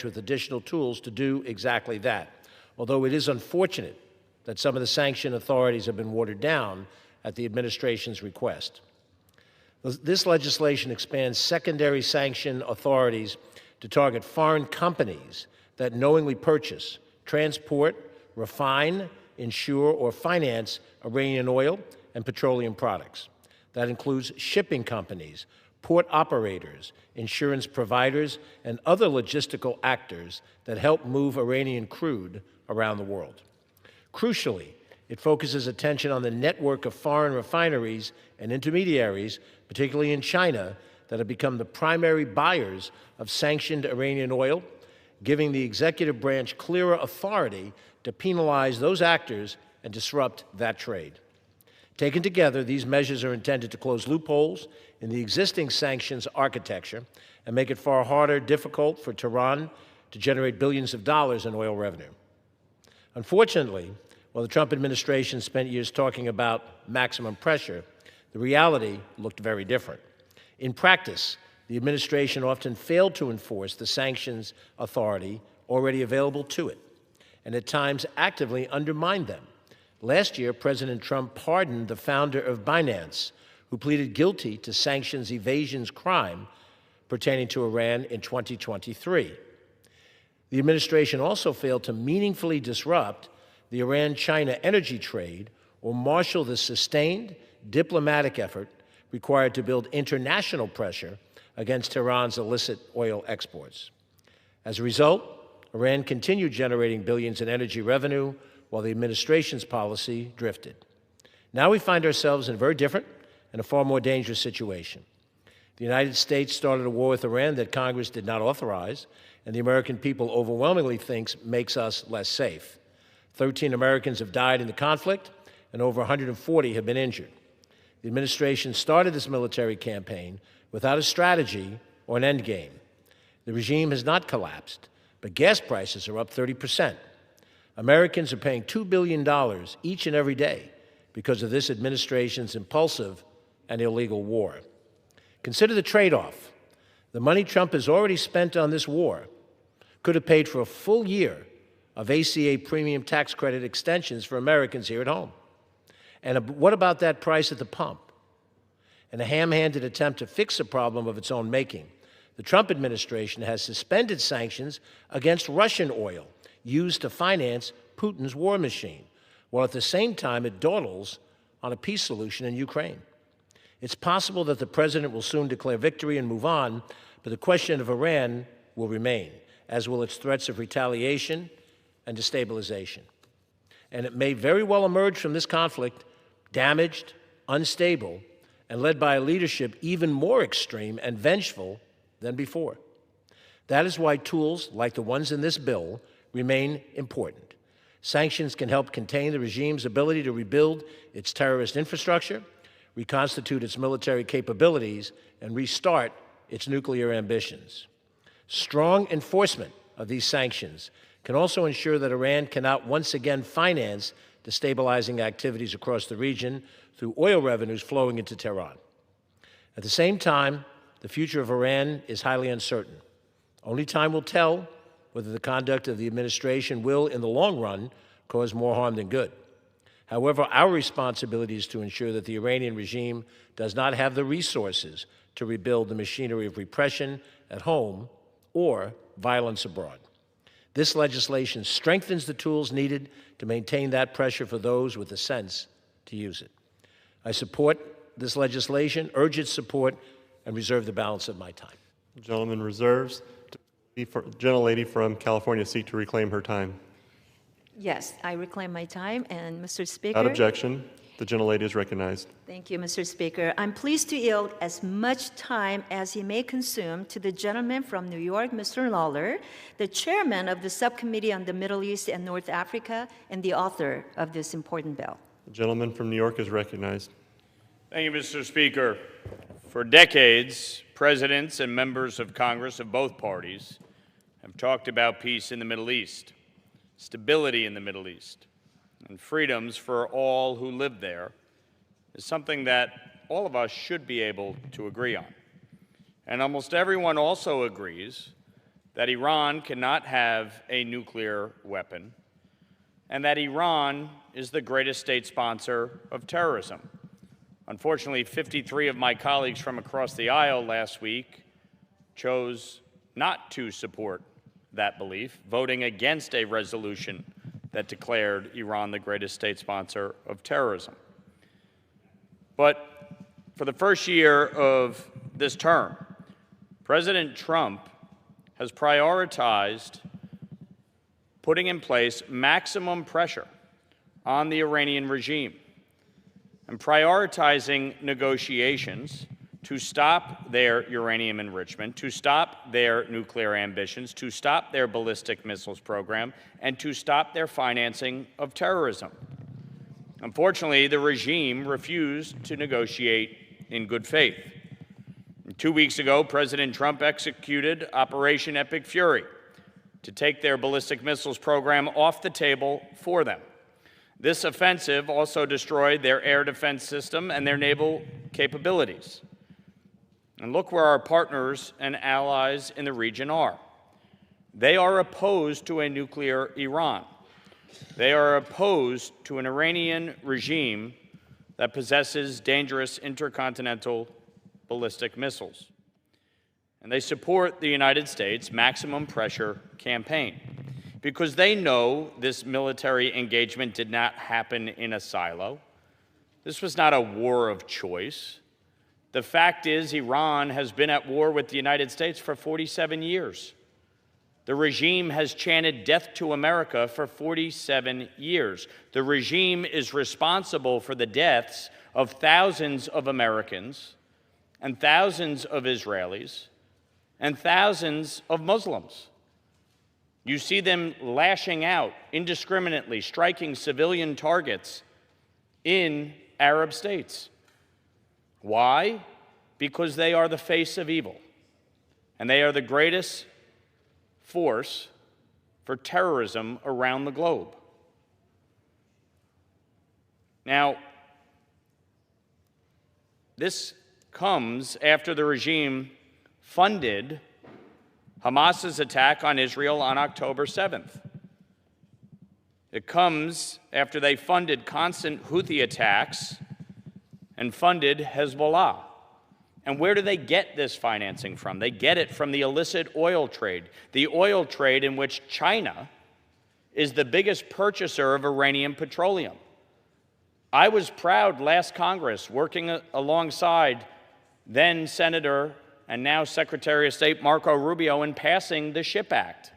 with additional tools to do exactly that, although it is unfortunate that some of the sanction authorities have been watered down at the administration's request. This legislation expands secondary sanction authorities to target foreign companies that knowingly purchase, transport, refine, insure, or finance Iranian oil and petroleum products. That includes shipping companies, port operators, insurance providers, and other logistical actors that help move Iranian crude around the world. Crucially, it focuses attention on the network of foreign refineries and intermediaries, particularly in China, that have become the primary buyers of sanctioned Iranian oil, giving the executive branch clearer authority to penalize those actors and disrupt that trade. Taken together, these measures are intended to close loopholes in the existing sanctions architecture and make it far harder, difficult for Tehran to generate billions of dollars in oil revenue. Unfortunately, while the Trump administration spent years talking about maximum pressure, the reality looked very different. In practice, the administration often failed to enforce the sanctions authority already available to it, and at times actively undermined them. Last year, President Trump pardoned the founder of Binance, who pleaded guilty to sanctions evasions crime pertaining to Iran in 2023. The administration also failed to meaningfully disrupt the Iran-China energy trade or marshal the sustained diplomatic effort required to build international pressure against Tehran's illicit oil exports. As a result, Iran continued generating billions in energy revenue while the administration's policy drifted. Now we find ourselves in a very different and a far more dangerous situation. The United States started a war with Iran that Congress did not authorize, and the American people overwhelmingly thinks makes us less safe. 13 Americans have died in the conflict, and over 140 have been injured. The administration started this military campaign without a strategy or an end game. The regime has not collapsed, but gas prices are up 30%. Americans are paying $2 billion each and every day because of this administration's impulsive and illegal war. Consider the trade-off. The money Trump has already spent on this war could have paid for a full year of ACA premium tax credit extensions for Americans here at home. And what about that price at the pump? In a ham-handed attempt to fix a problem of its own making, the Trump administration has suspended sanctions against Russian oil used to finance Putin's war machine, while at the same time it dawdles on a peace solution in Ukraine. It's possible that the president will soon declare victory and move on, but the question of Iran will remain, as will its threats of retaliation and destabilization. And it may very well emerge from this conflict damaged, unstable, and led by a leadership even more extreme and vengeful than before. That is why tools like the ones in this bill remain important. Sanctions can help contain the regime's ability to rebuild its terrorist infrastructure, reconstitute its military capabilities, and restart its nuclear ambitions. Strong enforcement of these sanctions can also ensure that Iran cannot once again finance destabilizing activities across the region through oil revenues flowing into Tehran. At the same time, the future of Iran is highly uncertain. Only time will tell whether the conduct of the administration will, in the long run, cause more harm than good. However, our responsibility is to ensure that the Iranian regime does not have the resources to rebuild the machinery of repression at home or violence abroad. This legislation strengthens the tools needed to maintain that pressure for those with the sense to use it. I support this legislation, urge its support, and reserve the balance of my time. The gentleman reserves. The gentlelady from California seek to reclaim her time. Yes, I reclaim my time, and Mr. Speaker. Without objection, the gentlelady is recognized. Thank you, Mr. Speaker. I'm pleased to yield as much time as he may consume to the gentleman from New York, Mr. Lawler, the chairman of the Subcommittee on the Middle East and North Africa, and the author of this important bill. The gentleman from New York is recognized. Thank you, Mr. Speaker. For decades, presidents and members of Congress of both parties have talked about peace in the Middle East, stability in the Middle East, and freedoms for all who live there is something that all of us should be able to agree on. And almost everyone also agrees that Iran cannot have a nuclear weapon, and that Iran is the greatest state sponsor of terrorism. Unfortunately, 53 of my colleagues from across the aisle last week chose not to support that belief, voting against a resolution that declared Iran the greatest state sponsor of terrorism. But for the first year of this term, President Trump has prioritized putting in place maximum pressure on the Iranian regime and prioritizing negotiations to stop their uranium enrichment, to stop their nuclear ambitions, to stop their ballistic missiles program, and to stop their financing of terrorism. Unfortunately, the regime refused to negotiate in good faith. 2 weeks ago, President Trump executed Operation Epic Fury to take their ballistic missiles program off the table for them. This offensive also destroyed their air defense system and their naval capabilities. And look where our partners and allies in the region are. They are opposed to a nuclear Iran. They are opposed to an Iranian regime that possesses dangerous intercontinental ballistic missiles. And they support the United States maximum pressure campaign because they know this military engagement did not happen in a silo. This was not a war of choice. The fact is, Iran has been at war with the United States for 47 years. The regime has chanted death to America for 47 years. The regime is responsible for the deaths of thousands of Americans and thousands of Israelis and thousands of Muslims. You see them lashing out indiscriminately, striking civilian targets in Arab states. Why? Because they are the face of evil, and they are the greatest force for terrorism around the globe. Now, this comes after the regime funded Hamas's attack on Israel on October 7th. It comes after they funded constant Houthi attacks and funded Hezbollah. And where do they get this financing from? They get it from the illicit oil trade, the oil trade in which China is the biggest purchaser of Iranian petroleum. I was proud last Congress, working alongside then Senator and now Secretary of State Marco Rubio, in passing the SHIP Act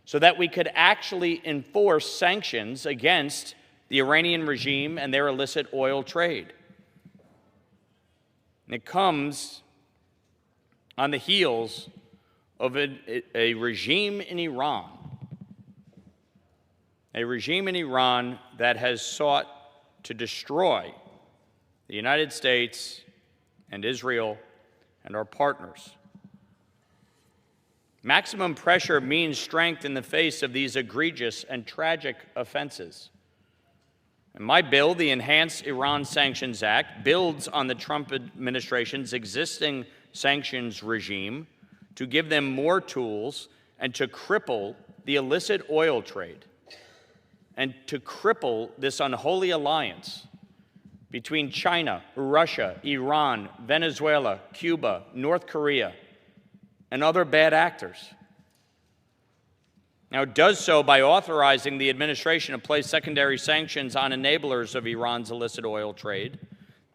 so that we could actually enforce sanctions against the Iranian regime and their illicit oil trade. And it comes on the heels of a regime in Iran, that has sought to destroy the United States and Israel and our partners. Maximum pressure means strength in the face of these egregious and tragic offenses. And my bill, the Enhanced Iran Sanctions Act, builds on the Trump administration's existing sanctions regime to give them more tools and to cripple the illicit oil trade and to cripple this unholy alliance between China, Russia, Iran, Venezuela, Cuba, North Korea, and other bad actors. Now, it does so by authorizing the administration to place secondary sanctions on enablers of Iran's illicit oil trade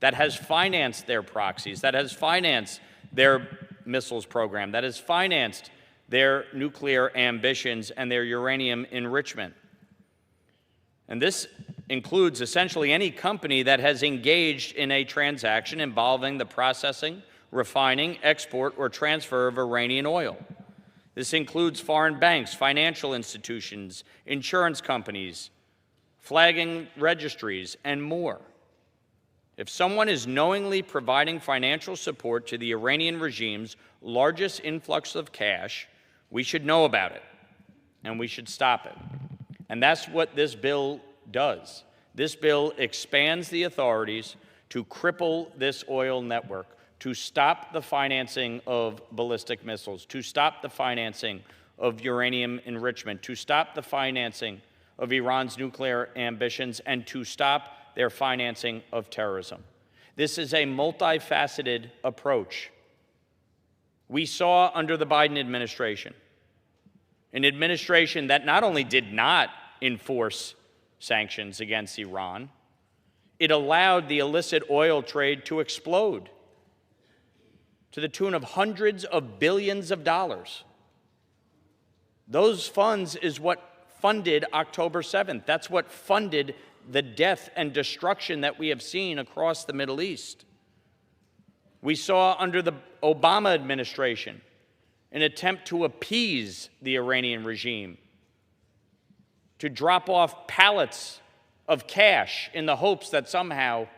that has financed their proxies, that has financed their missiles program, that has financed their nuclear ambitions and their uranium enrichment. And this includes essentially any company that has engaged in a transaction involving the processing, refining, export, or transfer of Iranian oil. This includes foreign banks, financial institutions, insurance companies, flagging registries, and more. If someone is knowingly providing financial support to the Iranian regime's largest influx of cash, we should know about it, and we should stop it. And that's what this bill does. This bill expands the authorities to cripple this oil network, to stop the financing of ballistic missiles, to stop the financing of uranium enrichment, to stop the financing of Iran's nuclear ambitions, and to stop their financing of terrorism. This is a multifaceted approach. We saw under the Biden administration, an administration that not only did not enforce sanctions against Iran, it allowed the illicit oil trade to explode to the tune of hundreds of billions of dollars. Those funds is what funded October 7th. That's what funded the death and destruction that we have seen across the Middle East. We saw under the Obama administration an attempt to appease the Iranian regime, to drop off pallets of cash in the hopes that somehow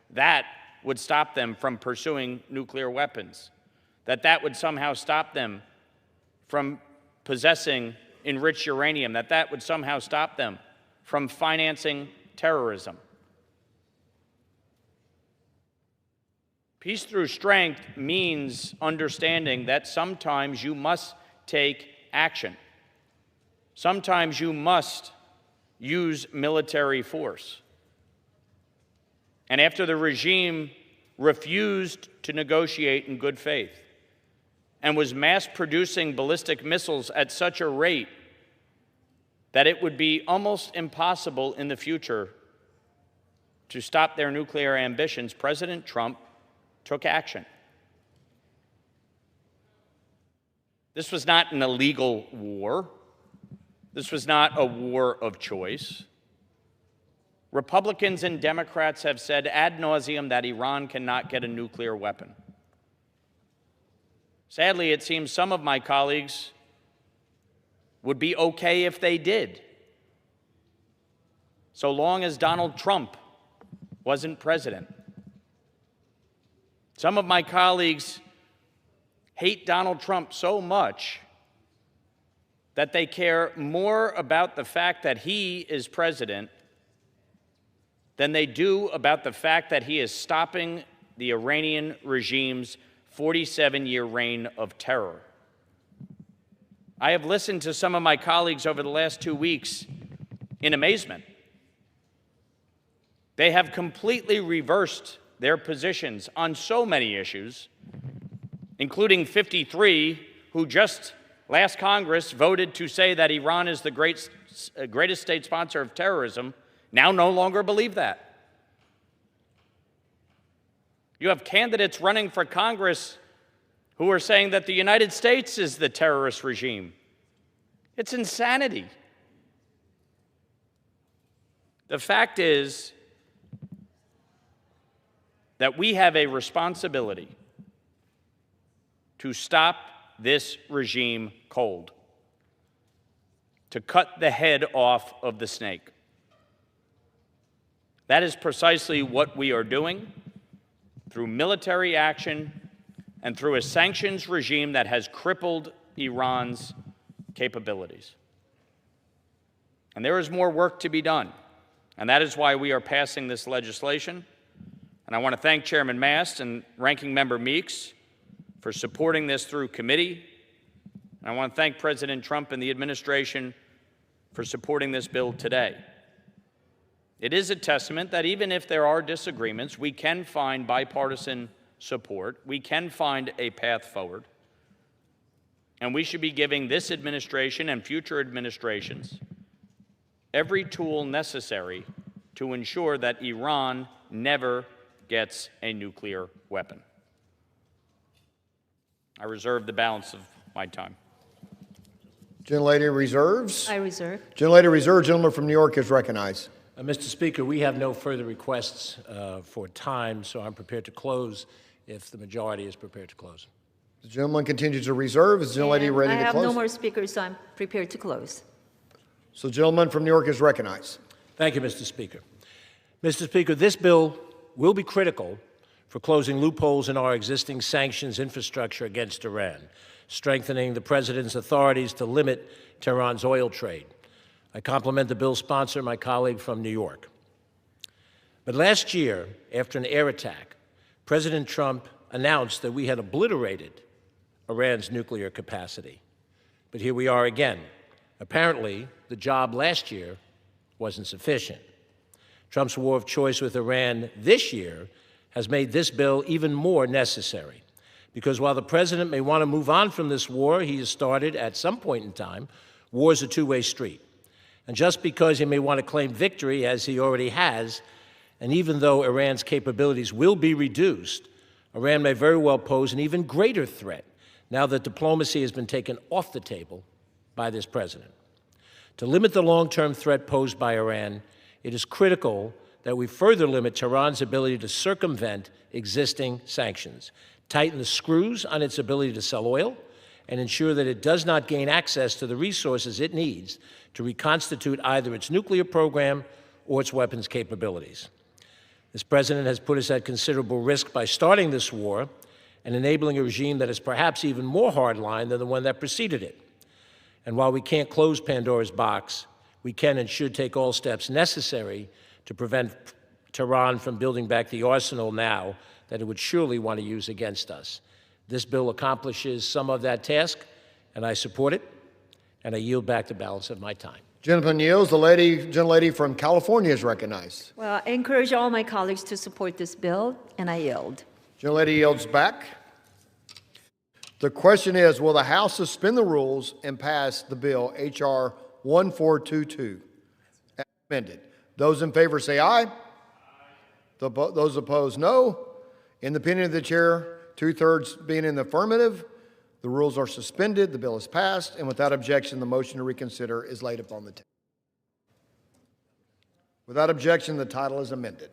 that would stop them from pursuing nuclear weapons, that would somehow stop them from possessing enriched uranium, that would somehow stop them from financing terrorism. Peace through strength means understanding that sometimes you must take action. Sometimes you must use military force. And after the regime refused to negotiate in good faith and was mass producing ballistic missiles at such a rate that it would be almost impossible in the future to stop their nuclear ambitions, President Trump took action. This was not an illegal war. This was not a war of choice. Republicans and Democrats have said ad nauseum that Iran cannot get a nuclear weapon. Sadly, it seems some of my colleagues would be okay if they did, so long as Donald Trump wasn't president. Some of my colleagues hate Donald Trump so much that they care more about the fact that he is president than they do about the fact that he is stopping the Iranian regime's 47-year reign of terror. I have listened to some of my colleagues over the last 2 weeks in amazement. They have completely reversed their positions on so many issues, including 53 who just last Congress voted to say that Iran is the greatest state sponsor of terrorism, now no longer believe that. You have candidates running for Congress who are saying that the United States is the terrorist regime. It's insanity. The fact is that we have a responsibility to stop this regime cold, to cut the head off of the snake. That is precisely what we are doing through military action and through a sanctions regime that has crippled Iran's capabilities. And there is more work to be done, and that is why we are passing this legislation. And I want to thank Chairman Mast and Ranking Member Meeks for supporting this through committee. And I want to thank President Trump and the administration for supporting this bill today. It is a testament that even if there are disagreements, we can find bipartisan support, we can find a path forward, and we should be giving this administration and future administrations every tool necessary to ensure that Iran never gets a nuclear weapon. I reserve the balance of my time. Gentlelady reserves. I reserve. Gentlelady reserves. Gentleman from New York is recognized. Mr. Speaker, we have no further requests for time, so I'm prepared to close if the majority is prepared to close. The gentleman continues to reserve. Is the gentlelady And ready I to have close? no more speakers, so I'm prepared to close. So the gentleman from New York is recognized. Thank you, Mr. Speaker. Mr. Speaker, this bill will be critical for closing loopholes in our existing sanctions infrastructure against Iran, strengthening the President's authorities to limit Tehran's oil trade. I compliment the bill's sponsor, my colleague from New York. But last year, after an air attack, President Trump announced that we had obliterated Iran's nuclear capacity. But here we are again. Apparently, the job last year wasn't sufficient. Trump's war of choice with Iran this year has made this bill even more necessary. Because while the president may want to move on from this war he has started at some point in time, war is a two-way street. And just because he may want to claim victory, as he already has, and even though Iran's capabilities will be reduced, Iran may very well pose an even greater threat now that diplomacy has been taken off the table by this president. To limit the long-term threat posed by Iran, it is critical that we further limit Tehran's ability to circumvent existing sanctions, tighten the screws on its ability to sell oil, and ensure that it does not gain access to the resources it needs to reconstitute either its nuclear program or its weapons capabilities. This president has put us at considerable risk by starting this war and enabling a regime that is perhaps even more hardline than the one that preceded it. And while we can't close Pandora's box, we can and should take all steps necessary to prevent Tehran from building back the arsenal now that it would surely want to use against us. This bill accomplishes some of that task, and I support it, and I yield back the balance of my time. Gentleman yields. The gentlelady from California is recognized. Well, I encourage all my colleagues to support this bill, and I yield. Gentlelady yields back. The question is, will the House suspend the rules and pass the bill, H.R. 1422, as amended? Those in favor say aye. Those opposed, no. In the opinion of the chair, two-thirds being in the affirmative, the rules are suspended, the bill is passed, and without objection, the motion to reconsider is laid upon the table. Without objection, the title is amended.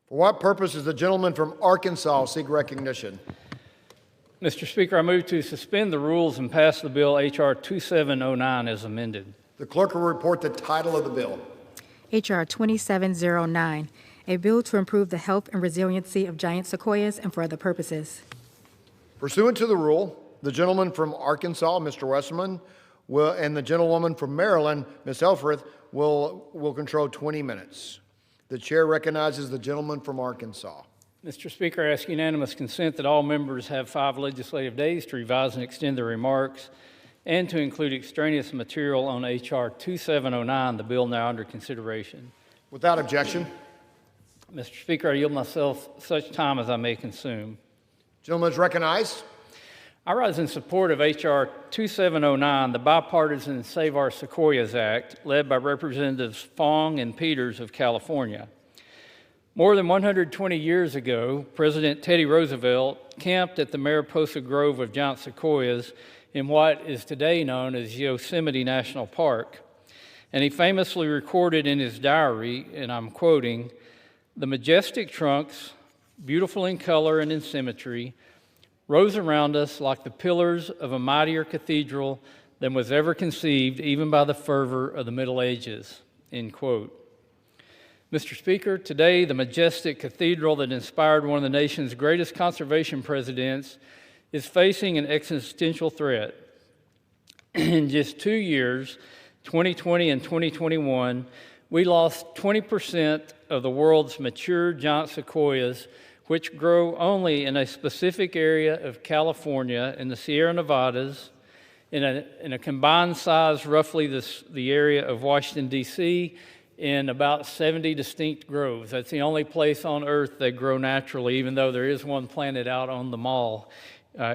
For what purpose does the gentleman from Arkansas seek recognition? Mr. Speaker, I move to suspend the rules and pass the bill H.R. 2709 as amended. The clerk will report the title of the bill. H.R. 2709, a bill to improve the health and resiliency of giant sequoias and for other purposes. Pursuant to the rule, the gentleman from Arkansas, Mr. Westerman, and the gentlewoman from Maryland, Ms. Elfreth, will control 20 minutes. The chair recognizes the gentleman from Arkansas. Mr. Speaker, I ask unanimous consent that all members have 5 legislative days to revise and extend their remarks and to include extraneous material on H.R. 2709, the bill now under consideration. Without objection. Mr. Speaker, I yield myself such time as I may consume. Gentleman is recognized. I rise in support of H.R. 2709, the bipartisan Save Our Sequoias Act, led by Representatives Fong and Peters of California. More than 120 years ago, President Teddy Roosevelt camped at the Mariposa Grove of giant sequoias in what is today known as Yosemite National Park. And he famously recorded in his diary, and I'm quoting, "The majestic trunks, beautiful in color and in symmetry, rose around us like the pillars of a mightier cathedral than was ever conceived even by the fervor of the Middle Ages," end quote. Mr. Speaker, today the majestic cathedral that inspired one of the nation's greatest conservation presidents is facing an existential threat. In just 2 years, 2020 and 2021, we lost 20% of the world's mature giant sequoias, which grow only in a specific area of California in the Sierra Nevadas, in a combined size roughly the area of Washington, D.C., in about 70 distinct groves. That's the only place on Earth they grow naturally, even though there is one planted out on the mall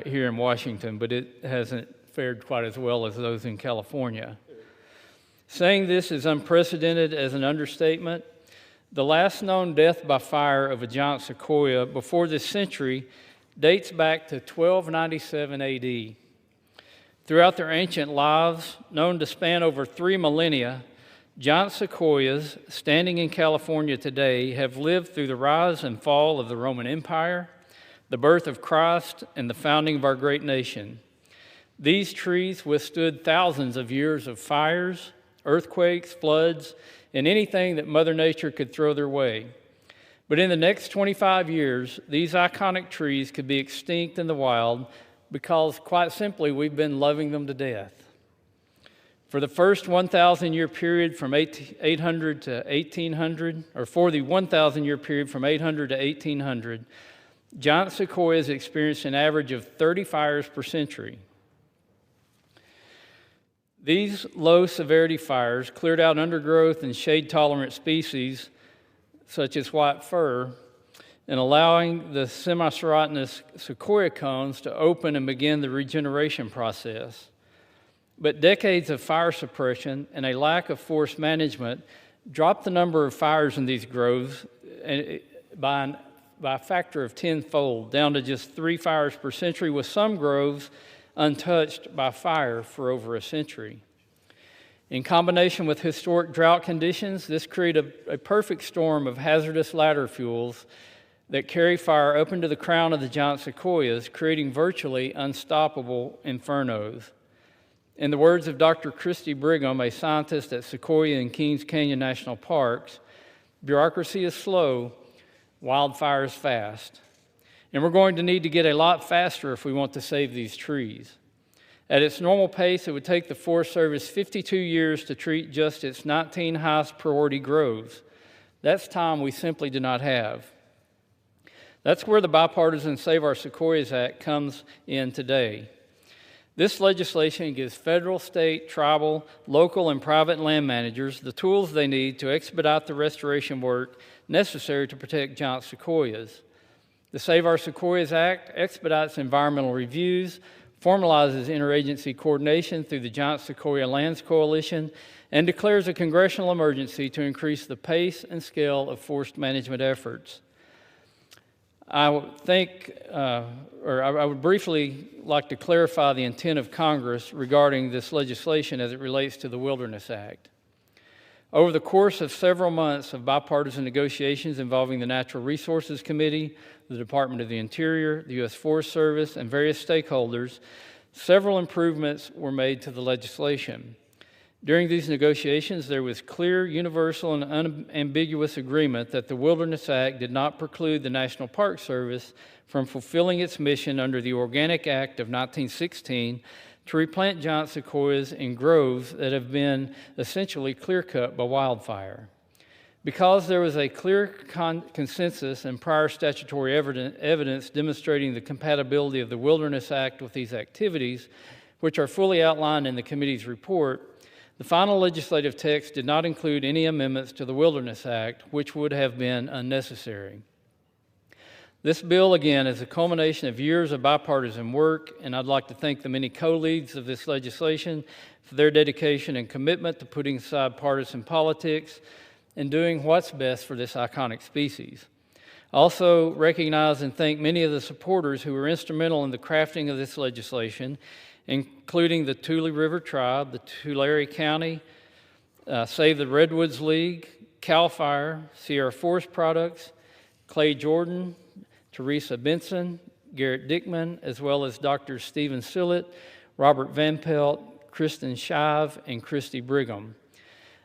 here in Washington, but it hasn't fared quite as well as those in California. Saying this is unprecedented as an understatement. The last known death by fire of a giant sequoia before this century dates back to 1297 AD. Throughout their ancient lives, known to span over 3 millennia, giant sequoias standing in California today have lived through the rise and fall of the Roman Empire, the birth of Christ, and the founding of our great nation. These trees withstood thousands of years of fires, earthquakes, floods, and anything that Mother Nature could throw their way. But in the next 25 years, these iconic trees could be extinct in the wild because, quite simply, we've been loving them to death. For the first 1,000-year period from 800 to 1800, or for the 1,000-year period from 800 to 1800, giant sequoias experienced an average of 30 fires per century. These low-severity fires cleared out undergrowth and shade-tolerant species, such as white fir, and allowing the semi-serotinous sequoia cones to open and begin the regeneration process. But decades of fire suppression and a lack of forest management dropped the number of fires in these groves by a factor of 10-fold, down to just 3 fires per century, with some groves untouched by fire for over a century. In combination with historic drought conditions, this created a perfect storm of hazardous ladder fuels that carry fire up into the crown of the giant sequoias, creating virtually unstoppable infernos. In the words of Dr. Christy Brigham, a scientist at Sequoia and Kings Canyon National Parks, bureaucracy is slow, wildfire is fast. And we're going to need to get a lot faster if we want to save these trees. At its normal pace, it would take the Forest Service 52 years to treat just its 19 highest priority groves. That's time we simply do not have. That's where the bipartisan Save Our Sequoias Act comes in today. This legislation gives federal, state, tribal, local, and private land managers the tools they need to expedite the restoration work necessary to protect giant sequoias. The Save Our Sequoias Act expedites environmental reviews, formalizes interagency coordination through the Giant Sequoia Lands Coalition, and declares a congressional emergency to increase the pace and scale of forest management efforts. I would briefly like to clarify the intent of Congress regarding this legislation as it relates to the Wilderness Act. Over the course of several months of bipartisan negotiations involving the Natural Resources Committee, the Department of the Interior, the U.S. Forest Service, and various stakeholders, several improvements were made to the legislation. During these negotiations, there was clear, universal, and unambiguous agreement that the Wilderness Act did not preclude the National Park Service from fulfilling its mission under the Organic Act of 1916 to replant giant sequoias in groves that have been essentially clear-cut by wildfire. Because there was a clear consensus and prior statutory evidence demonstrating the compatibility of the Wilderness Act with these activities, which are fully outlined in the committee's report, the final legislative text did not include any amendments to the Wilderness Act, which would have been unnecessary. This bill, again, is a culmination of years of bipartisan work, and I'd like to thank the many co-leads of this legislation for their dedication and commitment to putting aside partisan politics and doing what's best for this iconic species. I also recognize and thank many of the supporters who were instrumental in the crafting of this legislation, including the Tule River Tribe, the Tulare County, Save the Redwoods League, CAL FIRE, Sierra Forest Products, Clay Jordan, Teresa Benson, Garrett Dickman, as well as Dr. Stephen Sillett, Robert Van Pelt, Kristen Shive, and Christy Brigham.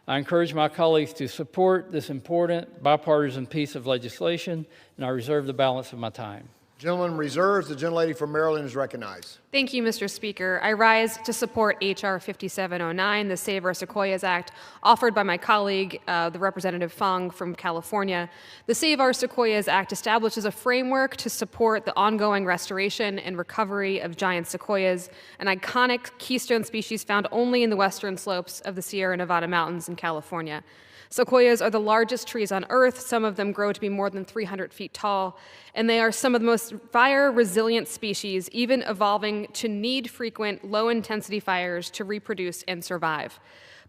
I encourage my colleagues to support this important bipartisan piece of legislation, and I reserve the balance of my time. Gentleman reserves. The gentlelady from Maryland is recognized. Thank you, Mr. Speaker. I rise to support H.R. 5709, the Save Our Sequoias Act, offered by my colleague, the Representative Fung from California. The Save Our Sequoias Act establishes a framework to support the ongoing restoration and recovery of giant sequoias, an iconic keystone species found only in the western slopes of the Sierra Nevada mountains in California. Sequoias are the largest trees on Earth. Some of them grow to be more than 300 feet tall, and they are some of the most fire-resilient species, even evolving to need frequent, low-intensity fires to reproduce and survive.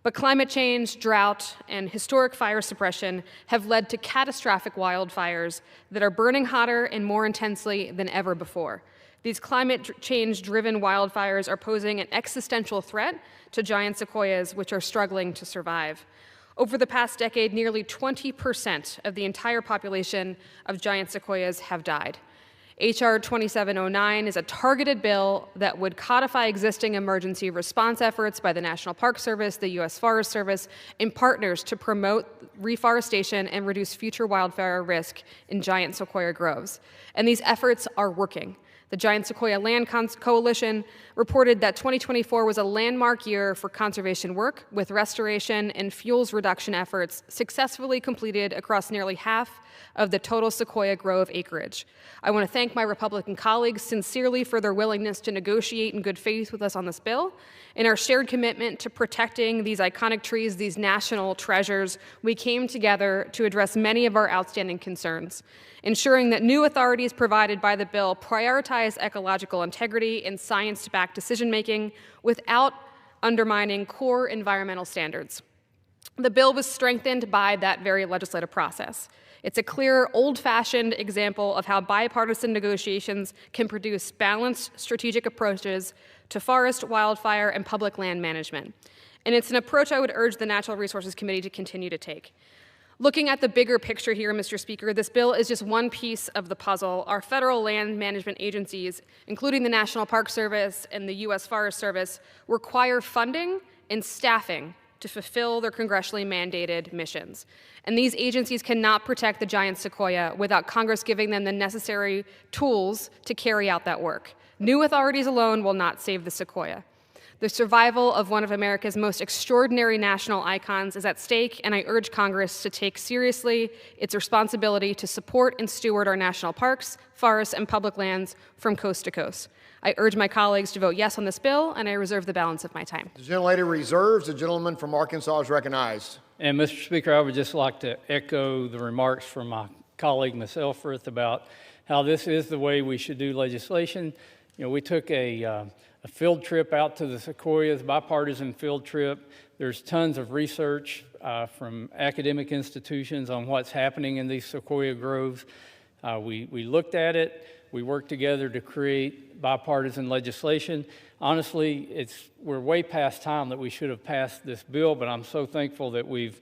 But climate change, drought, and historic fire suppression have led to catastrophic wildfires that are burning hotter and more intensely than ever before. These climate change-driven wildfires are posing an existential threat to giant sequoias, which are struggling to survive. Over the past decade, nearly 20% of the entire population of giant sequoias have died. H.R. 2709 is a targeted bill that would codify existing emergency response efforts by the National Park Service, the U.S. Forest Service, and partners to promote reforestation and reduce future wildfire risk in giant sequoia groves. And these efforts are working. The Giant Sequoia Land Coalition reported that 2024 was a landmark year for conservation work, with restoration and fuels reduction efforts successfully completed across nearly half of the total sequoia grove acreage. I want to thank my Republican colleagues sincerely for their willingness to negotiate in good faith with us on this bill. In our shared commitment to protecting these iconic trees, these national treasures, we came together to address many of our outstanding concerns, ensuring that new authorities provided by the bill prioritize ecological integrity and science-backed decision-making without undermining core environmental standards. The bill was strengthened by that very legislative process. It's a clear, old-fashioned example of how bipartisan negotiations can produce balanced strategic approaches to forest, wildfire, and public land management. And it's an approach I would urge the Natural Resources Committee to continue to take. Looking at the bigger picture here, Mr. Speaker, this bill is just one piece of the puzzle. Our federal land management agencies, including the National Park Service and the U.S. Forest Service, require funding and staffing to fulfill their congressionally mandated missions. And these agencies cannot protect the giant sequoia without Congress giving them the necessary tools to carry out that work. New authorities alone will not save the sequoia. The survival of one of America's most extraordinary national icons is at stake, and I urge Congress to take seriously its responsibility to support and steward our national parks, forests, and public lands from coast to coast. I urge my colleagues to vote yes on this bill, and I reserve the balance of my time. The gentlelady reserves. The gentleman from Arkansas is recognized. And Mr. Speaker, I would just like to echo the remarks from my colleague, Ms. Elfreth, about how this is the way we should do legislation. You know, we took a field trip out to the sequoias, bipartisan field trip. There's tons of research from academic institutions on what's happening in these sequoia groves. We looked at it. We worked together to create bipartisan legislation. Honestly, we're way past time that we should have passed this bill, but I'm so thankful that we've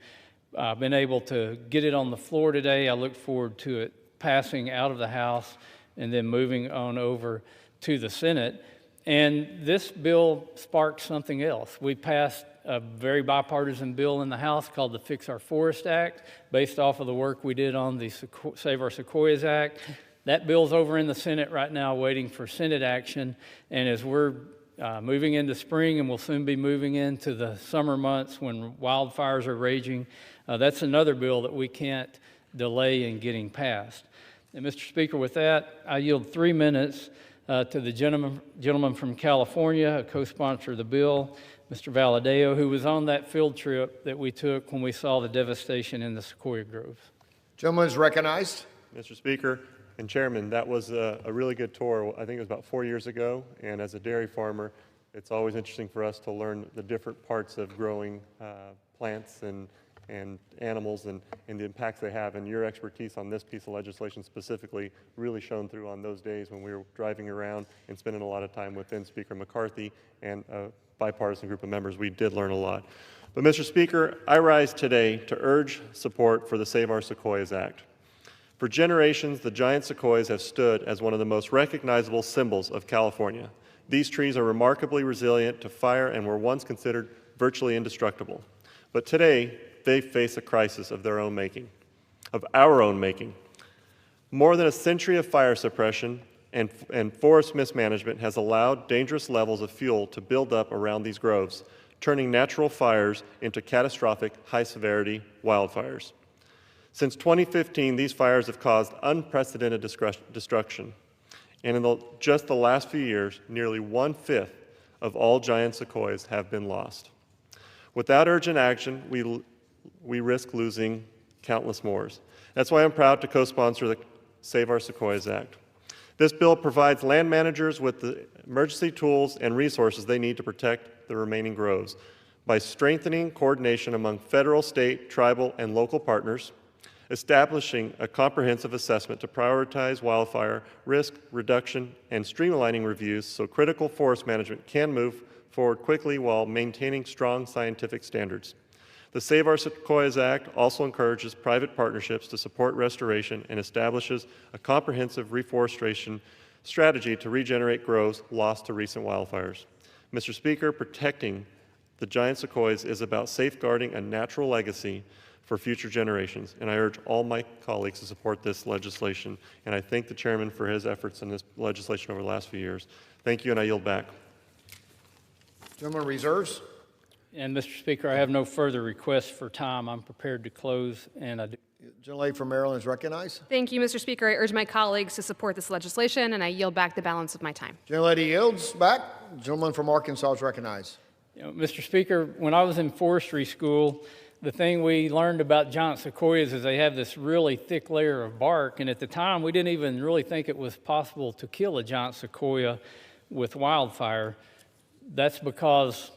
been able to get it on the floor today. I look forward to it passing out of the House and then moving on over to the Senate. And this bill sparked something else. We passed a very bipartisan bill in the House called the Fix Our Forest Act, based off of the work we did on the Save Our Sequoias Act. That bill's over in the Senate right now waiting for Senate action. And as we're moving into spring, and we'll soon be moving into the summer months when wildfires are raging, that's another bill that we can't delay in getting passed. And Mr. Speaker, with that, I yield 3 minutes to the gentleman from California, a co-sponsor of the bill, Mr. Valadeo, who was on that field trip that we took when we saw the devastation in the sequoia groves. Gentleman is recognized. Mr. Speaker and Chairman, that was a really good tour. I think it was about 4 years ago, and as a dairy farmer, it's always interesting for us to learn the different parts of growing plants and animals and the impacts they have. And your expertise on this piece of legislation specifically really shone through on those days when we were driving around and spending a lot of time with then Speaker McCarthy and a bipartisan group of members. We did learn a lot. But Mr. Speaker, I rise today to urge support for the Save Our Sequoias Act. For generations, the giant sequoias have stood as one of the most recognizable symbols of California. These trees are remarkably resilient to fire and were once considered virtually indestructible. But today, they face a crisis of their own making, of our own making. More than a century of fire suppression and forest mismanagement has allowed dangerous levels of fuel to build up around these groves, turning natural fires into catastrophic, high-severity wildfires. Since 2015, these fires have caused unprecedented destruction. And in just the last few years, nearly 1/5 of all giant sequoias have been lost. Without urgent action, we risk losing countless more. That's why I'm proud to co-sponsor the Save Our Sequoias Act. This bill provides land managers with the emergency tools and resources they need to protect the remaining groves by strengthening coordination among federal, state, tribal, and local partners, establishing a comprehensive assessment to prioritize wildfire risk reduction, and streamlining reviews so critical forest management can move forward quickly while maintaining strong scientific standards. The Save Our Sequoias Act also encourages private partnerships to support restoration and establishes a comprehensive reforestation strategy to regenerate groves lost to recent wildfires. Mr. Speaker, protecting the giant sequoias is about safeguarding a natural legacy for future generations, and I urge all my colleagues to support this legislation, and I thank the chairman for his efforts in this legislation over the last few years. Thank you, and I yield back. Gentleman reserves. And Mr. Speaker, I have no further requests for time. I'm prepared to close, and I do. Gentlelady from Maryland is recognized. Thank you, Mr. Speaker. I urge my colleagues to support this legislation, and I yield back the balance of my time. Gentlelady yields back. Gentleman from Arkansas is recognized. Mr. Speaker, when I was in forestry school, the thing we learned about giant sequoias is they have this really thick layer of bark, and at the time we didn't even really think it was possible to kill a giant sequoia with wildfire. That's because,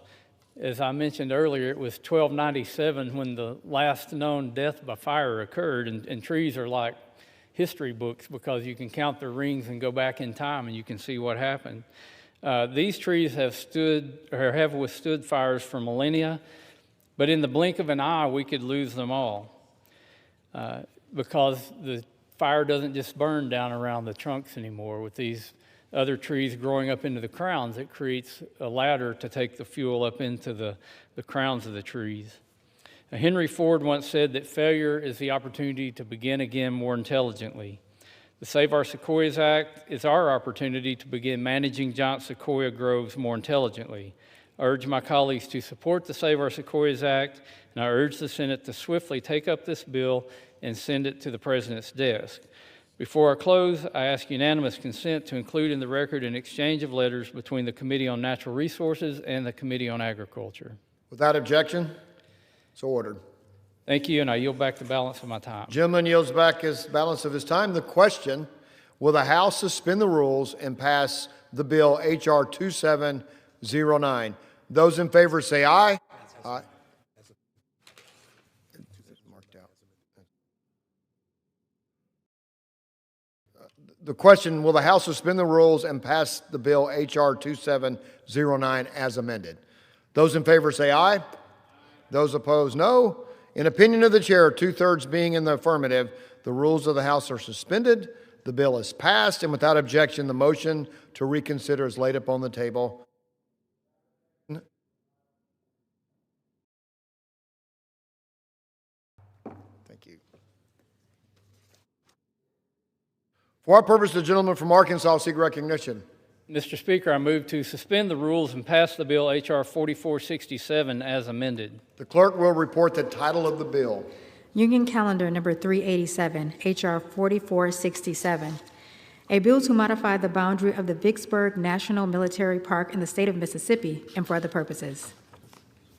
as I mentioned earlier, it was 1297 when the last known death by fire occurred, and trees are like history books because you can count their rings and go back in time and you can see what happened. These trees have withstood fires for millennia, but in the blink of an eye, we could lose them all because the fire doesn't just burn down around the trunks anymore. With these other trees growing up into the crowns, it creates a ladder to take the fuel up into the crowns of the trees. Henry Ford once said that failure is the opportunity to begin again more intelligently. The Save Our Sequoias Act is our opportunity to begin managing giant sequoia groves more intelligently. I urge my colleagues to support the Save Our Sequoias Act, and I urge the Senate to swiftly take up this bill and send it to the President's desk. Before I close, I ask unanimous consent to include in the record an exchange of letters between the Committee on Natural Resources and the Committee on Agriculture. Without objection, so ordered. Thank you, and I yield back the balance of my time. Gentleman yields back his balance of his time. The question, will the House suspend the rules and pass the bill H.R. 2709? Those in favor say aye. Aye. The question, will the House suspend the rules and pass the bill H.R. 2709 as amended? Those in favor say aye. Those opposed, no. In opinion of the chair, 2/3 being in the affirmative, the rules of the House are suspended. The bill is passed, and without objection, the motion to reconsider is laid upon the table. Thank you. For what purpose the gentleman from Arkansas seek recognition? Mr. Speaker, I move to suspend the rules and pass the bill H.R. 4467 as amended. The clerk will report the title of the bill. Union Calendar number 387, H.R. 4467. A bill to modify the boundary of the Vicksburg National Military Park in the state of Mississippi and for other purposes.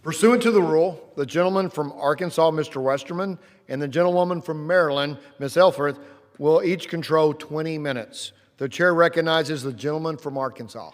Pursuant to the rule, the gentleman from Arkansas, Mr. Westerman, and the gentlewoman from Maryland, Ms. Elfreth, will each control 20 minutes. The chair recognizes the gentleman from Arkansas.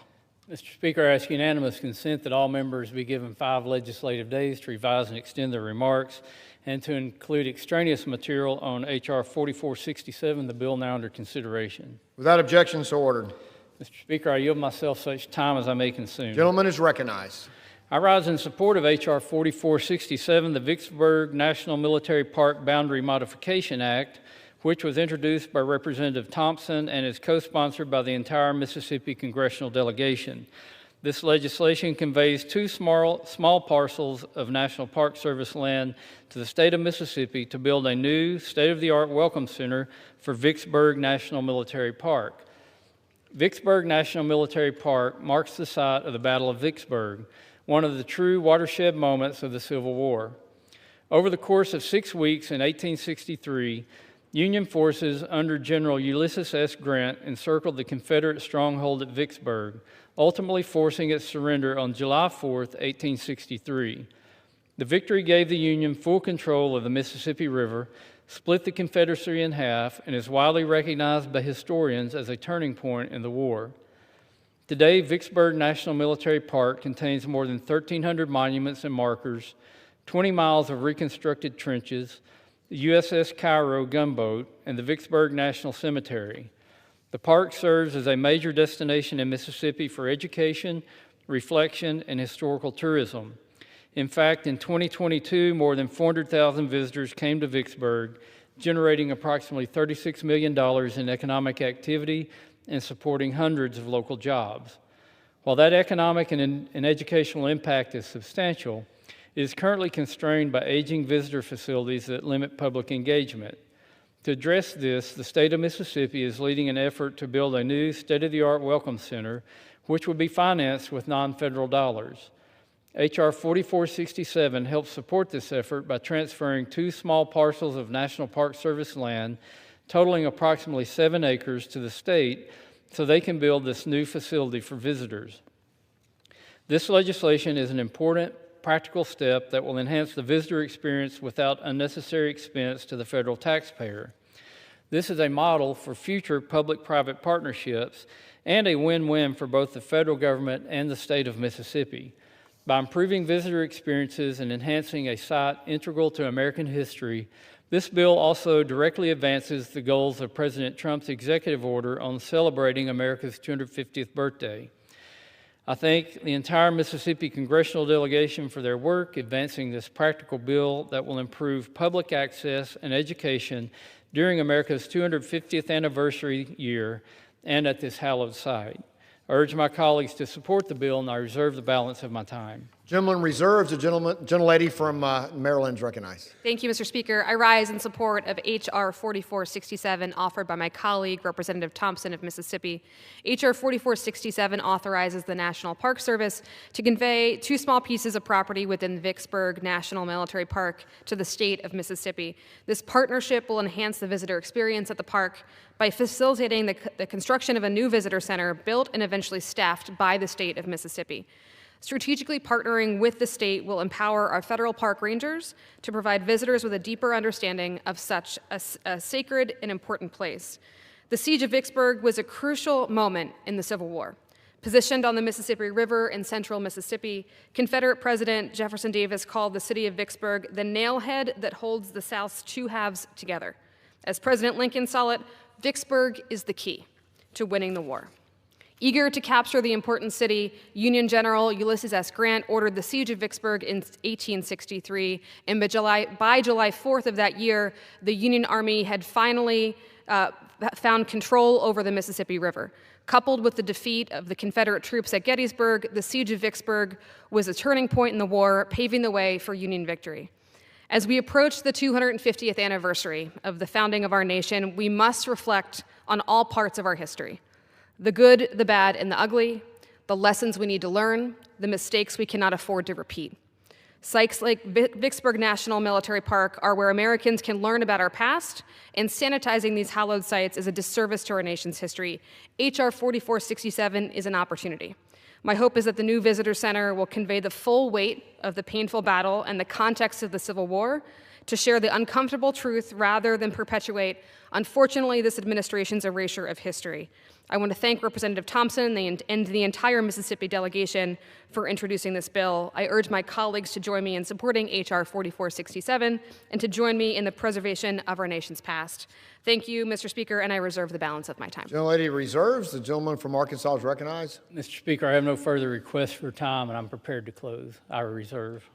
Mr. Speaker, I ask unanimous consent that all members be given 5 legislative days to revise and extend their remarks and to include extraneous material on H.R. 4467, the bill now under consideration. Without objection, so ordered. Mr. Speaker, I yield myself such time as I may consume. Gentleman is recognized. I rise in support of H.R. 4467, the Vicksburg National Military Park Boundary Modification Act, which was introduced by Representative Thompson and is co-sponsored by the entire Mississippi congressional delegation. This legislation conveys 2 small parcels of National Park Service land to the state of Mississippi to build a new state-of-the-art welcome center for Vicksburg National Military Park. Vicksburg National Military Park marks the site of the Battle of Vicksburg, one of the true watershed moments of the Civil War. Over the course of 6 weeks in 1863, Union forces under General Ulysses S. Grant encircled the Confederate stronghold at Vicksburg, ultimately forcing its surrender on July 4, 1863. The victory gave the Union full control of the Mississippi River, split the Confederacy in half, and is widely recognized by historians as a turning point in the war. Today, Vicksburg National Military Park contains more than 1,300 monuments and markers, 20 miles of reconstructed trenches, the USS Cairo gunboat, and the Vicksburg National Cemetery. The park serves as a major destination in Mississippi for education, reflection, and historical tourism. In fact, in 2022, more than 400,000 visitors came to Vicksburg, generating approximately $36 million in economic activity and supporting hundreds of local jobs. While that economic and educational impact is substantial, it is currently constrained by aging visitor facilities that limit public engagement. To address this, the state of Mississippi is leading an effort to build a new state-of-the-art welcome center, which will be financed with non-federal dollars. H.R. 4467 helps support this effort by transferring 2 small parcels of National Park Service land, totaling approximately 7 acres, to the state so they can build this new facility for visitors. This legislation is an important practical step that will enhance the visitor experience without unnecessary expense to the federal taxpayer. This is a model for future public-private partnerships and a win-win for both the federal government and the state of Mississippi. By improving visitor experiences and enhancing a site integral to American history, this bill also directly advances the goals of President Trump's executive order on celebrating America's 250th birthday. I thank the entire Mississippi congressional delegation for their work advancing this practical bill that will improve public access and education during America's 250th anniversary year and at this hallowed site. I urge my colleagues to support the bill, and I reserve the balance of my time. Gentleman reserves. The gentlelady from Maryland is recognized. Thank you, Mr. Speaker. I rise in support of H.R. 4467, offered by my colleague, Representative Thompson of Mississippi. H.R. 4467 authorizes the National Park Service to convey 2 small pieces of property within Vicksburg National Military Park to the state of Mississippi. This partnership will enhance the visitor experience at the park by facilitating the construction of a new visitor center built and eventually staffed by the state of Mississippi. Strategically partnering with the state will empower our federal park rangers to provide visitors with a deeper understanding of such a sacred and important place. The siege of Vicksburg was a crucial moment in the Civil War. Positioned on the Mississippi River in central Mississippi, Confederate President Jefferson Davis called the city of Vicksburg the nailhead that holds the South's 2 halves together. As President Lincoln saw it, Vicksburg is the key to winning the war. Eager to capture the important city, Union General Ulysses S. Grant ordered the siege of Vicksburg in 1863, and by July 4th of that year, the Union Army had finally found control over the Mississippi River. Coupled with the defeat of the Confederate troops at Gettysburg, the siege of Vicksburg was a turning point in the war, paving the way for Union victory. As we approach the 250th anniversary of the founding of our nation, we must reflect on all parts of our history. The good, the bad, and the ugly, the lessons we need to learn, the mistakes we cannot afford to repeat. Sites like Vicksburg National Military Park are where Americans can learn about our past, and sanitizing these hallowed sites is a disservice to our nation's history. H.R. 4467 is an opportunity. My hope is that the new visitor center will convey the full weight of the painful battle and the context of the Civil War, to share the uncomfortable truth rather than perpetuate, unfortunately, this administration's erasure of history. I want to thank Representative Thompson and the entire Mississippi delegation for introducing this bill. I urge my colleagues to join me in supporting H.R. 4467 and to join me in the preservation of our nation's past. Thank you, Mr. Speaker, and I reserve the balance of my time. Gentlelady reserves. The gentleman from Arkansas is recognized. Mr. Speaker, I have no further requests for time, and I'm prepared to close. I reserve.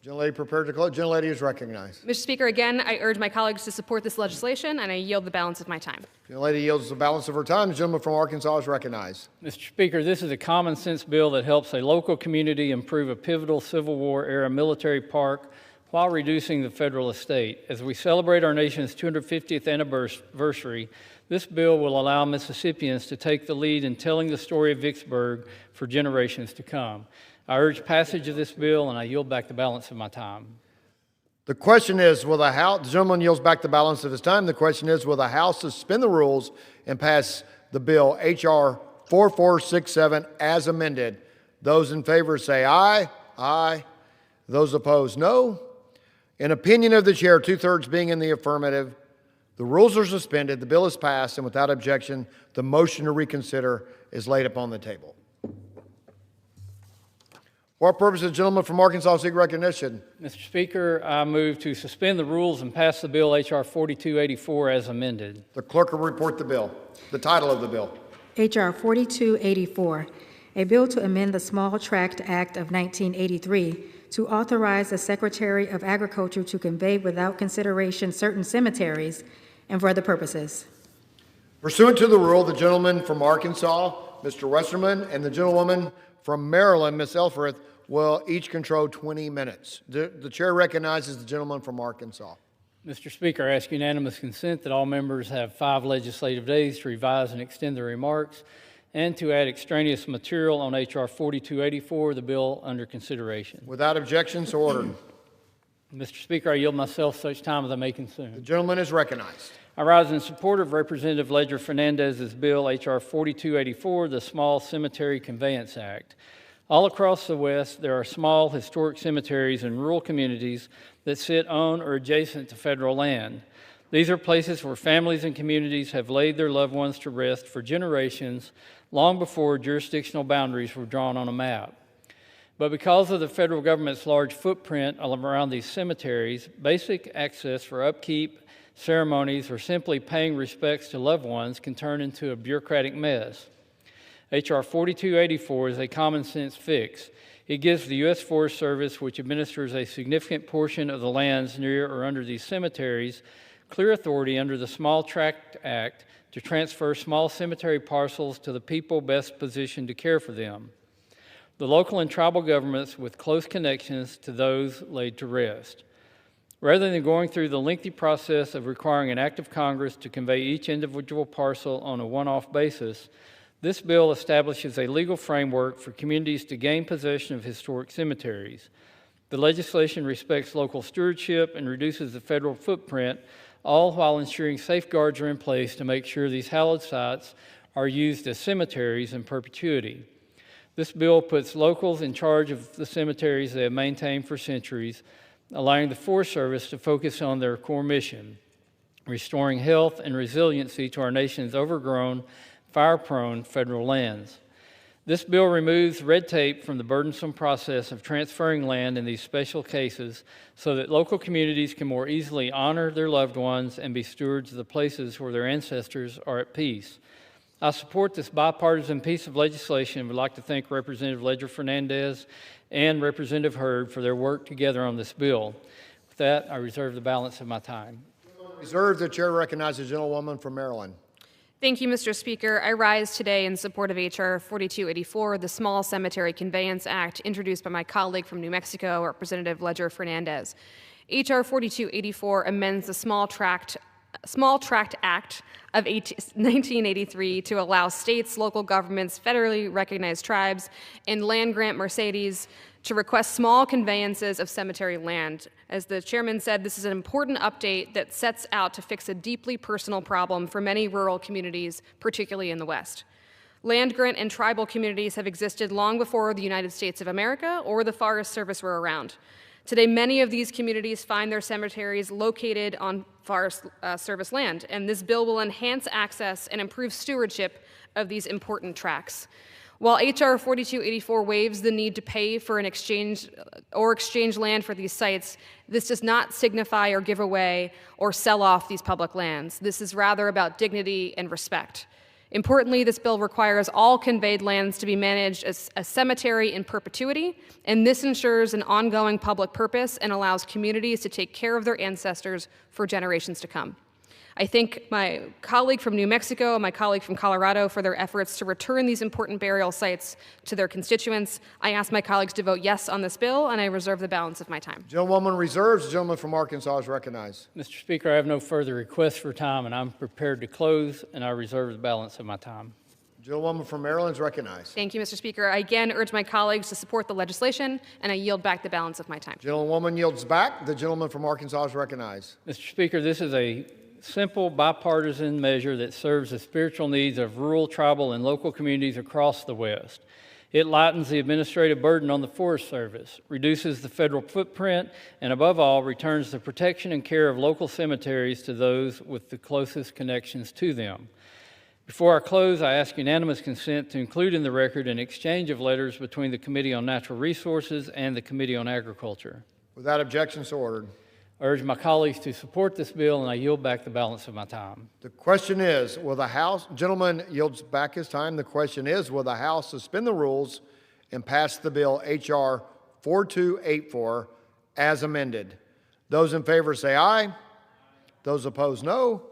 Gentlelady prepared to close. Gentlelady is recognized. Mr. Speaker, again, I urge my colleagues to support this legislation, and I yield the balance of my time. Gentlelady yields the balance of her time. The gentleman from Arkansas is recognized. Mr. Speaker, this is a common sense bill that helps a local community improve a pivotal Civil War era military park while reducing the federal estate. As we celebrate our nation's 250th anniversary, this bill will allow Mississippians to take the lead in telling the story of Vicksburg for generations to come. I urge passage of this bill, and I yield back the balance of my time. The question is, will the House, the gentleman yields back the balance of his time. The question is, will the House suspend the rules and pass the bill H.R. 4467 as amended? Those in favor say aye. Aye. Those opposed, no. In opinion of the chair, 2/3 being in the affirmative, the rules are suspended, the bill is passed, and without objection, the motion to reconsider is laid upon the table. For what purpose does the gentleman from Arkansas seek recognition? Mr. Speaker, I move to suspend the rules and pass the bill H.R. 4284 as amended. The clerk will report the bill. The title of the bill. H.R. 4284, a bill to amend the Small Tract Act of 1983 to authorize the Secretary of Agriculture to convey without consideration certain cemeteries and for other purposes. Pursuant to the rule, the gentleman from Arkansas, Mr. Westerman, and the gentlewoman from Maryland, Ms. Elfreth, will each control 20 minutes. The chair recognizes the gentleman from Arkansas. Mr. Speaker, I ask unanimous consent that all members have 5 legislative days to revise and extend their remarks and to add extraneous material on H.R. 4284, the bill under consideration. Without objection, so ordered. Mr. Speaker, I yield myself such time as I may The consume. gentleman is recognized. I rise in support of Representative Ledger Fernandez's bill, H.R. 4284, the Small Cemetery Conveyance Act. All across the West, there are small historic cemeteries in rural communities that sit on or adjacent to federal land. These are places where families and communities have laid their loved ones to rest for generations, long before jurisdictional boundaries were drawn on a map. But because of the federal government's large footprint around these cemeteries, basic access for upkeep, ceremonies, or simply paying respects to loved ones can turn into a bureaucratic mess. H.R. 4284 is a common sense fix. It gives the U.S. Forest Service, which administers a significant portion of the lands near or under these cemeteries, clear authority under the Small Tract Act to transfer small cemetery parcels to the people best positioned to care for them, the local and tribal governments with close connections to those laid to rest. Rather than going through the lengthy process of requiring an act of Congress to convey each individual parcel on a one-off basis, this bill establishes a legal framework for communities to gain possession of historic cemeteries. The legislation respects local stewardship and reduces the federal footprint, all while ensuring safeguards are in place to make sure these hallowed sites are used as cemeteries in perpetuity. This bill puts locals in charge of the cemeteries they have maintained for centuries, allowing the Forest Service to focus on their core mission, restoring health and resiliency to our nation's overgrown, fire-prone federal lands. This bill removes red tape from the burdensome process of transferring land in these special cases so that local communities can more easily honor their loved ones and be stewards of the places where their ancestors are at peace. I support this bipartisan piece of legislation and would like to thank Representative Ledger Fernandez and Representative Hurd for their work together on this bill. With that, I reserve the balance of my time. Reserved, the chair recognizes the gentlewoman from Maryland. Thank you, Mr. Speaker. I rise today in support of H.R. 4284, the Small Cemetery Conveyance Act, introduced by my colleague from New Mexico, Representative Ledger Fernandez. H.R. 4284 amends the Small Tract Act of 1983 to allow states, local governments, federally recognized tribes, and land-grant Mercedes to request small conveyances of cemetery land. As the chairman said, this is an important update that sets out to fix a deeply personal problem for many rural communities, particularly in the West. Land-grant and tribal communities have existed long before the United States of America or the Forest Service were around. Today, many of these communities find their cemeteries located on Forest Service land, and this bill will enhance access and improve stewardship of these important tracts. While H.R. 4284 waives the need to pay for an exchange land for these sites, this does not signify or give away or sell off these public lands. This is rather about dignity and respect. Importantly, this bill requires all conveyed lands to be managed as a cemetery in perpetuity, and this ensures an ongoing public purpose and allows communities to take care of their ancestors for generations to come. I thank my colleague from New Mexico and my colleague from Colorado for their efforts to return these important burial sites to their constituents. I ask my colleagues to vote yes on this bill, and I reserve the balance of my time. Gentlewoman reserves. The gentleman from Arkansas is recognized. Mr. Speaker, I have no further requests for time, and I'm prepared to close, and I reserve the balance of my time. Gentlewoman from Maryland is recognized. Thank you, Mr. Speaker. I again urge my colleagues to support the legislation, and I yield back the balance of my time. Gentlewoman yields back. The gentleman from Arkansas is recognized. Mr. Speaker, this is a simple bipartisan measure that serves the spiritual needs of rural, tribal, and local communities across the West. It lightens the administrative burden on the Forest Service, reduces the federal footprint, and above all, returns the protection and care of local cemeteries to those with the closest connections to them. Before I close, I ask unanimous consent to include in the record an exchange of letters between the Committee on Natural Resources and the Committee on Agriculture. Without objection, so ordered. I urge my colleagues to support this bill, and I yield back the balance of my time. The question is, will the House, gentleman yields back his time. The question is, will the House suspend the rules and pass the bill H.R. 4284 as amended? Those in favor say aye. Those opposed, no.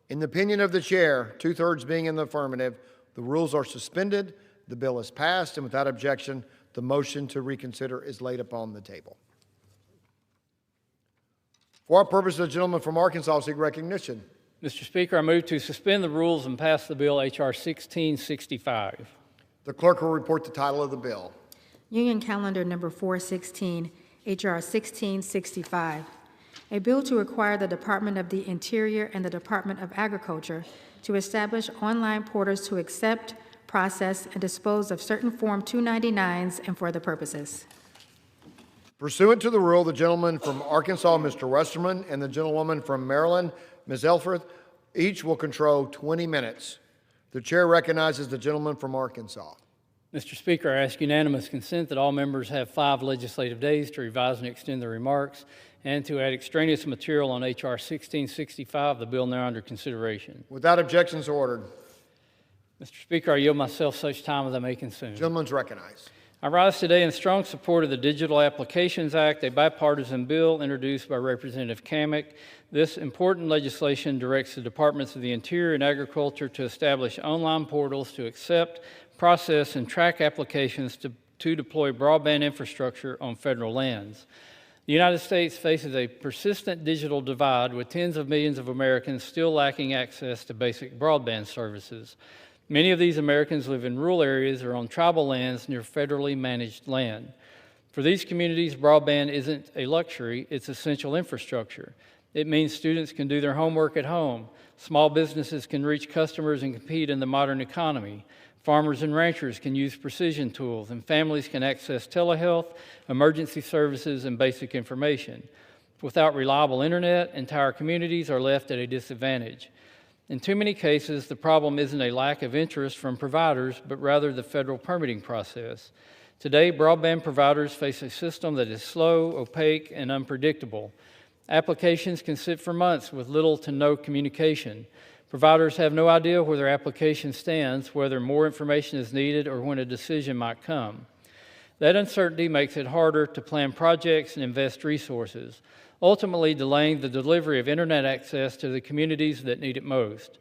In the opinion of the chair, 2/3 being in the affirmative, the rules are suspended, the bill is passed, and without objection, the motion to reconsider is laid upon the table. For what purpose does the gentleman from Arkansas seek recognition? Mr. Speaker, I move to suspend the rules and pass the bill H.R. 1665. The clerk will report the title of the bill. Union Calendar Number 416, H.R. 1665. A bill to require the Department of the Interior and the Department of Agriculture to establish online portals to accept, process, and dispose of certain Form 299s and for other purposes. Pursuant to the rule, the gentleman from Arkansas, Mr. Westerman, and the gentlewoman from Maryland, Ms. Elfreth, each will control 20 minutes. The chair recognizes the gentleman from Arkansas. Mr. Speaker, I ask unanimous consent that all members have 5 legislative days to revise and extend their remarks and to add extraneous material on H.R. 1665, the bill now under consideration. Without objections, ordered. Mr. Speaker, I yield myself such time as I may consume. Gentleman's recognized. I rise today in strong support of the Digital Applications Act, a bipartisan bill introduced by Representative Kamek. This important legislation directs the Departments of the Interior and Agriculture to establish online portals to accept, process, and track applications to deploy broadband infrastructure on federal lands. The United States faces a persistent digital divide, with tens of millions of Americans still lacking access to basic broadband services. Many of these Americans live in rural areas or on tribal lands near federally managed land. For these communities, broadband isn't a luxury, it's essential infrastructure. It means students can do their homework at home, small businesses can reach customers and compete in the modern economy, farmers and ranchers can use precision tools, and families can access telehealth, emergency services, and basic information. Without reliable internet, entire communities are left at a disadvantage. In too many cases, the problem isn't a lack of interest from providers, but rather the federal permitting process. Today, broadband providers face a system that is slow, opaque, and unpredictable. Applications can sit for months with little to no communication. Providers have no idea where their application stands, whether more information is needed, or when a decision might come. That uncertainty makes it harder to plan projects and invest resources, ultimately delaying the delivery of internet access to the communities that need it most.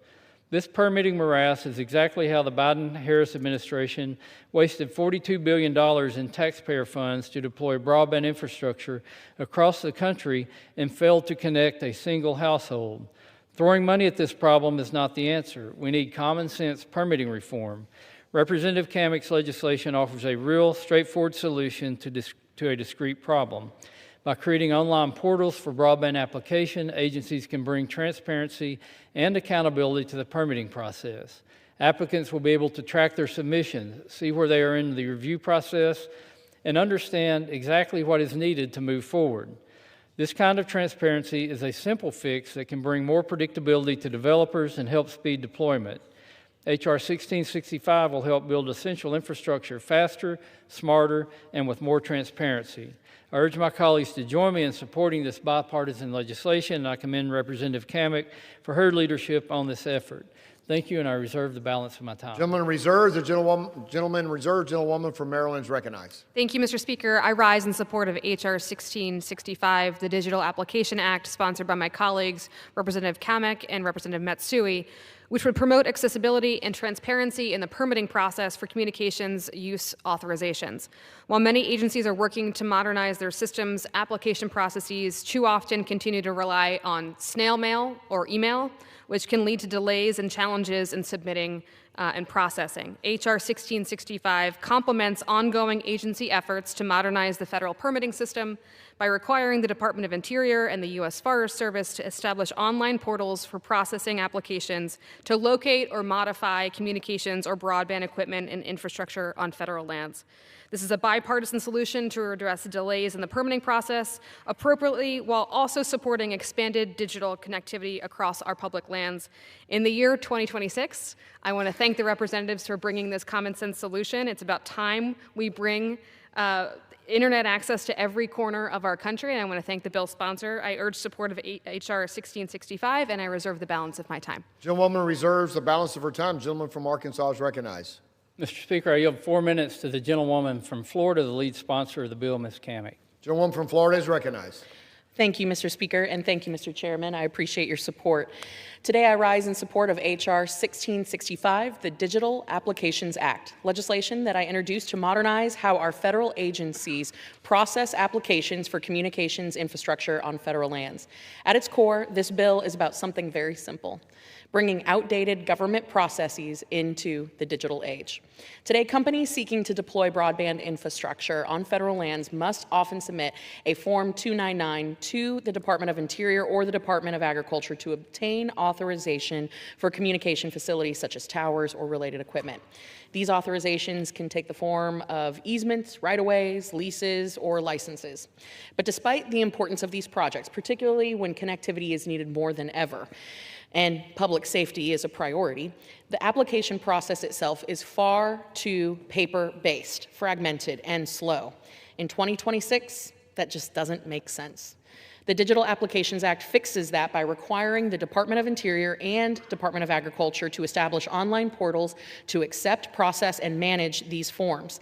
This permitting morass is exactly how the Biden-Harris administration wasted $42 billion in taxpayer funds to deploy broadband infrastructure across the country and failed to connect a single household. Throwing money at this problem is not the answer. We need common sense permitting reform. Representative Kamek's legislation offers a real, straightforward solution to a discrete problem. By creating online portals for broadband application, agencies can bring transparency and accountability to the permitting process. Applicants will be able to track their submissions, see where they are in the review process, and understand exactly what is needed to move forward. This kind of transparency is a simple fix that can bring more predictability to developers and help speed deployment. H.R. 1665 will help build essential infrastructure faster, smarter, and with more transparency. I urge my colleagues to join me in supporting this bipartisan legislation, and I commend Representative Kamek for her leadership on this effort. Thank you, and I reserve the balance of my time. Gentleman reserved. The gentleman reserved. Gentlewoman from Maryland is recognized. Thank you, Mr. Speaker. I rise in support of H.R. 1665, the Digital Application Act, sponsored by my colleagues, Representative Kamek and Representative Matsui, which would promote accessibility and transparency in the permitting process for communications use authorizations. While many agencies are working to modernize their systems, application processes too often continue to rely on snail mail or email, which can lead to delays and challenges in submitting and processing. H.R. 1665 complements ongoing agency efforts to modernize the federal permitting system by requiring the Department of Interior and the U.S. Forest Service to establish online portals for processing applications to locate or modify communications or broadband equipment and infrastructure on federal lands. This is a bipartisan solution to address delays in the permitting process appropriately while also supporting expanded digital connectivity across our public lands. In the year 2026, I want to thank the representatives for bringing this common sense solution. It's about time we bring internet access to every corner of our country, and I want to thank the bill's sponsor. I urge support of H.R. 1665, and I reserve the balance of my time. Gentlewoman reserves the balance of her time. Gentleman from Arkansas is recognized. Mr. Speaker, I yield 4 minutes to the gentlewoman from Florida, the lead sponsor of the bill, Ms. Kamik. Gentlewoman from Florida is recognized. Thank you, Mr. Speaker, and thank you, Mr. Chairman. I appreciate your support. Today, I rise in support of H.R. 1665, the Digital Applications Act, legislation that I introduced to modernize how our federal agencies process applications for communications infrastructure on federal lands. At its core, this bill is about something very simple: bringing outdated government processes into the digital age. Today, companies seeking to deploy broadband infrastructure on federal lands must often submit a Form 299 to the Department of Interior or the Department of Agriculture to obtain authorization for communication facilities such as towers or related equipment. These authorizations can take the form of easements, right-of-ways, leases, or licenses. But despite the importance of these projects, particularly when connectivity is needed more than ever, and public safety is a priority, the application process itself is far too paper-based, fragmented, and slow. In 2026, that just doesn't make sense. The Digital Applications Act fixes that by requiring the Department of Interior and Department of Agriculture to establish online portals to accept, process, and manage these forms.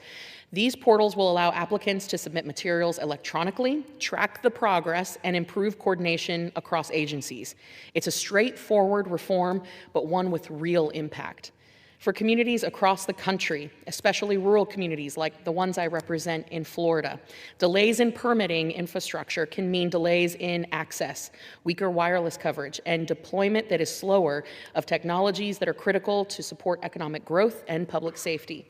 These portals will allow applicants to submit materials electronically, track the progress, and improve coordination across agencies. It's a straightforward reform, but one with real impact. For communities across the country, especially rural communities like the ones I represent in Florida, delays in permitting infrastructure can mean delays in access, weaker wireless coverage, and deployment that is slower of technologies that are critical to support economic growth and public safety.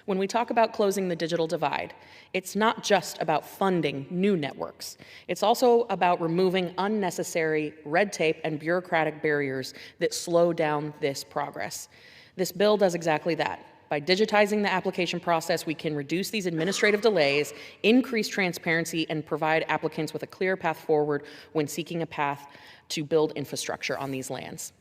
When we talk about closing the digital divide, it's not just about funding new networks. It's also about removing unnecessary red tape and bureaucratic barriers that slow down this progress. This bill does exactly that. By digitizing the application process, we can reduce these administrative delays, increase transparency, and provide applicants with a clear path forward when seeking a path to build infrastructure on these lands.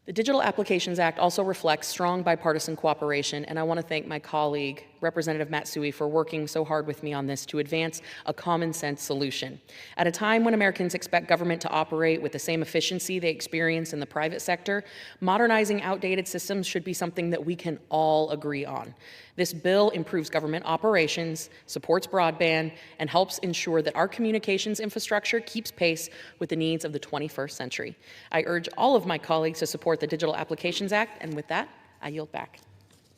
The Digital Applications Act also reflects strong bipartisan cooperation, and I want to thank my colleague, Representative Matsui, for working so hard with me on this to advance a common sense solution. At a time when Americans expect government to operate with the same efficiency they experience in the private sector, modernizing outdated systems should be something that we can all agree on. This bill improves government operations, supports broadband, and helps ensure that our communications infrastructure keeps pace with the needs of the 21st century. I urge all of my colleagues to support the Digital Applications Act, and with that, I yield back.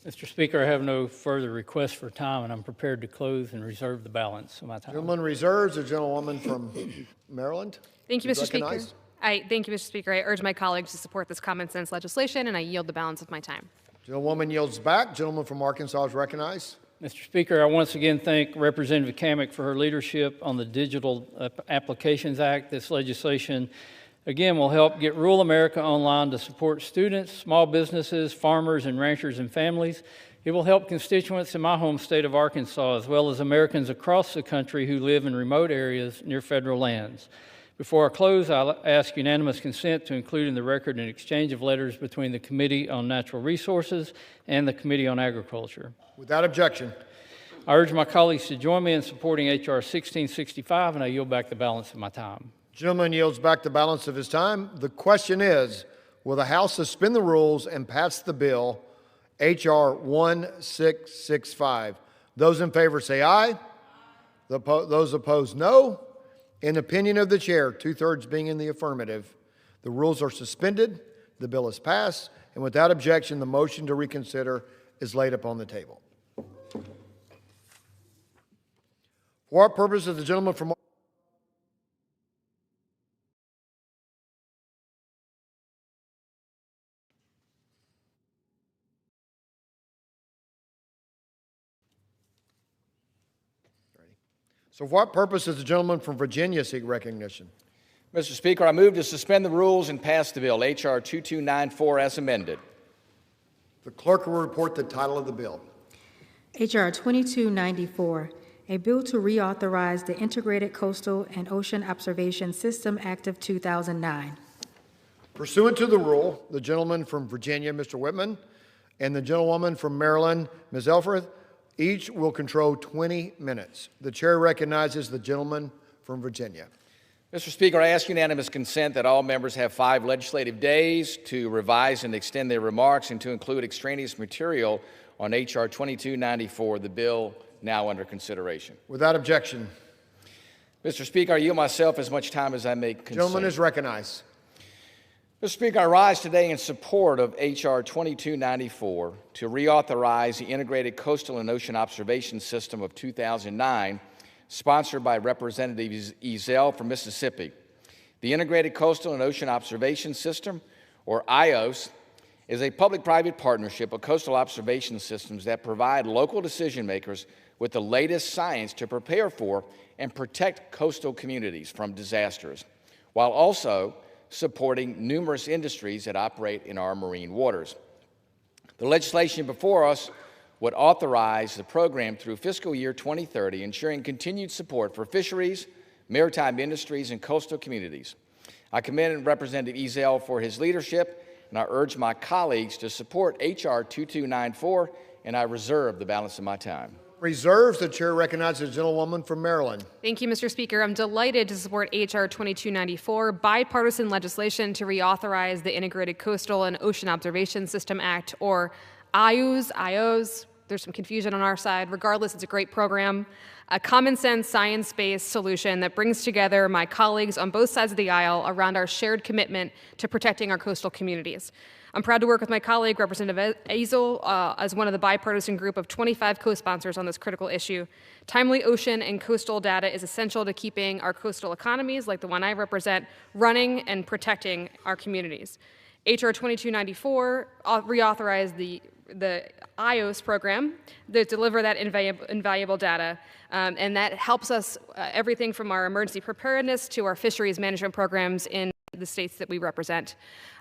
Mr. Speaker, I have no further requests for time, and I'm prepared to close and reserve the balance of my time. Gentleman reserves, the gentlewoman from Maryland. Thank you, Mr. Speaker. Recognized. Thank you, Mr. Speaker. I urge my colleagues to support this common sense legislation, and I yield the balance of my time. Gentlewoman yields back. Gentleman from Arkansas is recognized. Mr. Speaker, I once again thank Representative Kamik for her leadership on the Digital Applications Act. This legislation, again, will help get rural America online to support students, small businesses, farmers, and ranchers and families. It will help constituents in my home state of Arkansas, as well as Americans across the country who live in remote areas near federal lands. Before I close, I'll ask unanimous consent to include in the record an exchange of letters between the Committee on Natural Resources and the Committee on Agriculture. Without objection. I urge my colleagues to join me in supporting H.R. 1665, and I yield back the balance of my time. Gentleman yields back the balance of his time. The question is, will the House suspend the rules and pass the bill, H.R. 1665? Those in favor say aye. Those opposed, no. In opinion of the chair, 2/3 being in the affirmative, the rules are suspended, the bill is passed, and without objection, the motion to reconsider is laid upon the table. For what purpose does the gentleman from So for what purpose does the gentleman from Virginia seek recognition? Mr. Speaker, I move to suspend the rules and pass the bill, H.R. 2294, as amended. The clerk will report the title of the bill. H.R. 2294, a bill to reauthorize the Integrated Coastal and Ocean Observation System Act of 2009. Pursuant to the rule, the gentleman from Virginia, Mr. Whitman, and the gentlewoman from Maryland, Ms. Elfreth, each will control 20 minutes. The chair recognizes the gentleman from Virginia. Mr. Speaker, I ask unanimous consent that all members have 5 legislative days to revise and extend their remarks and to include extraneous material on H.R. 2294, the bill now under consideration. Without objection. Mr. Speaker, I yield myself as much time as I may consent. Gentleman is recognized. Mr. Speaker, I rise today in support of H.R. 2294 to reauthorize the Integrated Coastal and Ocean Observation System of 2009, sponsored by Representative Ezell from Mississippi. The Integrated Coastal and Ocean Observation System, or IOS, is a public-private partnership of coastal observation systems that provide local decision makers with the latest science to prepare for and protect coastal communities from disasters, while also supporting numerous industries that operate in our marine waters. The legislation before us would authorize the program through fiscal year 2030, ensuring continued support for fisheries, maritime industries, and coastal communities. I commend Representative Ezell for his leadership, and I urge my colleagues to support H.R. 2294, and I reserve the balance of my time. Reserves. The chair recognizes the gentlewoman from Maryland. Thank you, Mr. Speaker. I'm delighted to support H.R. 2294, bipartisan legislation to reauthorize the Integrated Coastal and Ocean Observation System Act, or IOS. There's some confusion on our side. Regardless, it's a great program, a common-sense, science-based solution that brings together my colleagues on both sides of the aisle around our shared commitment to protecting our coastal communities. I'm proud to work with my colleague, Representative Ezell, as one of the bipartisan group of 25 co-sponsors on this critical issue. Timely ocean and coastal data is essential to keeping our coastal economies, like the one I represent, running and protecting our communities. H.R. 2294 reauthorized the IOS program that deliver that invaluable data, and that helps us everything from our emergency preparedness to our fisheries management programs in the states that we represent.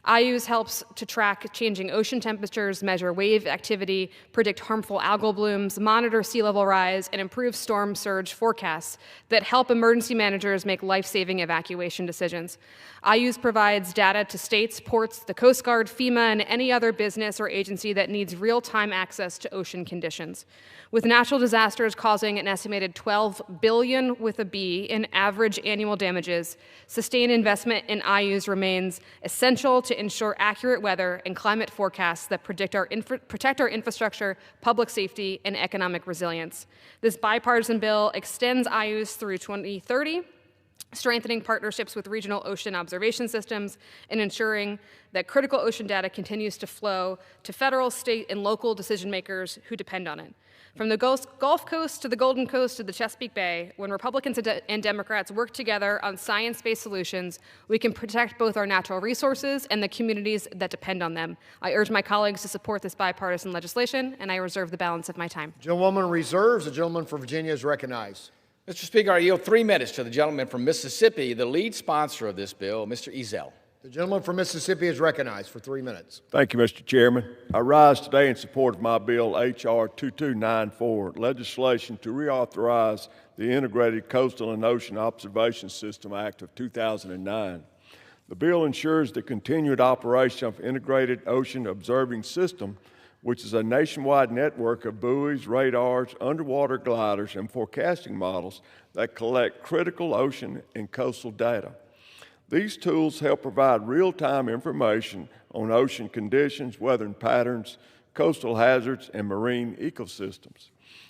IOS helps to track changing ocean temperatures, measure wave activity, predict harmful algal blooms, monitor sea level rise, and improve storm surge forecasts that help emergency managers make life-saving evacuation decisions. IOS provides data to states, ports, the Coast Guard, FEMA, and any other business or agency that needs real-time access to ocean conditions. With natural disasters causing an estimated $12 billion with a B in average annual damages, sustained investment in IOS remains essential to ensure accurate weather and climate forecasts that protect our infrastructure, public safety, and economic resilience. This bipartisan bill extends IOS through 2030, strengthening partnerships with regional ocean observation systems and ensuring that critical ocean data continues to flow to federal, state, and local decision makers who depend on it. From the Gulf Coast to the Golden Coast to the Chesapeake Bay, when Republicans and Democrats work together on science-based solutions, we can protect both our natural resources and the communities that depend on them. I urge my colleagues to support this bipartisan legislation, and I reserve the balance of my time. Gentlewoman reserves. The gentleman from Virginia is recognized. Mr. Speaker, I yield 3 minutes to the gentleman from Mississippi, the lead sponsor of this bill, Mr. Ezell. The gentleman from Mississippi is recognized for 3 minutes. Thank you, Mr. Chairman. I rise today in support of my bill, H.R. 2294, legislation to reauthorize the Integrated Coastal and Ocean Observation System Act of 2009. The bill ensures the continued operation of Integrated Ocean Observing System, which is a nationwide network of buoys, radars, underwater gliders, and forecasting models that collect critical ocean and coastal data. These tools help provide real-time information on ocean conditions, weather patterns, coastal hazards, and marine ecosystems.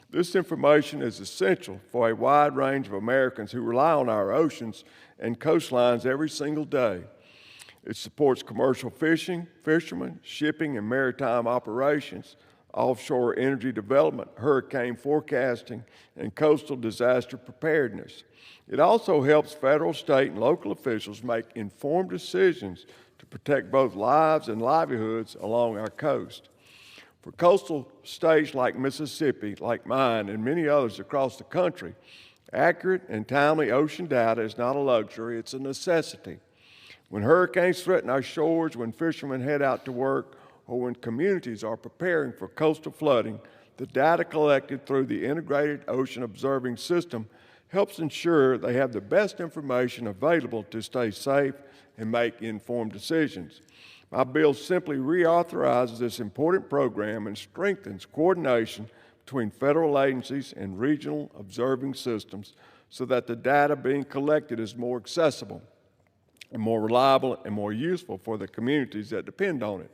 This information is essential for a wide range of Americans who rely on our oceans and coastlines every single day. It supports commercial fishing, fishermen, shipping and maritime operations, offshore energy development, hurricane forecasting, and coastal disaster preparedness. It also helps federal, state, and local officials make informed decisions to protect both lives and livelihoods along our coast. For coastal states like Mississippi, like mine, and many others across the country, Accurate and timely ocean data is not a luxury, it's a necessity. When hurricanes threaten our shores, when fishermen head out to work, or when communities are preparing for coastal flooding, the data collected through the Integrated Ocean Observing System helps ensure they have the best information available to stay safe and make informed decisions. My bill simply reauthorizes this important program and strengthens coordination between federal agencies and regional observing systems so that the data being collected is more accessible and more reliable and more useful for the communities that depend on it.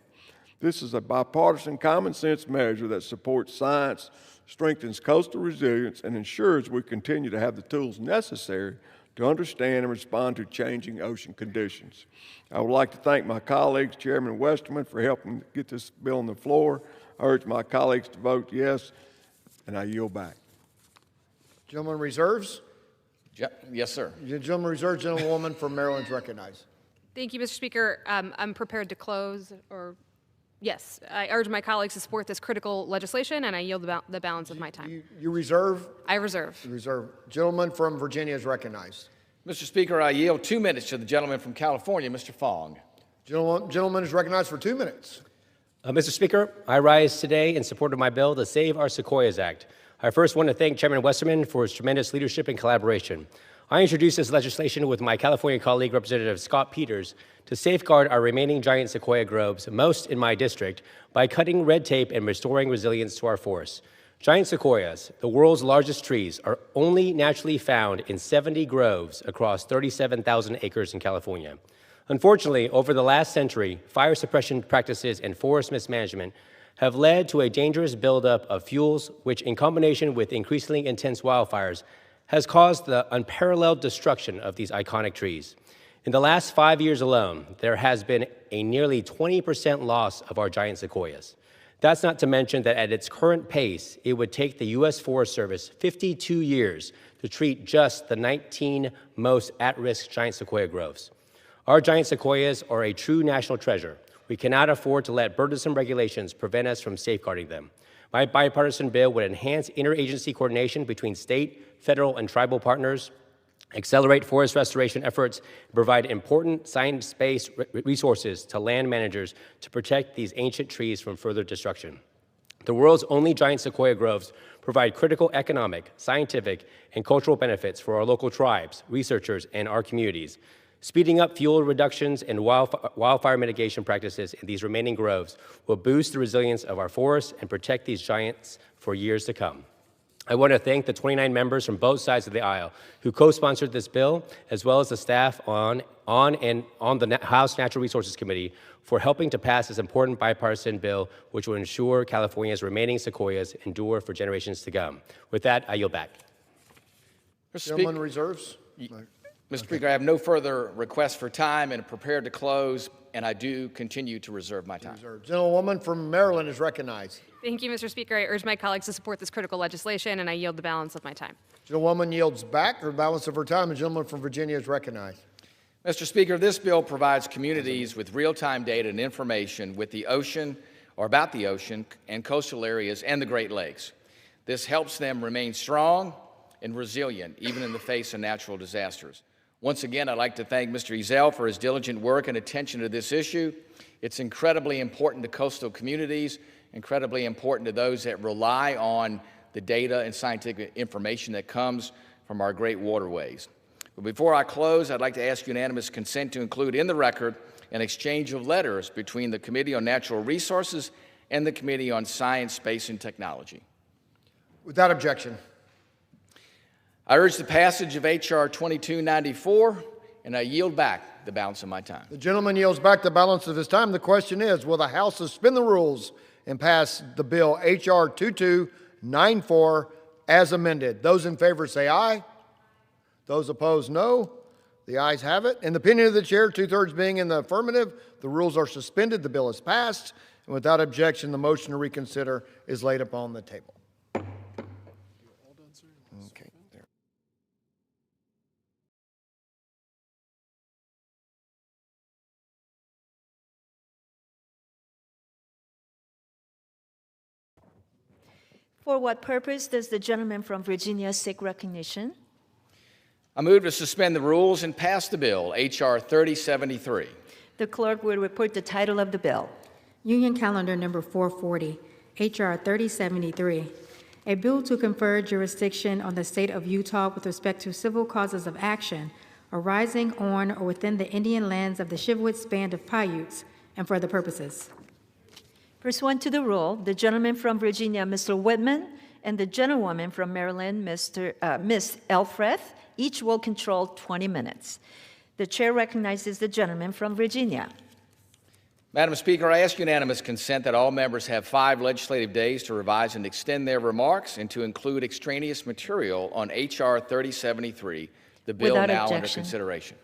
This is a bipartisan common sense measure that supports science, strengthens coastal resilience, and ensures we continue to have the tools necessary to understand and respond to changing ocean conditions. I would like to thank my colleagues, Chairman Westerman, for helping get this bill on the floor. I urge my colleagues to vote yes, and I yield back. Gentleman reserves? Yes, sir. Gentleman reserves, gentlewoman from Maryland is recognized. Thank you, Mr. Speaker. I'm prepared to close, or yes, I urge my colleagues to support this critical legislation, and I yield the balance of my time. You reserve? I reserve. You reserve. Gentleman from Virginia is recognized. Mr. Speaker, I yield 2 minutes to the gentleman from California, Mr. Fong. Gentleman is recognized for 2 minutes. Mr. Speaker, I rise today in support of my bill, the Save Our Sequoias Act. I first want to thank Chairman Westerman for his tremendous leadership and collaboration. I introduced this legislation with my California colleague, Representative Scott Peters, to safeguard our remaining giant sequoia groves, most in my district, by cutting red tape and restoring resilience to our forests. Giant sequoias, the world's largest trees, are only naturally found in 70 groves across 37,000 acres in California. Unfortunately, over the last century, fire suppression practices and forest mismanagement have led to a dangerous buildup of fuels, which in combination with increasingly intense wildfires has caused the unparalleled destruction of these iconic trees. In the last 5 years alone, there has been a nearly 20% loss of our giant sequoias. That's not to mention that at its current pace, it would take the U.S. Forest Service 52 years to treat just the 19 most at-risk giant sequoia groves. Our giant sequoias are a true national treasure. We cannot afford to let burdensome regulations prevent us from safeguarding them. My bipartisan bill would enhance interagency coordination between state, federal, and tribal partners, accelerate forest restoration efforts, and provide important science-based resources to land managers to protect these ancient trees from further destruction. The world's only giant sequoia groves provide critical economic, scientific, and cultural benefits for our local tribes, researchers, and our communities. Speeding up fuel reductions and wildfire mitigation practices in these remaining groves will boost the resilience of our forests and protect these giants for years to come. I want to thank the 29 members from both sides of the aisle who co-sponsored this bill, as well as the staff on the House Natural Resources Committee for helping to pass this important bipartisan bill, which will ensure California's remaining sequoias endure for generations to come. With that, I yield back. Gentleman reserves? Mr. Speaker, I have no further requests for time and am prepared to close, and I do continue to reserve my time. Gentlewoman from Maryland is recognized. Thank you, Mr. Speaker. I urge my colleagues to support this critical legislation, and I yield the balance of my time. Gentlewoman yields back her balance of her time. The gentleman from Virginia is recognized. Mr. Speaker, this bill provides communities with real-time data and information with the ocean or about the ocean and coastal areas and the Great Lakes. This helps them remain strong and resilient, even in the face of natural disasters. Once again, I'd like to thank Mr. Ezell for his diligent work and attention to this issue. It's incredibly important to coastal communities, incredibly important to those that rely on the data and scientific information that comes from our great waterways. But before I close, I'd like to ask unanimous consent to include in the record an exchange of letters between the Committee on Natural Resources and the Committee on Science, Space, and Technology. Without objection. I urge the passage of H.R. 2294, and I yield back the balance of my time. The gentleman yields back the balance of his time. The question is, will the House suspend the rules and pass the bill H.R. 2294 as amended? Those in favor say aye. Those opposed, no. The ayes have it. In the opinion of the chair, two-thirds being in the affirmative, the rules are suspended. The bill is passed. And without objection, the motion to reconsider is laid upon the table. Okay. For what purpose does the gentleman from Virginia seek recognition? I move to suspend the rules and pass the bill, H.R. 3073. The clerk will report the title of the bill. Union Calendar Number 440, H.R. 3073, a bill to confer jurisdiction on the state of Utah with respect to civil causes of action arising on or within the Indian lands of the Shivwits Band of Paiutes and for other purposes. Pursuant to the rule, the gentleman from Virginia, Mr. Whitman, and the gentlewoman from Maryland, Ms. Elfreth, each will control 20 minutes. The chair recognizes the gentleman from Virginia. Madam Speaker, I ask unanimous consent that all members have 5 legislative days to revise and extend their remarks and to include extraneous material on H.R. 3073, the bill Without now under objection. consideration.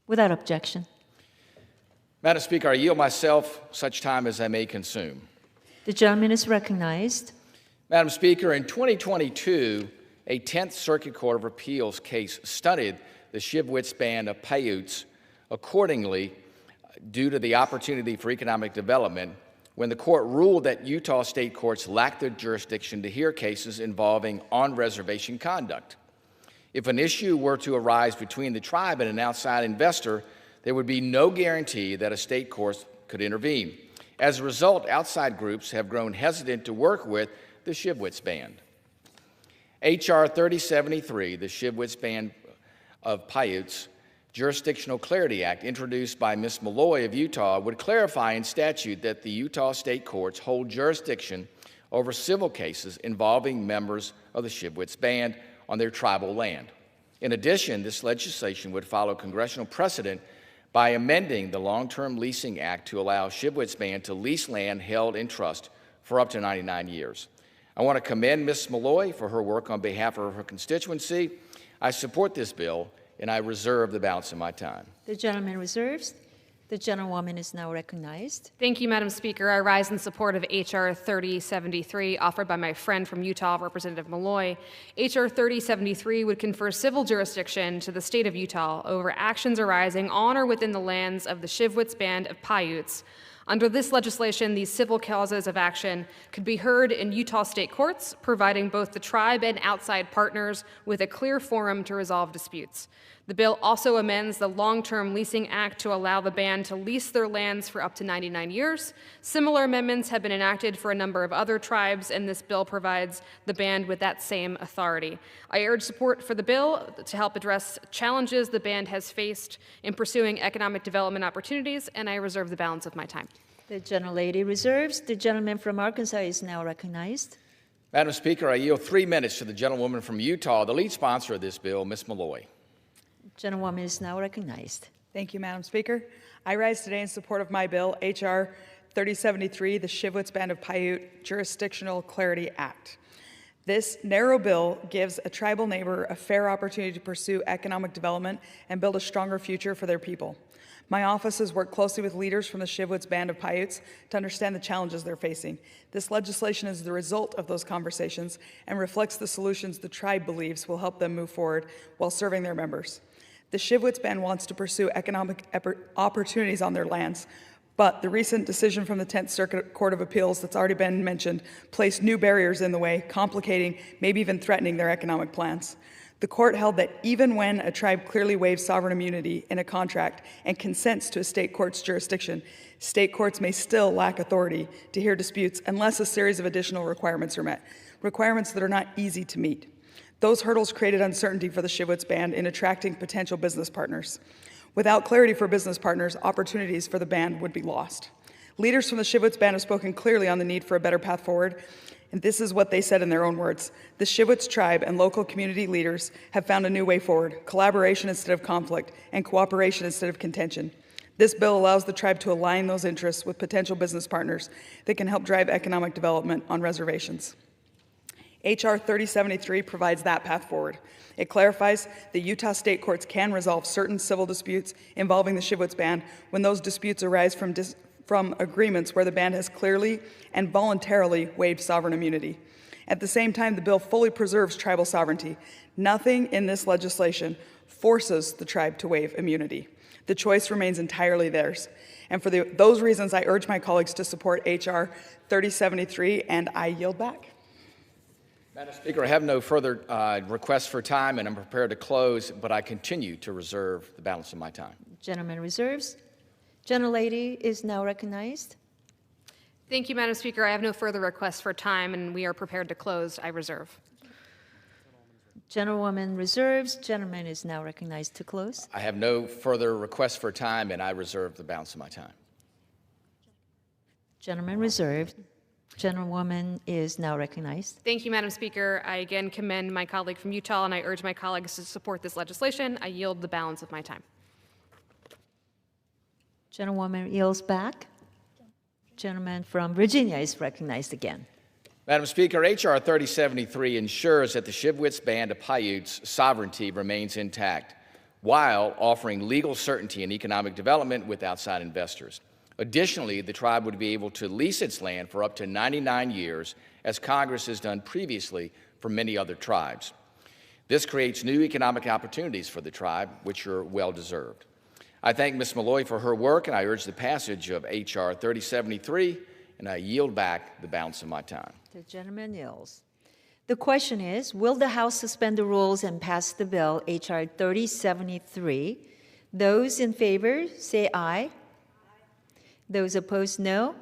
Without objection. Madam Speaker, I yield myself such time as I may consume. The gentleman is recognized. Madam Speaker, in 2022, a 10th Circuit Court of Appeals case studied the Shivwits Band of Paiutes accordingly due to the opportunity for economic development when the court ruled that Utah state courts lacked the jurisdiction to hear cases involving on-reservation conduct. If an issue were to arise between the tribe and an outside investor, there would be no guarantee that a state court could intervene. As a result, outside groups have grown hesitant to work with the Shivwits Band. H.R. 3073, the Shivwits Band of Paiutes Jurisdictional Clarity Act, introduced by Ms. Malloy of Utah, would clarify in statute that the Utah state courts hold jurisdiction over civil cases involving members of the Shivwits Band on their tribal land. In addition, this legislation would follow congressional precedent by amending the Long-Term Leasing Act to allow Shivwits Band to lease land held in trust for up to 99 years. I want to commend Ms. Malloy for her work on behalf of her constituency. I support this bill, and I reserve the balance of my time. The gentleman reserves. The gentlewoman is now recognized. Thank you, Madam Speaker. I rise in support of H.R. 3073, offered by my friend from Utah, Representative Malloy. H.R. 3073 would confer civil jurisdiction to the state of Utah over actions arising on or within the lands of the Shivwits Band of Paiutes. Under this legislation, these civil causes of action could be heard in Utah state courts, providing both the tribe and outside partners with a clear forum to resolve disputes. The bill also amends the Long-Term Leasing Act to allow the band to lease their lands for up to 99 years. Similar amendments have been enacted for a number of other tribes, and this bill provides the band with that same authority. I urge support for the bill to help address challenges the band has faced in pursuing economic development opportunities, and I reserve the balance of my time. The gentlelady reserves. The gentleman from Arkansas is now recognized. Madam Speaker, I yield 3 minutes to the gentlewoman from Utah, the lead sponsor of this bill, Ms. Malloy. Gentlewoman is now recognized. Thank you, Madam Speaker. I rise today in support of my bill, H.R. 3073, the Shivwits Band of Paiute Jurisdictional Clarity Act. This narrow bill gives a tribal neighbor a fair opportunity to pursue economic development and build a stronger future for their people. My office has worked closely with leaders from the Shivwits Band of Paiutes to understand the challenges they're facing. This legislation is the result of those conversations and reflects the solutions the tribe believes will help them move forward while serving their members. The Shivwits Band wants to pursue economic opportunities on their lands, but the recent decision from the 10th Circuit Court of Appeals that's already been mentioned placed new barriers in the way, complicating, maybe even threatening their economic plans. The court held that even when a tribe clearly waives sovereign immunity in a contract and consents to a state court's jurisdiction, state courts may still lack authority to hear disputes unless a series of additional requirements are met, requirements that are not easy to meet. Those hurdles created uncertainty for the Shivwits Band in attracting potential business partners. Without clarity for business partners, opportunities for the band would be lost. Leaders from the Shivwits Band have spoken clearly on the need for a better path forward, and this is what they said in their own words. The Shivwits tribe and local community leaders have found a new way forward, collaboration instead of conflict, and cooperation instead of contention. This bill allows the tribe to align those interests with potential business partners that can help drive economic development on reservations. H.R. 3073 provides that path forward. It clarifies that Utah state courts can resolve certain civil disputes involving the Shivwits Band when those disputes arise from agreements where the band has clearly and voluntarily waived sovereign immunity. At the same time, the bill fully preserves tribal sovereignty. Nothing in this legislation forces the tribe to waive immunity. The choice remains entirely theirs. And for those reasons, I urge my colleagues to support H.R. 3073, and I yield back. Madam Speaker, I have no further requests for time, and I'm prepared to close, but I continue to reserve the balance of my time. Gentleman reserves. Gentlelady is now recognized. Thank you, Madam Speaker. I have no further requests for time, and we are prepared to close. I reserve. Gentlewoman reserves. Gentleman is now recognized to close. I have no further requests for time, and I reserve the balance of my time. Gentleman reserved. Gentlewoman is now recognized. Thank you, Madam Speaker. I again commend my colleague from Utah, and I urge my colleagues to support this legislation. I yield the balance of my time. Gentlewoman yields back. Gentleman from Virginia is recognized again. Madam Speaker, H.R. 3073 ensures that the Shivwits Band of Paiutes' sovereignty remains intact while offering legal certainty and economic development with outside investors. Additionally, the tribe would be able to lease its land for up to 99 years, as Congress has done previously for many other tribes. This creates new economic opportunities for the tribe, which are well-deserved. I thank Ms. Malloy for her work, and I urge the passage of H.R. 3073, and I yield back the balance of my time. The gentleman yields. The question is, will the House suspend the rules and pass the bill, H.R. 3073? Those in favor, say aye. Those opposed, no.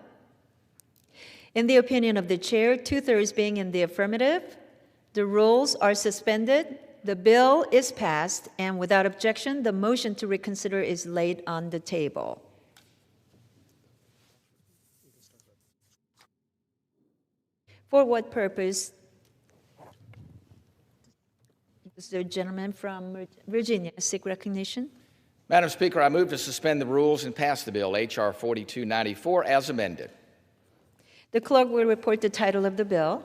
In the opinion of the chair, 2/3 being in the affirmative, the rules are suspended, the bill is passed, and without objection, the motion to reconsider is laid on the table. For what purpose does the gentleman from Virginia seek recognition? Madam Speaker, I move to suspend the rules and pass the bill, H.R. 4294, as amended. The clerk will report the title of the bill.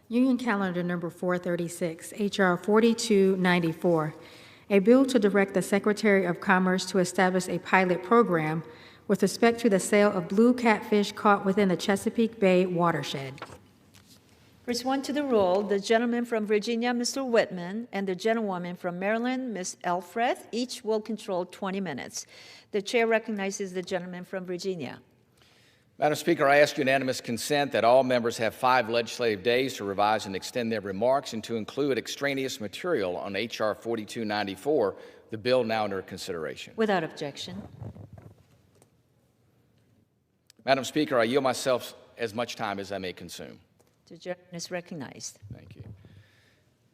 Union Calendar Number 436, H.R. 4294, a bill to direct the Secretary of Commerce to establish a pilot program with respect to the sale of blue catfish caught within the Chesapeake Bay watershed. Pursuant to the rule, the gentleman from Virginia, Mr. Whitman, and the gentlewoman from Maryland, Ms. Elfreth, each will control 20 minutes. The chair recognizes the gentleman from Virginia. Madam Speaker, I ask unanimous consent that all members have 5 legislative days to revise and extend their remarks and to include extraneous material on H.R. 4294, the bill now under consideration. Without objection. Madam Speaker, I yield myself as much time as I may consume. The gentleman is recognized. Thank you.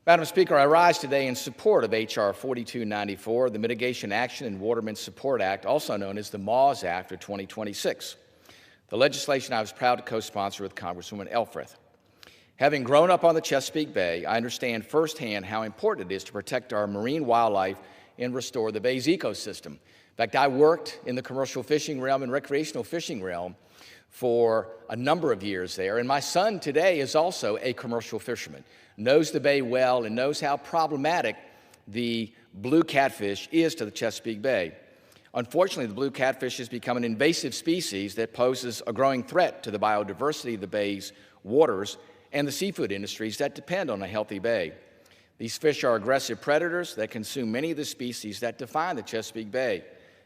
Madam Speaker, I rise today in support of H.R. 4294, the Mitigation Action and Waterman Support Act, also known as the MAWS Act of 2026. The legislation I was proud to co-sponsor with Congresswoman Elfreth. Having grown up on the Chesapeake Bay, I understand firsthand how important it is to protect our marine wildlife and restore the bay's ecosystem. In fact, I worked in the commercial fishing realm and recreational fishing realm for a number of years there, and my son today is also a commercial fisherman, knows the bay well and knows how problematic the blue catfish is to the Chesapeake Bay. Unfortunately, the blue catfish has become an invasive species that poses a growing threat to the biodiversity of the bay's waters and the seafood industries that depend on a healthy bay. These fish are aggressive predators that consume many of the species that define the Chesapeake Bay.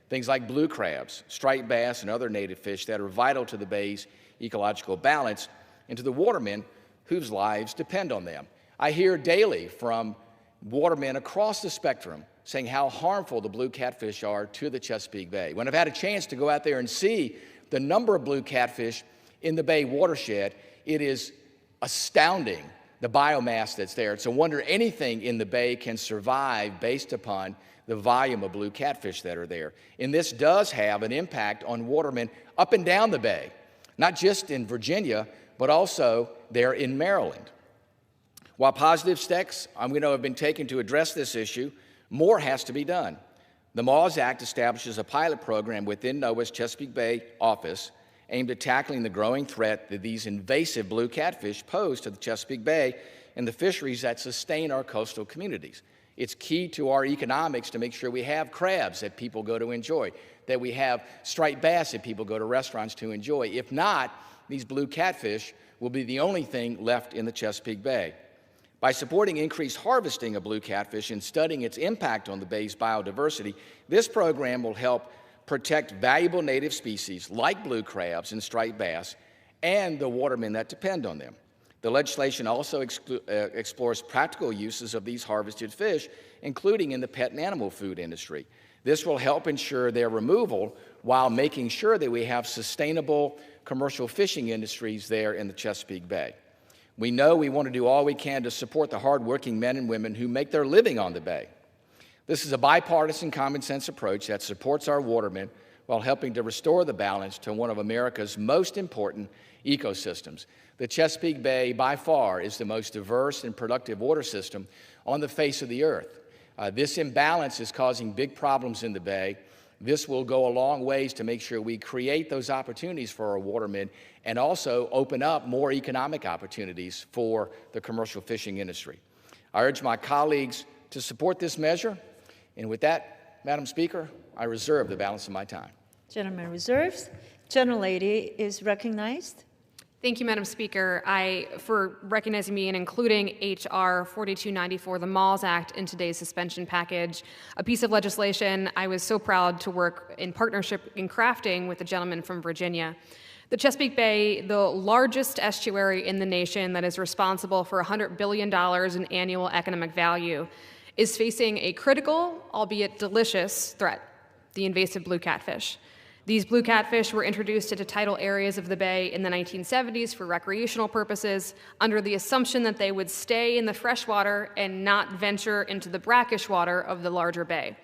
Things like blue crabs, striped bass, and other native fish that are vital to the bay's ecological balance and to the watermen whose lives depend on them. I hear daily from watermen across the spectrum saying how harmful the blue catfish are to the Chesapeake Bay. When I've had a chance to go out there and see the number of blue catfish in the bay watershed, it is astounding, the biomass that's there. It's a wonder anything in the bay can survive based upon the volume of blue catfish that are there. And this does have an impact on watermen up and down the bay, not just in Virginia, but also there in Maryland. While positive steps have been taken to address this issue, more has to be done. The MAWS Act establishes a pilot program within NOAA's Chesapeake Bay office aimed at tackling the growing threat that these invasive blue catfish pose to the Chesapeake Bay and the fisheries that sustain our coastal communities. It's key to our economics to make sure we have crabs that people go to enjoy, that we have striped bass that people go to restaurants to enjoy. If not, these blue catfish will be the only thing left in the Chesapeake Bay. By supporting increased harvesting of blue catfish and studying its impact on the bay's biodiversity, this program will help protect valuable native species like blue crabs and striped bass and the watermen that depend on them. The legislation also explores practical uses of these harvested fish, including in the pet and animal food industry. This will help ensure their removal while making sure that we have sustainable commercial fishing industries there in the Chesapeake Bay. We know we want to do all we can to support the hardworking men and women who make their living on the bay. This is a bipartisan, common-sense approach that supports our watermen while helping to restore the balance to one of America's most important ecosystems. The Chesapeake Bay, by far, is the most diverse and productive water system on the face of the earth. This imbalance is causing big problems in the bay. This will go a long ways to make sure we create those opportunities for our watermen and also open up more economic opportunities for the commercial fishing industry. I urge my colleagues to support this measure. And with that, Madam Speaker, I reserve the balance of my time. Gentleman reserves. Gentlelady is recognized. Thank you, Madam Speaker, for recognizing me and including H.R. 4294, the Malls Act, in today's suspension package, a piece of legislation I was so proud to work in partnership in crafting with the gentleman from Virginia. The Chesapeake Bay, the largest estuary in the nation that is responsible for $100 billion in annual economic value, is facing a critical, albeit delicious, threat: the invasive blue catfish. These blue catfish were introduced into tidal areas of the bay in the 1970s for recreational purposes, under the assumption that they would stay in the freshwater and not venture into the brackish water of the larger bay.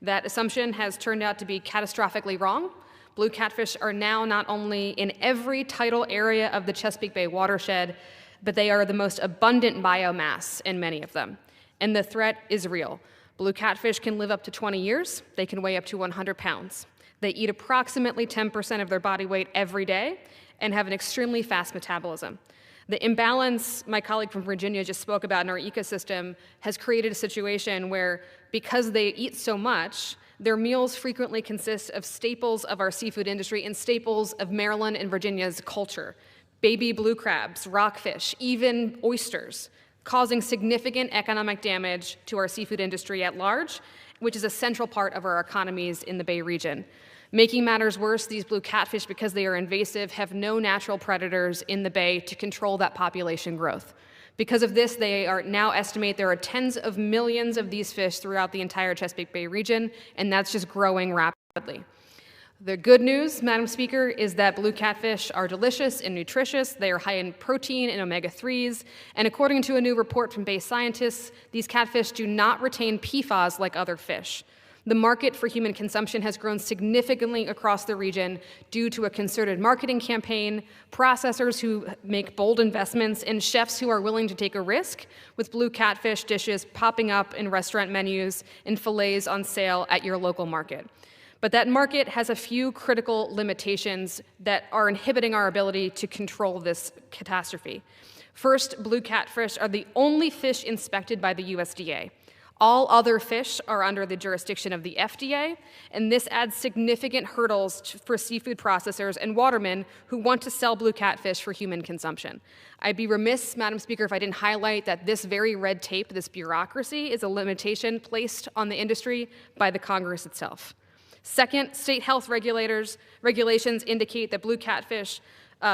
That assumption has turned out to be catastrophically wrong. Blue catfish are now not only in every tidal area of the Chesapeake Bay watershed, but they are the most abundant biomass in many of them. And the threat is real. Blue catfish can live up to 20 years. They can weigh up to 100 pounds. They eat approximately 10% of their body weight every day and have an extremely fast metabolism. The imbalance my colleague from Virginia just spoke about in our ecosystem has created a situation where, because they eat so much, their meals frequently consist of staples of our seafood industry and staples of Maryland and Virginia's culture: baby blue crabs, rockfish, even oysters, causing significant economic damage to our seafood industry at large, which is a central part of our economies in the Bay region. Making matters worse, these blue catfish, because they are invasive, have no natural predators in the bay to control that population growth. Because of this, they are now estimate there are tens of millions of these fish throughout the entire Chesapeake Bay region, and that's just growing rapidly. The good news, Madam Speaker, is that blue catfish are delicious and nutritious. They are high in protein and omega-3s, and according to a new report from Bay scientists, these catfish do not retain PFAS like other fish. The market for human consumption has grown significantly across the region due to a concerted marketing campaign, processors who make bold investments, and chefs who are willing to take a risk, with blue catfish dishes popping up in restaurant menus and fillets on sale at your local market. But that market has a few critical limitations that are inhibiting our ability to control this catastrophe. First, blue catfish are the only fish inspected by the USDA. All other fish are under the jurisdiction of the FDA, and this adds significant hurdles for seafood processors and watermen who want to sell blue catfish for human consumption. I'd be remiss, Madam Speaker, if I didn't highlight that this very red tape, this bureaucracy, is a limitation placed on the industry by the Congress itself. Second, state health regulations indicate that blue catfish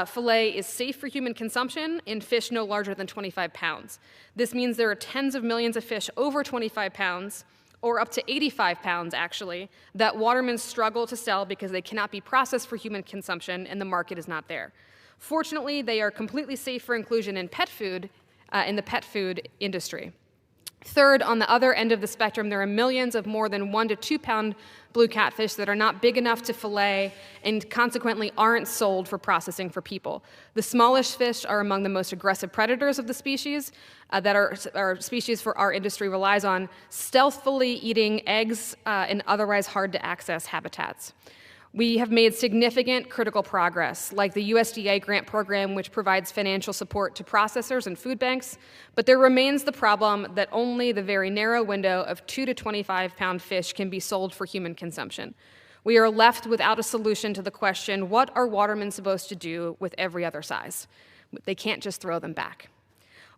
fillet is safe for human consumption in fish no larger than 25 pounds. This means there are tens of millions of fish over 25 pounds, or up to 85 pounds actually, that watermen struggle to sell because they cannot be processed for human consumption and the market is not there. Fortunately, they are completely safe for inclusion in pet food, in the pet food industry. Third, on the other end of the spectrum, there are millions of more than 1 to 2 pound blue catfish that are not big enough to fillet and consequently aren't sold for processing for people. The smallest fish are among the most aggressive predators of the species that our species for our industry relies on, stealthily eating eggs in otherwise hard to access habitats. We have made significant critical progress, like the USDA grant program, which provides financial support to processors and food banks, but there remains the problem that only the very narrow window of 2 to 25 pound fish can be sold for human consumption. We are left without a solution to the question, what are watermen supposed to do with every other size? They can't just throw them back.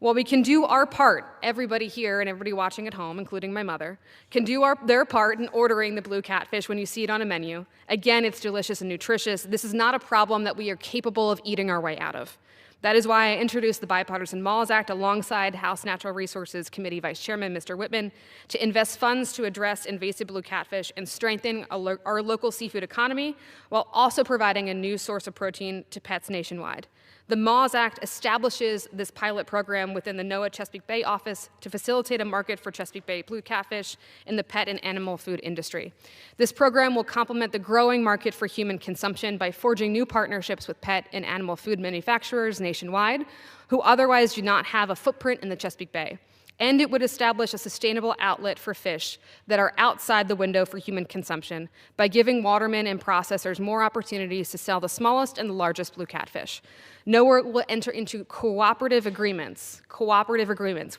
While we can do our part, everybody here and everybody watching at home, including my mother, can do their part in ordering the blue catfish when you see it on a menu. Again, it's delicious and nutritious. This is not a problem that we are capable of eating our way out of. That is why I introduced the Bipartisan Malls Act alongside House Natural Resources Committee Vice Chairman Mr. Whitman to invest funds to address invasive blue catfish and strengthen our local seafood economy while also providing a new source of protein to pets nationwide. The Malls Act establishes this pilot program within the NOAA Chesapeake Bay office to facilitate a market for Chesapeake Bay blue catfish in the pet and animal food industry. This program will complement the growing market for human consumption by forging new partnerships with pet and animal food manufacturers nationwide who otherwise do not have a footprint in the Chesapeake Bay. And it would establish a sustainable outlet for fish that are outside the window for human consumption by giving watermen and processors more opportunities to sell the smallest and the largest blue catfish. NOAA will enter into cooperative agreements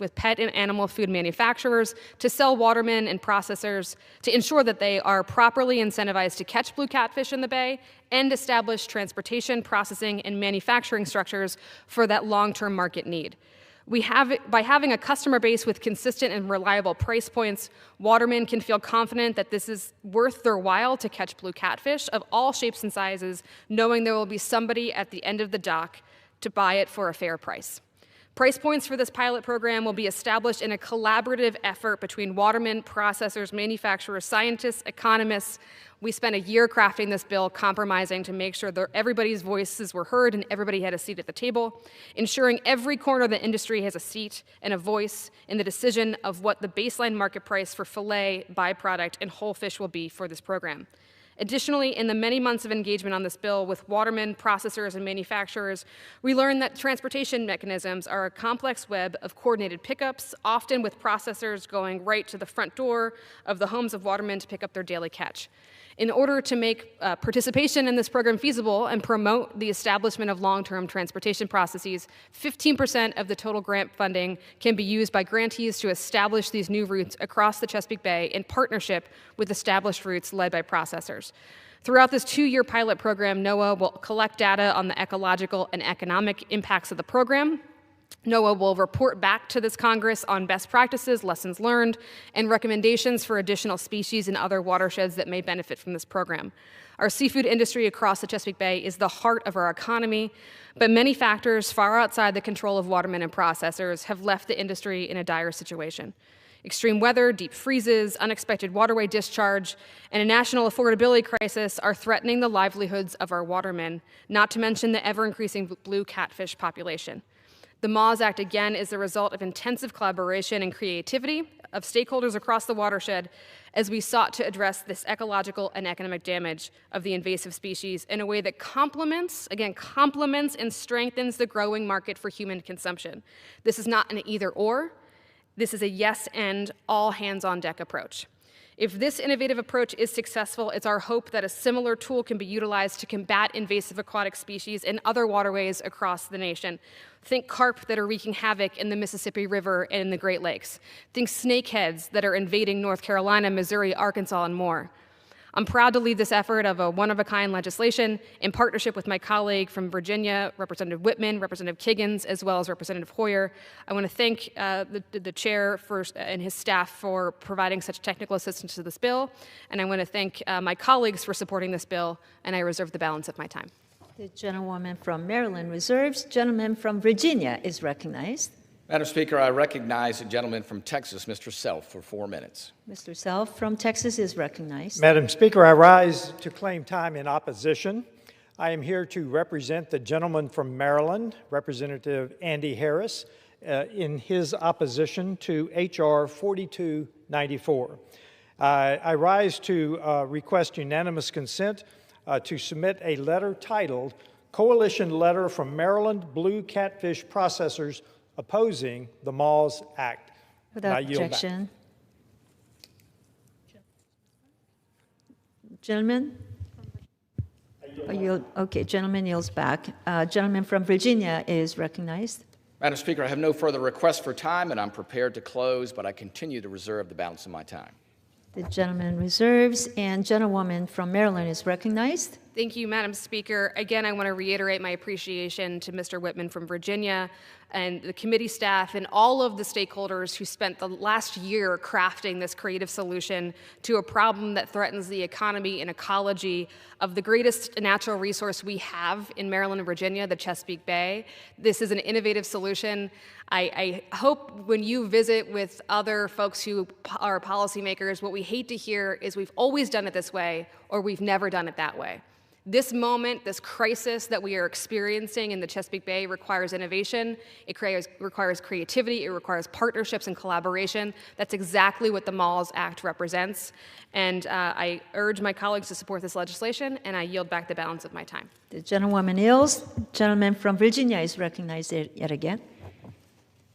with pet and animal food manufacturers to sell watermen and processors to ensure that they are properly incentivized to catch blue catfish in the bay and establish transportation, processing, and manufacturing structures for that long-term market need. By having a customer base with consistent and reliable price points, watermen can feel confident that this is worth their while to catch blue catfish of all shapes and sizes, knowing there will be somebody at the end of the dock to buy it for a fair price. Price points for this pilot program will be established in a collaborative effort between watermen, processors, manufacturers, scientists, economists. We spent a year crafting this bill, compromising to make sure that everybody's voices were heard and everybody had a seat at the table, ensuring every corner of the industry has a seat and a voice in the decision of what the baseline market price for fillet, byproduct, and whole fish will be for this program. Additionally, in the many months of engagement on this bill with watermen, processors, and manufacturers, we learned that transportation mechanisms are a complex web of coordinated pickups, often with processors going right to the front door of the homes of watermen to pick up their daily catch. In order to make participation in this program feasible and promote the establishment of long-term transportation processes, 15% of the total grant funding can be used by grantees to establish these new routes across the Chesapeake Bay in partnership with established routes led by processors. Throughout this 2-year pilot program, NOAA will collect data on the ecological and economic impacts of the program. NOAA will report back to this Congress on best practices, lessons learned, and recommendations for additional species and other watersheds that may benefit from this program. Our seafood industry across the Chesapeake Bay is the heart of our economy, but many factors far outside the control of watermen and processors have left the industry in a dire situation. Extreme weather, deep freezes, unexpected waterway discharge, and a national affordability crisis are threatening the livelihoods of our watermen, not to mention the ever-increasing blue catfish population. The Malls Act, again, is the result of intensive collaboration and creativity of stakeholders across the watershed as we sought to address this ecological and economic damage of the invasive species in a way that complements and strengthens the growing market for human consumption. This is not an either-or. This is a yes and all hands-on-deck approach. If this innovative approach is successful, it's our hope that a similar tool can be utilized to combat invasive aquatic species in other waterways across the nation. Think carp that are wreaking havoc in the Mississippi River and in the Great Lakes. Think snakeheads that are invading North Carolina, Missouri, Arkansas, and more. I'm proud to lead this effort of a one-of-a-kind legislation in partnership with my colleague from Virginia, Representative Whitman, Representative Kiggins, as well as Representative Hoyer. I want to thank the chair and his staff for providing such technical assistance to this bill, and I want to thank my colleagues for supporting this bill, and I reserve the balance of my time. The gentlewoman from Maryland reserves. Gentleman from Virginia is recognized. Madam Speaker, I recognize the gentleman from Texas, Mr. Self, for 4 minutes. Mr. Self from Texas is recognized. Madam Speaker, I rise to claim time in opposition. I am here to represent the gentleman from Maryland, Representative Andy Harris, in his opposition to H.R. 4294. I rise to request unanimous consent to submit a letter titled Coalition Letter from Maryland Blue Catfish Processors Opposing the Malls Act. Without objection. Gentleman? Okay, gentleman yields back. Gentleman from Virginia is recognized. Madam Speaker, I have no further requests for time, and I'm prepared to close, but I continue to reserve the balance of my time. The gentleman reserves, and gentlewoman from Maryland is recognized. Thank you, Madam Speaker. Again, I want to reiterate my appreciation to Mr. Whitman from Virginia and the committee staff and all of the stakeholders who spent the last year crafting this creative solution to a problem that threatens the economy and ecology of the greatest natural resource we have in Maryland and Virginia, the Chesapeake Bay. This is an innovative solution. I hope when you visit with other folks who are policymakers, what we hate to hear is we've always done it this way or we've never done it that way. This moment, this crisis that we are experiencing in the Chesapeake Bay requires innovation, it requires creativity, it requires partnerships and collaboration. That's exactly what the Malls Act represents. And I urge my colleagues to support this legislation, and I yield back the balance of my time. The gentlewoman yields. Gentleman from Virginia is recognized yet again.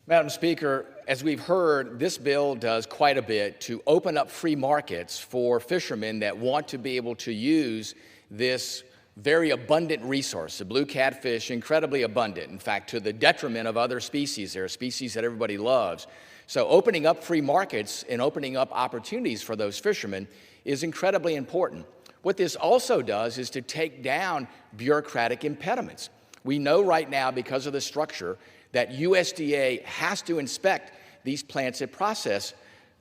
Madam Speaker, as we've heard, this bill does quite a bit to open up free markets for fishermen that want to be able to use this very abundant resource. The blue catfish, incredibly abundant, in fact, to the detriment of other species. There are species that everybody loves. So opening up free markets and opening up opportunities for those fishermen is incredibly important. What this also does is to take down bureaucratic impediments. We know right now, because of the structure, that USDA has to inspect these plants that process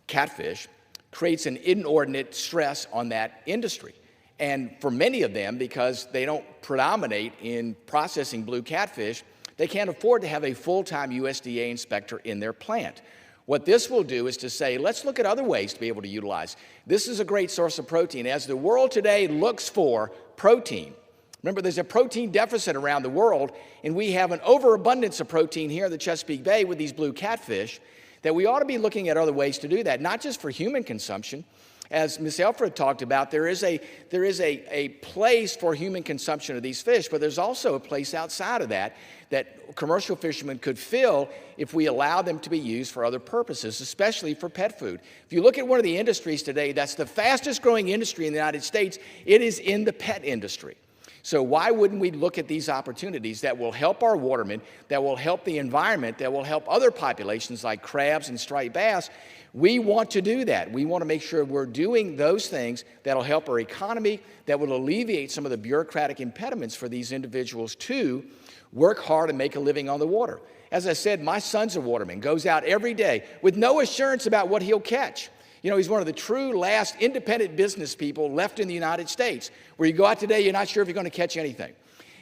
catfish, creates an inordinate stress on that industry. And for many of them, because they don't predominate in processing blue catfish, they can't afford to have a full-time USDA inspector in their plant. What this will do is to say, let's look at other ways to be able to utilize. This is a great source of protein. As the world today looks for protein, remember there's a protein deficit around the world, and we have an overabundance of protein here in the Chesapeake Bay with these blue catfish, that we ought to be looking at other ways to do that, not just for human consumption. As Ms. Elfred talked about, there is a place for human consumption of these fish, but there's also a place outside of that that commercial fishermen could fill if we allow them to be used for other purposes, especially for pet food. If you look at one of the industries today that's the fastest growing industry in the United States, it is in the pet industry. So why wouldn't we look at these opportunities that will help our watermen, that will help the environment, that will help other populations like crabs and striped bass? We want to do that. We want to make sure we're doing those things that will help our economy, that will alleviate some of the bureaucratic impediments for these individuals to work hard and make a living on the water. As I said, my son's a waterman, goes out every day with no assurance about what he'll catch. You know, he's one of the true last independent business people left in the United States, where you go out today, you're not sure if you're going to catch anything.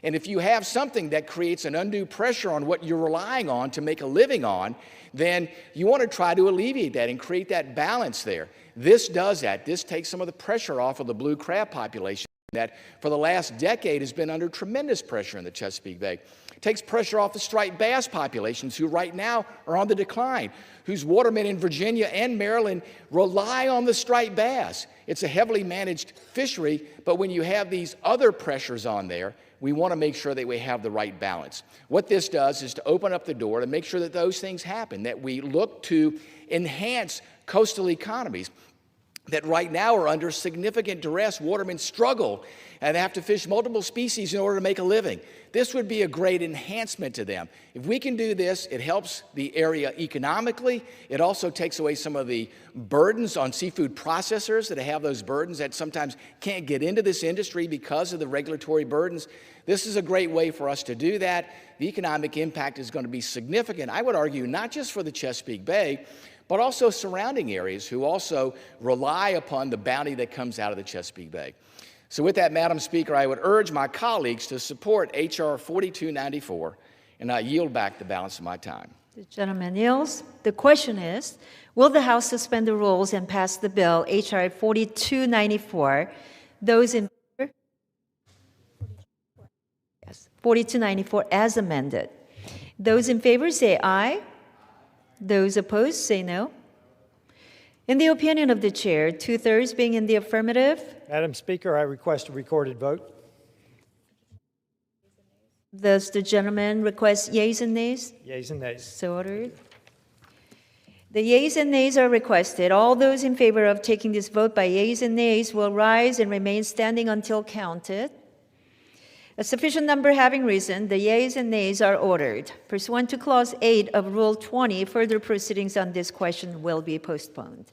And if you have something that creates an undue pressure on what you're relying on to make a living on, then you want to try to alleviate that and create that balance there. This does that. This takes some of the pressure off of the blue crab population that for the last decade has been under tremendous pressure in the Chesapeake Bay. It takes pressure off the striped bass populations, who right now are on the decline, whose watermen in Virginia and Maryland rely on the striped bass. It's a heavily managed fishery, but when you have these other pressures on there, we want to make sure that we have the right balance. What this does is to open up the door to make sure that those things happen, that we look to enhance coastal economies that right now are under significant duress. Watermen struggle and have to fish multiple species in order to make a living. This would be a great enhancement to them. If we can do this, it helps the area economically. It also takes away some of the burdens on seafood processors that have those burdens that sometimes can't get into this industry because of the regulatory burdens. This is a great way for us to do that. The economic impact is going to be significant, I would argue, not just for the Chesapeake Bay, but also surrounding areas who also rely upon the bounty that comes out of the Chesapeake Bay. So with that, Madam Speaker, I would urge my colleagues to support H.R. 4294, and I yield back the balance of my time. The gentleman yields. The question is, will the House suspend the rules and pass the bill H.R. 4294? Those in favor? Yes, 4294 as amended. Those in favor say aye. Those opposed say no. In the opinion of the chair, 2/3 being in the affirmative. Madam Speaker, I request a recorded vote. Does the gentleman request yeas and nays? Yeas and nays. So ordered. The yeas and nays are requested. All those in favor of taking this vote by yeas and nays will rise and remain standing until counted. A sufficient number having risen, the yeas and nays are ordered. Pursuant to Clause 8 of Rule 20, further proceedings on this question will be postponed.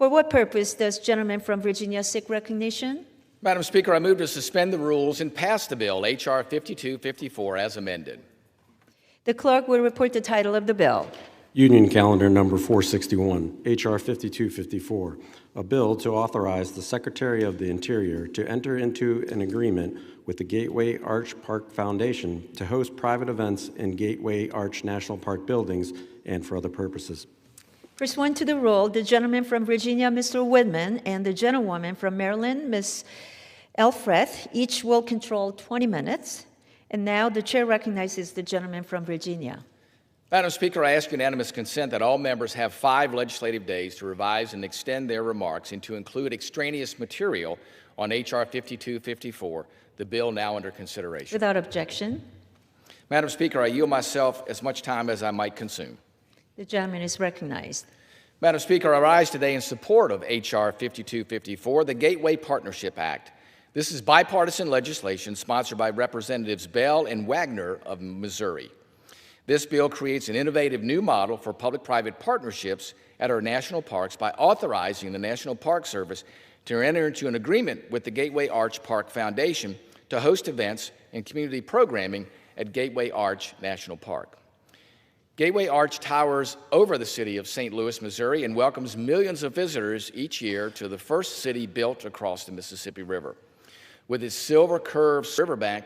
For what purpose does gentleman from Virginia seek recognition? Madam Speaker, I move to suspend the rules and pass the bill, H.R. 5254, as amended. The clerk will report the title of the bill. Union Calendar Number 461, H.R. 5254, a bill to authorize the Secretary of the Interior to enter into an agreement with the Gateway Arch Park Foundation to host private events in Gateway Arch National Park buildings and for other purposes. Pursuant to the rule, the gentleman from Virginia, Mr. Whitman, and the gentlewoman from Maryland, Ms. Elfreth, each will control 20 minutes. And now the chair recognizes the gentleman from Virginia. Madam Speaker, I ask unanimous consent that all members have 5 legislative days to revise and extend their remarks and to include extraneous material on H.R. 5254, the bill now under consideration. Without objection. Madam Speaker, I yield myself as much time as I might consume. The gentleman is recognized. Madam Speaker, I rise today in support of H.R. 5254, the Gateway Partnership Act. This is bipartisan legislation sponsored by Representatives Bell and Wagner of Missouri. This bill creates an innovative new model for public-private partnerships at our national parks by authorizing the National Park Service to enter into an agreement with the Gateway Arch Park Foundation to host events and community programming at Gateway Arch National Park. Gateway Arch towers over the city of St. Louis, Missouri, and welcomes millions of visitors each year to the first city built across the Mississippi River. With its silver curved riverbank,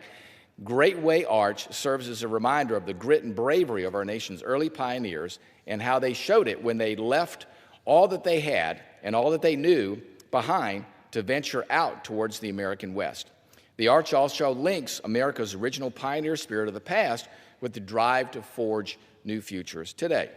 Gateway Arch serves as a reminder of the grit and bravery of our nation's early pioneers and how they showed it when they left all that they had and all that they knew behind to venture out towards the American West. The arch also links America's original pioneer spirit of the past with the drive to forge new futures today.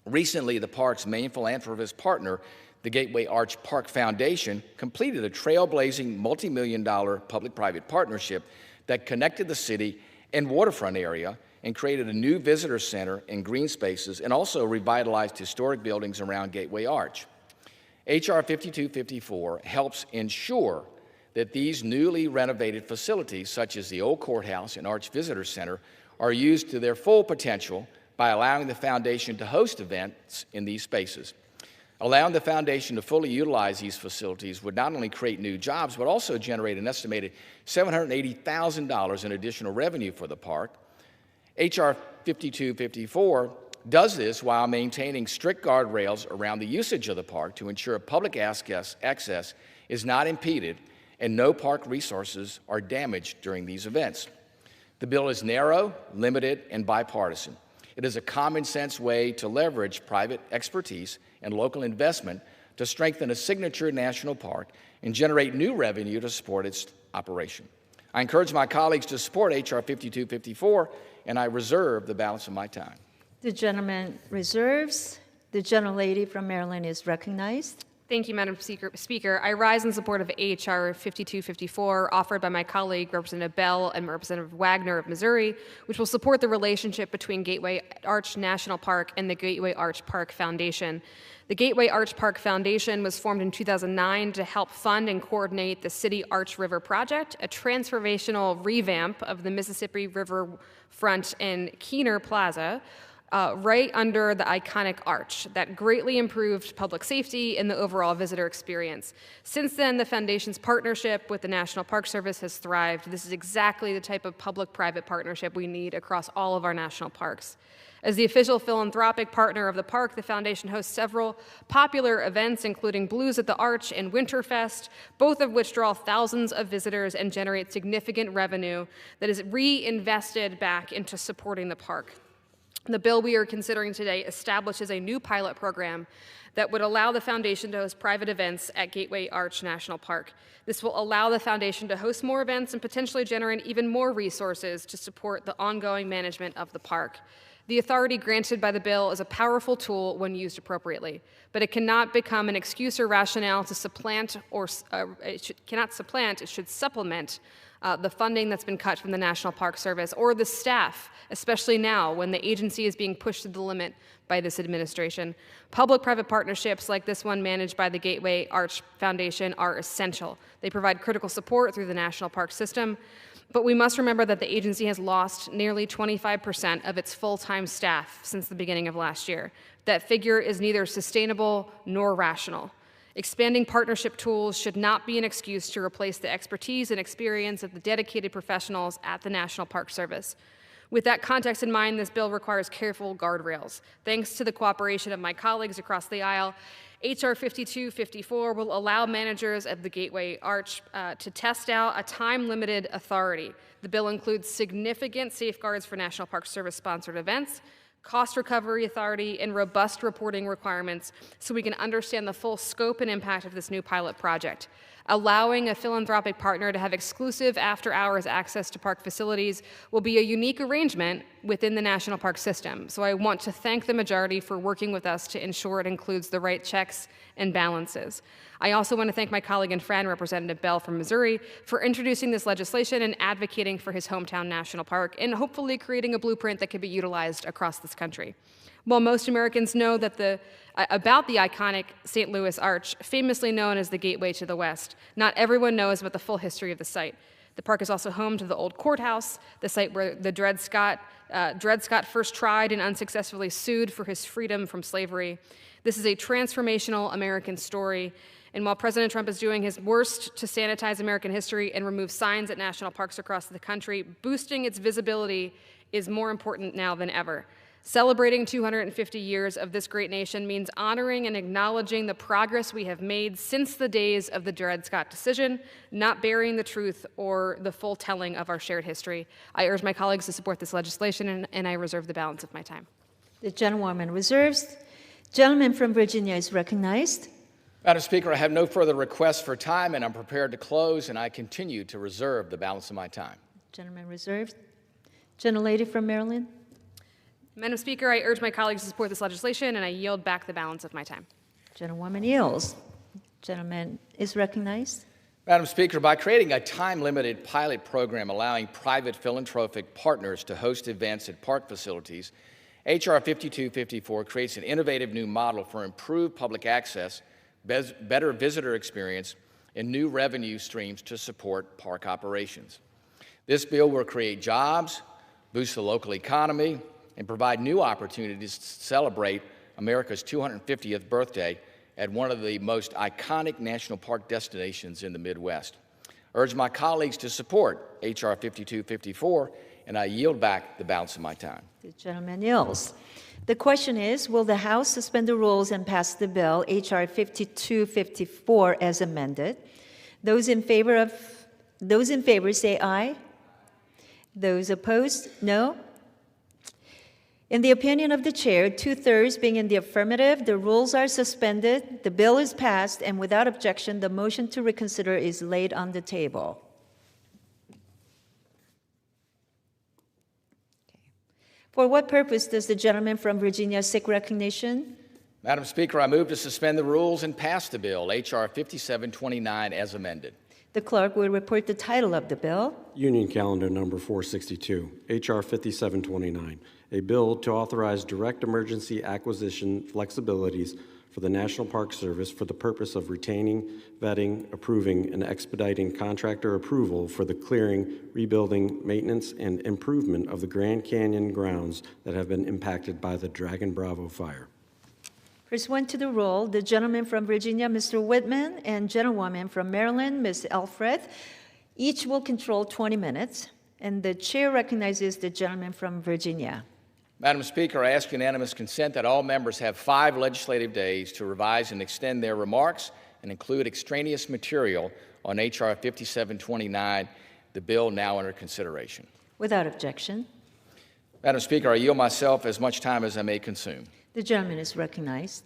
Recently, the park's main philanthropist partner, the Gateway Arch Park Foundation, completed a trailblazing multi-million-dollar public-private partnership that connected the city and waterfront area and created a new visitor center and green spaces and also revitalized historic buildings around Gateway Arch. H.R. 5254 helps ensure that these newly renovated facilities, such as the old courthouse and Arch Visitor Center, are used to their full potential by allowing the foundation to host events in these spaces. Allowing the foundation to fully utilize these facilities would not only create new jobs, but also generate an estimated $780,000 in additional revenue for the park. H.R. 5254 does this while maintaining strict guardrails around the usage of the park to ensure public access is not impeded and no park resources are damaged during these events. The bill is narrow, limited, and bipartisan. It is a common-sense way to leverage private expertise and local investment to strengthen a signature national park and generate new revenue to support its operation. I encourage my colleagues to support H.R. 5254, and I reserve the balance of my time. The gentleman reserves. The gentlelady from Maryland is recognized. Thank you, Madam Speaker. I rise in support of H.R. 5254, offered by my colleague, Representative Bell and Representative Wagner of Missouri, which will support the relationship between Gateway Arch National Park and the Gateway Arch Park Foundation. The Gateway Arch Park Foundation was formed in 2009 to help fund and coordinate the City Arch River Project, a transformational revamp of the Mississippi River front in Keener Plaza, right under the iconic arch that greatly improved public safety and the overall visitor experience. Since then, the Foundation's partnership with the National Park Service has thrived. This is exactly the type of public-private partnership we need across all of our national parks. As the official philanthropic partner of the park, the Foundation hosts several popular events, including Blues at the Arch and Winterfest, both of which draw thousands of visitors and generate significant revenue that is reinvested back into supporting the park. The bill we are considering today establishes a new pilot program that would allow the Foundation to host private events at Gateway Arch National Park. This will allow the Foundation to host more events and potentially generate even more resources to support the ongoing management of the park. The authority granted by the bill is a powerful tool when used appropriately, but it cannot become an excuse or rationale to supplant, or it should supplement the funding that's been cut from the National Park Service or the staff, especially now when the agency is being pushed to the limit by this administration. Public-private partnerships like this one managed by the Gateway Arch Foundation are essential. They provide critical support through the National Park system, but we must remember that the agency has lost nearly 25% of its full-time staff since the beginning of last year. That figure is neither sustainable nor rational. Expanding partnership tools should not be an excuse to replace the expertise and experience of the dedicated professionals at the National Park Service. With that context in mind, this bill requires careful guardrails. Thanks to the cooperation of my colleagues across the aisle, H.R. 5254 will allow managers of the Gateway Arch to test out a time-limited authority. The bill includes significant safeguards for National Park Service-sponsored events, cost recovery authority, and robust reporting requirements so we can understand the full scope and impact of this new pilot project. Allowing a philanthropic partner to have exclusive after-hours access to park facilities will be a unique arrangement within the national park system. So I want to thank the majority for working with us to ensure it includes the right checks and balances. I also want to thank my colleague and friend, Representative Bell from Missouri, for introducing this legislation and advocating for his hometown national park, and hopefully creating a blueprint that can be utilized across this country. While most Americans know that about the iconic St. Louis Arch, famously known as the Gateway to the West, not everyone knows about the full history of the site. The park is also home to the old courthouse, the site where the Dred Scott first tried and unsuccessfully sued for his freedom from slavery. This is a transformational American story, and while President Trump is doing his worst to sanitize American history and remove signs at national parks across the country, boosting its visibility is more important now than ever. Celebrating 250 years of this great nation means honoring and acknowledging the progress we have made since the days of the Dred Scott decision, not burying the truth or the full telling of our shared history. I urge my colleagues to support this legislation, and I reserve the balance of my time. The gentlewoman reserves. Gentleman from Virginia is recognized. Madam Speaker, I have no further requests for time, and I'm prepared to close, and I continue to reserve the balance of my time. Gentleman reserved. Gentlelady from Maryland. Madam Speaker, I urge my colleagues to support this legislation, and I yield back the balance of my time. Gentlewoman yields. Gentleman is recognized. Madam Speaker, by creating a time-limited pilot program allowing private philanthropic partners to host events at park facilities, H.R. 5254 creates an innovative new model for improved public access, better visitor experience, and new revenue streams to support park operations. This bill will create jobs, boost the local economy, and provide new opportunities to celebrate America's 250th birthday at one of the most iconic national park destinations in the Midwest. I urge my colleagues to support H.R. 5254, and I yield back the balance of my time. The gentleman yields. The question is, will the House suspend the rules and pass the bill, H.R. 5254, as amended? Those in favor say aye. Those opposed, no. In the opinion of the chair, 2/3 being in the affirmative, the rules are suspended, the bill is passed, and without objection, the motion to reconsider is laid on the table. For what purpose does the gentleman from Virginia seek recognition? Madam Speaker, I move to suspend the rules and pass the bill, H.R. 5729, as amended. The clerk will report the title of the bill. Union Calendar Number 462, H.R. 5729, a bill to authorize direct emergency acquisition flexibilities for the National Park Service for the purpose of retaining, vetting, approving, and expediting contractor approval for the clearing, rebuilding, maintenance, and improvement of the Grand Canyon grounds that have been impacted by the Dragon Bravo fire. Pursuant to the rule, the gentleman from Virginia, Mr. Whitman, and gentlewoman from Maryland, Ms. Elfreth, each will control 20 minutes, and the chair recognizes the gentleman from Virginia. Madam Speaker, I ask unanimous consent that all members have 5 legislative days to revise and extend their remarks and include extraneous material on H.R. 5729, the bill now under consideration. Without objection. Madam Speaker, I yield myself as much time as I may consume. The gentleman is recognized.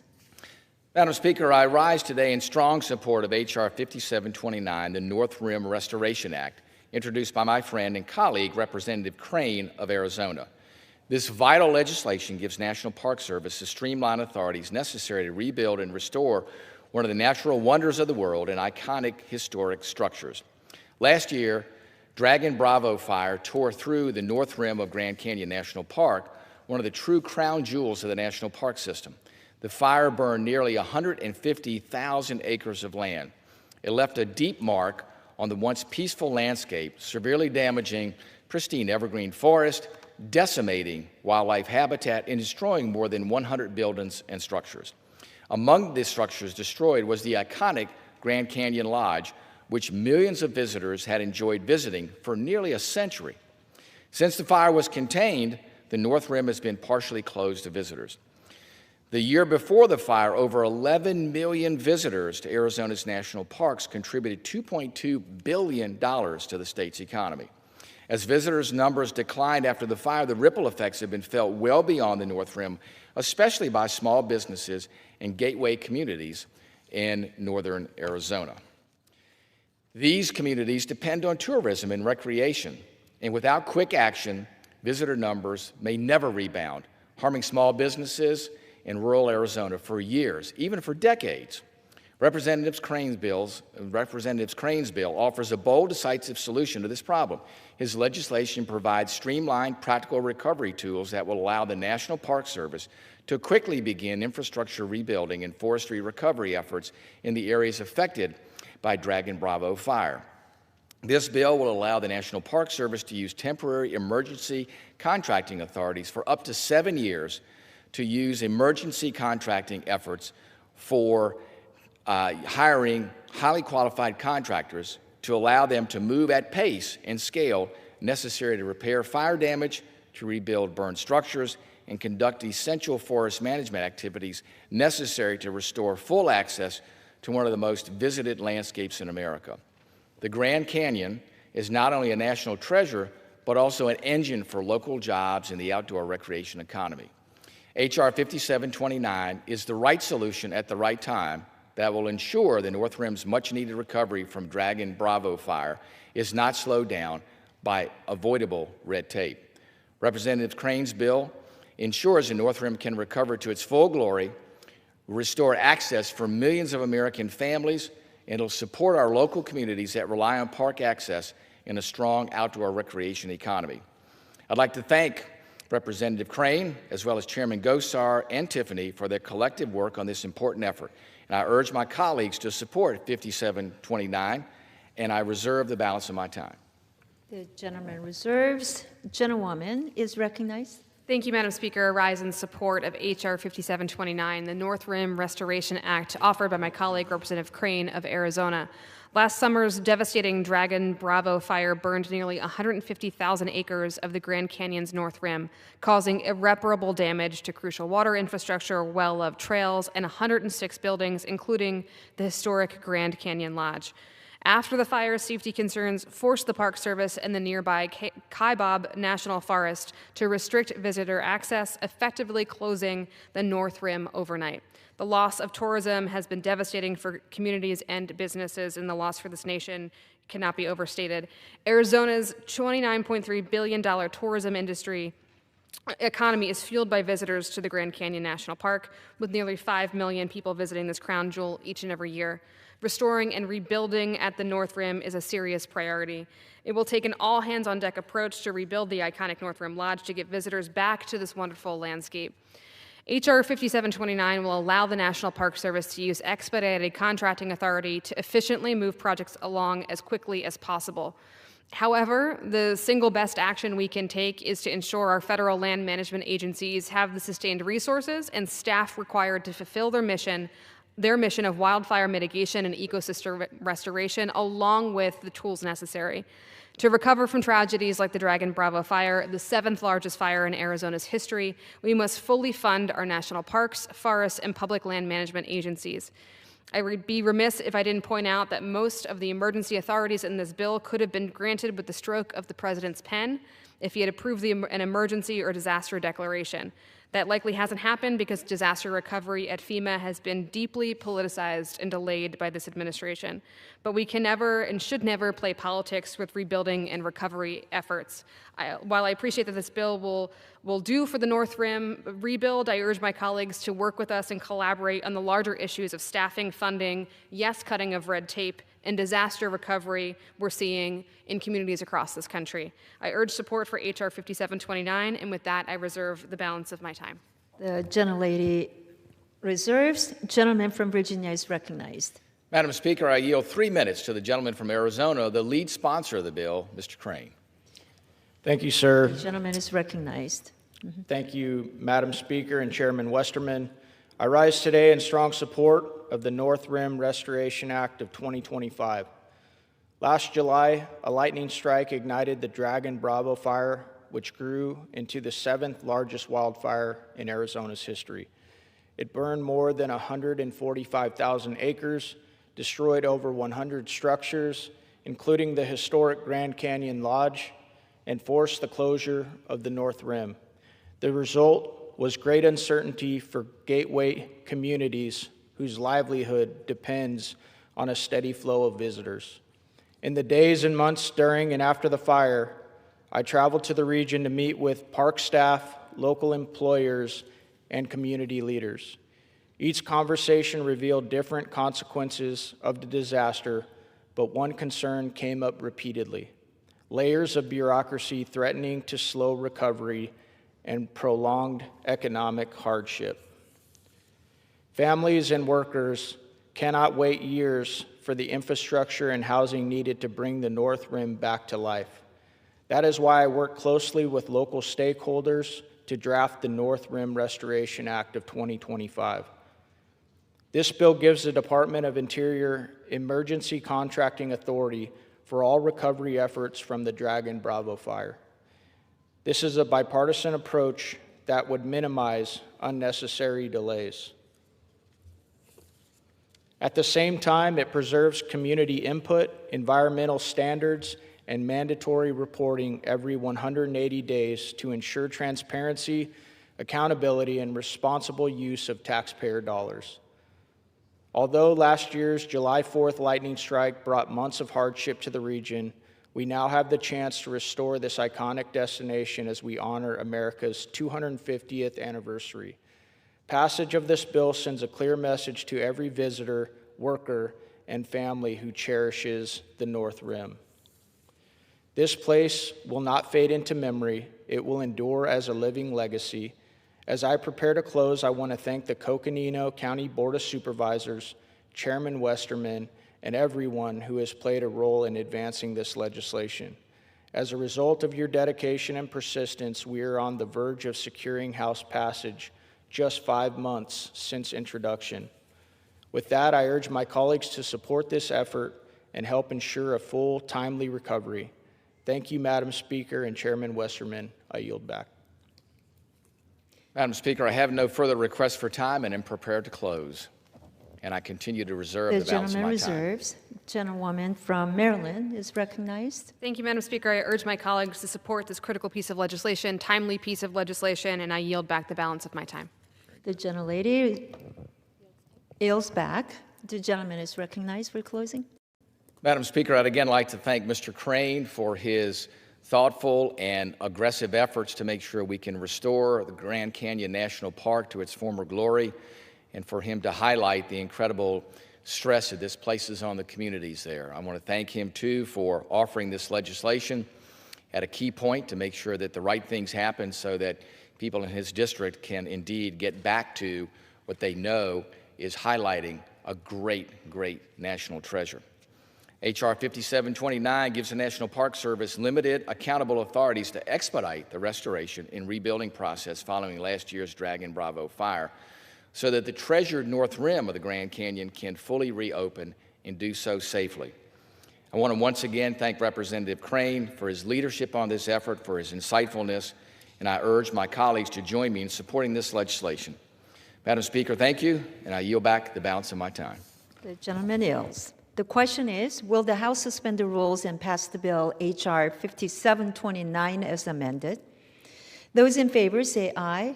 Madam Speaker, I rise today in strong support of H.R. 5729, the North Rim Restoration Act, introduced by my friend and colleague, Representative Crane of Arizona. This vital legislation gives National Park Service the streamlined authorities necessary to rebuild and restore one of the natural wonders of the world and iconic historic structures. Last year, Dragon Bravo fire tore through the north rim of Grand Canyon National Park, one of the true crown jewels of the national park system. The fire burned nearly 150,000 acres of land. It left a deep mark on the once peaceful landscape, severely damaging pristine evergreen forest, decimating wildlife habitat, and destroying more than 100 buildings and structures. Among the structures destroyed was the iconic Grand Canyon Lodge, which millions of visitors had enjoyed visiting for nearly a century. Since the fire was contained, the North Rim has been partially closed to visitors. The year before the fire, over 11 million visitors to Arizona's national parks contributed $2.2 billion to the state's economy. As visitors' numbers declined after the fire, the ripple effects have been felt well beyond the North Rim, especially by small businesses and gateway communities in northern Arizona. These communities depend on tourism and recreation, and without quick action, visitor numbers may never rebound, harming small businesses in rural Arizona for years, even for decades. Representative Crane's bill offers a bold, decisive solution to this problem. His legislation provides streamlined, practical recovery tools that will allow the National Park Service to quickly begin infrastructure rebuilding and forestry recovery efforts in the areas affected by Dragon Bravo fire. This bill will allow the National Park Service to use temporary emergency contracting authorities for up to 7 years to use emergency contracting efforts for hiring highly qualified contractors to allow them to move at pace and scale necessary to repair fire damage, to rebuild burned structures, and conduct essential forest management activities necessary to restore full access to one of the most visited landscapes in America. The Grand Canyon is not only a national treasure, but also an engine for local jobs in the outdoor recreation economy. H.R. 5729 is the right solution at the right time that will ensure the North Rim's much-needed recovery from Dragon Bravo fire is not slowed down by avoidable red tape. Representative Crane's bill ensures the North Rim can recover to its full glory, restore access for millions of American families, and it'll support our local communities that rely on park access in a strong outdoor recreation economy. I'd like to thank Representative Crane, as well as Chairman Gosar and Tiffany for their collective work on this important effort. And I urge my colleagues to support 5729, and I reserve the balance of my time. The gentleman reserves. Gentlewoman is recognized. Thank you, Madam Speaker. I rise in support of H.R. 5729, the North Rim Restoration Act, offered by my colleague, Representative Crane of Arizona. Last summer's devastating Dragon Bravo fire burned nearly 150,000 acres of the Grand Canyon's North Rim, causing irreparable damage to crucial water infrastructure, well-loved trails, and 106 buildings, including the historic Grand Canyon Lodge. After the fire, safety concerns forced the Park Service and the nearby Kaibab National Forest to restrict visitor access, effectively closing the North Rim overnight. The loss of tourism has been devastating for communities and businesses, and the loss for this nation cannot be overstated. Arizona's $29.3 billion tourism economy is fueled by visitors to the Grand Canyon National Park, with nearly 5 million people visiting this crown jewel each and every year. Restoring and rebuilding at the North Rim is a serious priority. It will take an all-hands-on-deck approach to rebuild the iconic North Rim Lodge to get visitors back to this wonderful landscape. H.R. 5729 will allow the National Park Service to use expedited contracting authority to efficiently move projects along as quickly as possible. However, the single best action we can take is to ensure our federal land management agencies have the sustained resources and staff required to fulfill their mission of wildfire mitigation and ecosystem restoration, along with the tools necessary. To recover from tragedies like the Dragon Bravo fire, the 7th largest fire in Arizona's history, we must fully fund our national parks, forests, and public land management agencies. I would be remiss if I didn't point out that most of the emergency authorities in this bill could have been granted with the stroke of the president's pen if he had approved an emergency or disaster declaration. That likely hasn't happened because disaster recovery at FEMA has been deeply politicized and delayed by this administration. But we can never and should never play politics with rebuilding and recovery efforts. While I appreciate that this bill will do for the North Rim rebuild, I urge my colleagues to work with us and collaborate on the larger issues of staffing, funding, yes, cutting of red tape, and disaster recovery we're seeing in communities across this country. I urge support for H.R. 5729, and with that, I reserve the balance of my time. The gentlelady reserves. Gentleman from Virginia is recognized. Madam Speaker, I yield 3 minutes to the gentleman from Arizona, the lead sponsor of the bill, Mr. Crane. Thank you, sir. The gentleman is recognized. Thank you, Madam Speaker and Chairman Westerman. I rise today in strong support of the North Rim Restoration Act of 2025. Last July, a lightning strike ignited the Dragon Bravo fire, which grew into the 7th largest wildfire in Arizona's history. It burned more than 145,000 acres, destroyed over 100 structures, including the historic Grand Canyon Lodge, and forced the closure of the North Rim. The result was great uncertainty for gateway communities whose livelihood depends on a steady flow of visitors. In the days and months during and after the fire, I traveled to the region to meet with park staff, local employers, and community leaders. Each conversation revealed different consequences of the disaster, but one concern came up repeatedly: layers of bureaucracy threatening to slow recovery and prolonged economic hardship. Families and workers cannot wait years for the infrastructure and housing needed to bring the North Rim back to life. That is why I work closely with local stakeholders to draft the North Rim Restoration Act of 2025. This bill gives the Department of Interior emergency contracting authority for all recovery efforts from the Dragon Bravo fire. This is a bipartisan approach that would minimize unnecessary delays. At the same time, it preserves community input, environmental standards, and mandatory reporting every 180 days to ensure transparency, accountability, and responsible use of taxpayer dollars. Although last year's July 4th lightning strike brought months of hardship to the region, we now have the chance to restore this iconic destination as we honor America's 250th anniversary. Passage of this bill sends a clear message to every visitor, worker, and family who cherishes the North Rim. This place will not fade into memory. It will endure as a living legacy. As I prepare to close, I want to thank the Coconino County Board of Supervisors, Chairman Westerman, and everyone who has played a role in advancing this legislation. As a result of your dedication and persistence, we are on the verge of securing House passage just 5 months since introduction. With that, I urge my colleagues to support this effort and help ensure a full, timely recovery. Thank you, Madam Speaker and Chairman Westerman. I yield back. Madam Speaker, I have no further requests for time and am prepared to close. And I continue to reserve the balance of my time. The gentleman reserves. Gentlewoman from Maryland is recognized. Thank you, Madam Speaker. I urge my colleagues to support this critical piece of legislation, timely piece of legislation, and I yield back the balance of my time. The gentlelady yields back. The gentleman is recognized for closing. Madam Speaker, I'd again like to thank Mr. Crane for his thoughtful and aggressive efforts to make sure we can restore the Grand Canyon National Park to its former glory, and for him to highlight the incredible stress that this places on the communities there. I want to thank him, too, for offering this legislation at a key point to make sure that the right things happen so that people in his district can indeed get back to what they know is highlighting a great, great national treasure. H.R. 5729 gives the National Park Service limited accountable authorities to expedite the restoration and rebuilding process following last year's Dragon Bravo fire so that the treasured North Rim of the Grand Canyon can fully reopen and do so safely. I want to once again thank Representative Crane for his leadership on this effort, for his insightfulness, and I urge my colleagues to join me in supporting this legislation. Madam Speaker, thank you, and I yield back the balance of my time. The gentleman yields. The question is, will the House suspend the rules and pass the bill H.R. 5729 as amended? Those in favor say aye.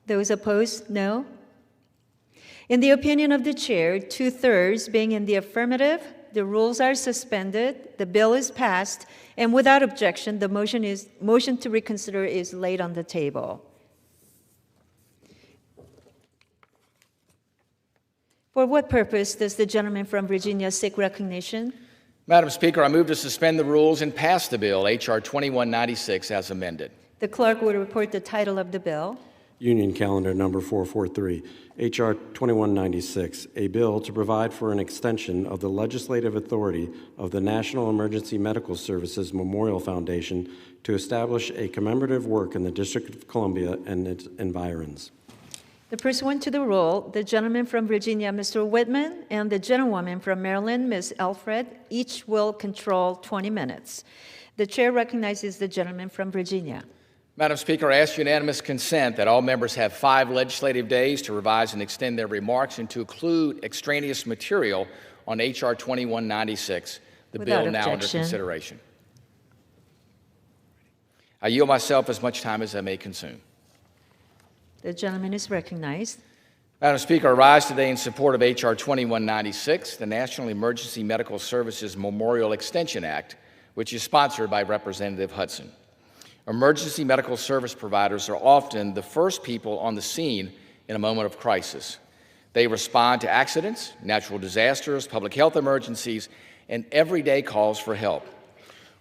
Those opposed, no. In the opinion of the chair, 2/3 being in the affirmative, the rules are suspended, the bill is passed, and without objection, the motion to reconsider is laid on the table. For what purpose does the gentleman from Virginia seek recognition? Madam Speaker, I move to suspend the rules and pass the bill, H.R. 2196, as amended. The clerk will report the title of the bill. Union Calendar Number 443, H.R. 2196, a bill to provide for an extension of the legislative authority of the National Emergency Medical Services Memorial Foundation to establish a commemorative work in the District of Columbia and its environs. The pursuant to the rule, the gentleman from Virginia, Mr. Whitman, and the gentlewoman from Maryland, Ms. Alfred, each will control 20 minutes. The chair recognizes the gentleman from Virginia. Madam Speaker, I ask unanimous consent that all members have 5 legislative days to revise and extend their remarks and to include extraneous material on H.R. 2196, the Without bill now under objection. consideration. I yield myself as much time as I may consume. The gentleman is recognized. Madam Speaker, I rise today in support of H.R. 2196, the National Emergency Medical Services Memorial Extension Act, which is sponsored by Representative Hudson. Emergency medical service providers are often the first people on the scene in a moment of crisis. They respond to accidents, natural disasters, public health emergencies, and everyday calls for help.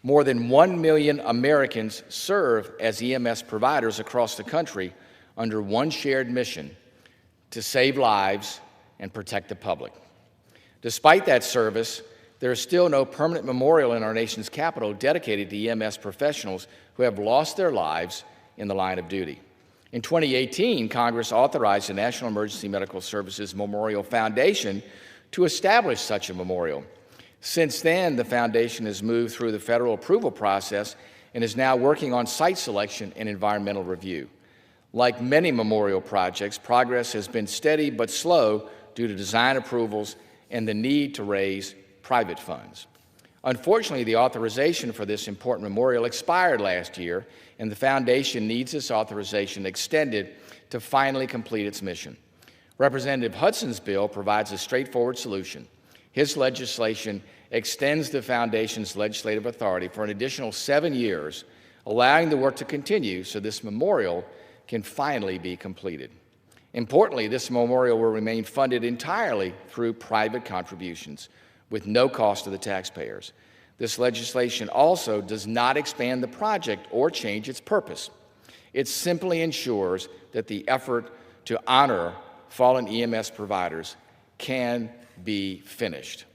More than 1 million Americans serve as EMS providers across the country under one shared mission: to save lives and protect the public. Despite that service, there is still no permanent memorial in our nation's capital dedicated to EMS professionals who have lost their lives in the line of duty. In 2018, Congress authorized the National Emergency Medical Services Memorial Foundation to establish such a memorial. Since then, the foundation has moved through the federal approval process and is now working on site selection and environmental review. Like many memorial projects, progress has been steady but slow due to design approvals and the need to raise private funds. Unfortunately, the authorization for this important memorial expired last year, and the foundation needs this authorization extended to finally complete its mission. Representative Hudson's bill provides a straightforward solution. His legislation extends the foundation's legislative authority for an additional 7 years, allowing the work to continue so this memorial can finally be completed. Importantly, this memorial will remain funded entirely through private contributions, with no cost to the taxpayers. This legislation also does not expand the project or change its purpose. It simply ensures that the effort to honor fallen EMS providers can be finished.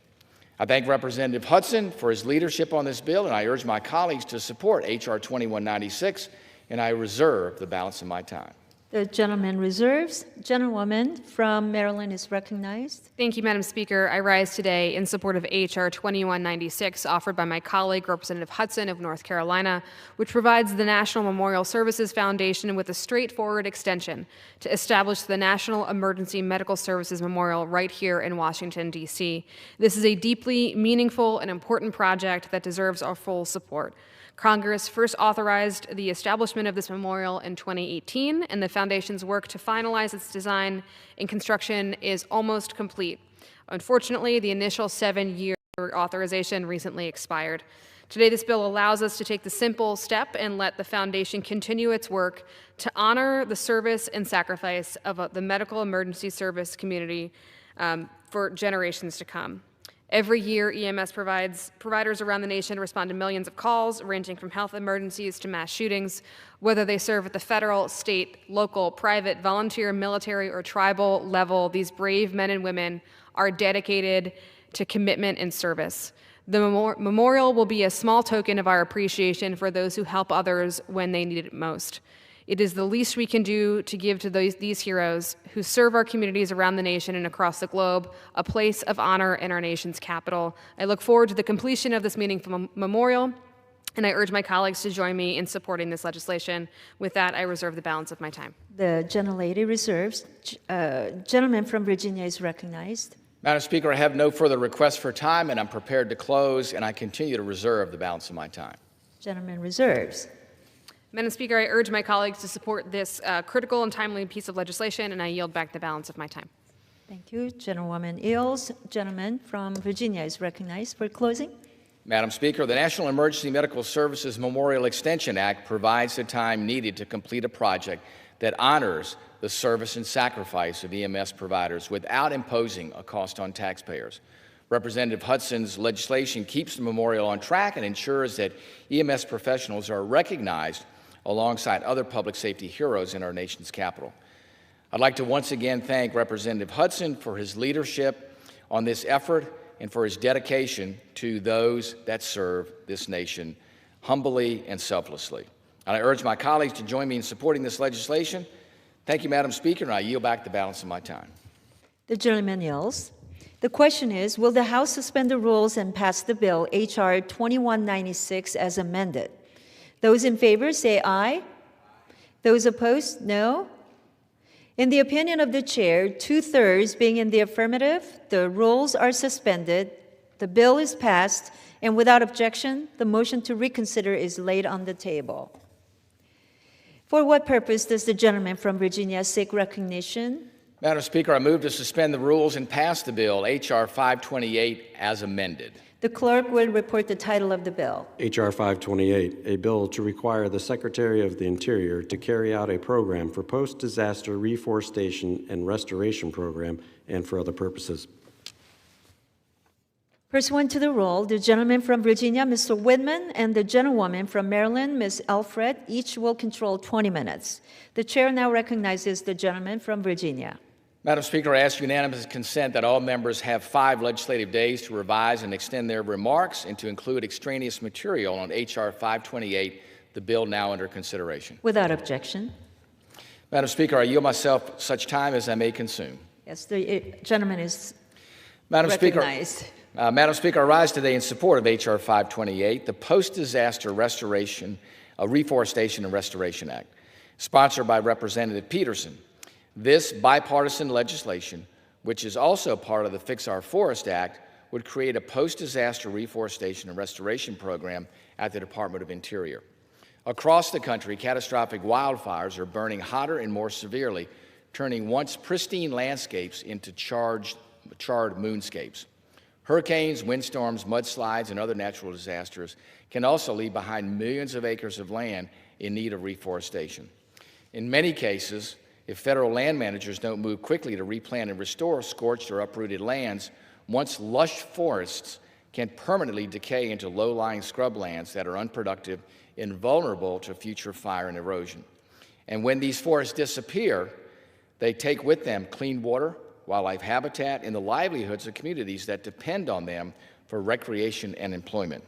I thank Representative Hudson for his leadership on this bill, and I urge my colleagues to support H.R. 2196, and I reserve the balance of my time. The gentleman reserves. Gentlewoman from Maryland is recognized. Thank you, Madam Speaker. I rise today in support of H.R. 2196, offered by my colleague, Representative Hudson of North Carolina, which provides the National Memorial Services Foundation with a straightforward extension to establish the National Emergency Medical Services Memorial right here in Washington, D.C. This is a deeply meaningful and important project that deserves our full support. Congress first authorized the establishment of this memorial in 2018, and the foundation's work to finalize its design and construction is almost complete. Unfortunately, the initial 7-year authorization recently expired. Today, this bill allows us to take the simple step and let the foundation continue its work to honor the service and sacrifice of the medical emergency service community for generations to come. Every year, EMS providers around the nation respond to millions of calls, ranging from health emergencies to mass shootings. Whether they serve at the federal, state, local, private, volunteer, military, or tribal level, these brave men and women are dedicated to commitment and service. The memorial will be a small token of our appreciation for those who help others when they need it most. It is the least we can do to give to these heroes who serve our communities around the nation and across the globe a place of honor in our nation's capital. I look forward to the completion of this meaningful memorial, and I urge my colleagues to join me in supporting this legislation. With that, I reserve the balance of my time. The gentlelady reserves. Gentleman from Virginia is recognized. Madam Speaker, I have no further requests for time, and I'm prepared to close, and I continue to reserve the balance of my time. Gentleman reserves. Madam Speaker, I urge my colleagues to support this critical and timely piece of legislation, and I yield back the balance of my time. Thank you. Gentlewoman Eels. Gentleman from Virginia is recognized for closing. Madam Speaker, the National Emergency Medical Services Memorial Extension Act provides the time needed to complete a project that honors the service and sacrifice of EMS providers without imposing a cost on taxpayers. Representative Hudson's legislation keeps the memorial on track and ensures that EMS professionals are recognized alongside other public safety heroes in our nation's capital. I'd like to once again thank Representative Hudson for his leadership on this effort and for his dedication to those that serve this nation humbly and selflessly. And I urge my colleagues to join me in supporting this legislation. Thank you, Madam Speaker, and I yield back the balance of my time. The gentleman yields. The question is, will the House suspend the rules and pass the bill, H.R. 2196, as amended? Those in favor say aye. Those opposed, no. In the opinion of the chair, 2/3 being in the affirmative, the rules are suspended, the bill is passed, and without objection, the motion to reconsider is laid on the table. For what purpose does the gentleman from Virginia seek recognition? Madam Speaker, I move to suspend the rules and pass the bill, H.R. 528, as amended. The clerk will report the title of the bill. H.R. 528, a bill to require the Secretary of the Interior to carry out a program for post-disaster reforestation and restoration program and for other purposes. Pursuant to the rule, the gentleman from Virginia, Mr. Whitman, and the gentlewoman from Maryland, Ms. Alfred, each will control 20 minutes. The chair now recognizes the gentleman from Virginia. Madam Speaker, I ask unanimous consent that all members have 5 legislative days to revise and extend their remarks and to include extraneous material on H.R. 528, the bill now under consideration. Without objection. Madam Speaker, I yield myself such time as I may consume. Yes, the gentleman is recognized. Madam Speaker, I rise today in support of H.R. 528, the Post-Disaster Restoration, Reforestation and Restoration Act, sponsored by Representative Peterson. This bipartisan legislation, which is also part of the Fix Our Forest Act, would create a post-disaster reforestation and restoration program at the Department of Interior. Across the country, catastrophic wildfires are burning hotter and more severely, turning once pristine landscapes into charred moonscapes. Hurricanes, windstorms, mudslides, and other natural disasters can also leave behind millions of acres of land in need of reforestation. In many cases, if federal land managers don't move quickly to replant and restore scorched or uprooted lands, once lush forests can permanently decay into low-lying scrublands that are unproductive and vulnerable to future fire and erosion. And when these forests disappear, they take with them clean water, wildlife habitat, and the livelihoods of communities that depend on them for recreation and employment.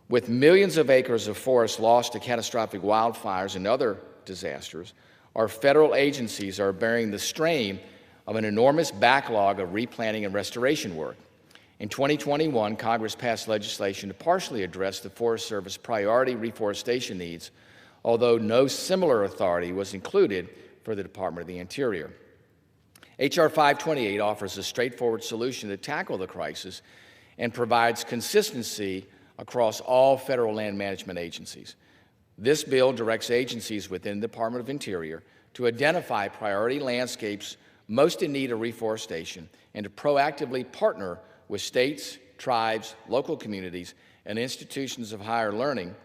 With millions of acres of forest lost to catastrophic wildfires and other disasters, our federal agencies are bearing the strain of an enormous backlog of replanting and restoration work. In 2021, Congress passed legislation to partially address the Forest Service priority reforestation needs, although no similar authority was included for the Department of the Interior. H.R. 528 offers a straightforward solution to tackle the crisis and provides consistency across all federal land management agencies. This bill directs agencies within the Department of Interior to identify priority landscapes most in need of reforestation and to proactively partner with states, tribes, local communities, and institutions of higher learning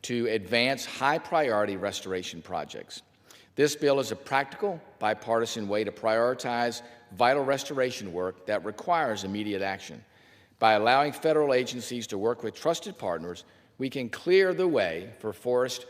to advance high-priority restoration projects. This bill is a practical, bipartisan way to prioritize vital restoration work that requires immediate action. By allowing federal agencies to work with trusted partners, we can clear the way for forest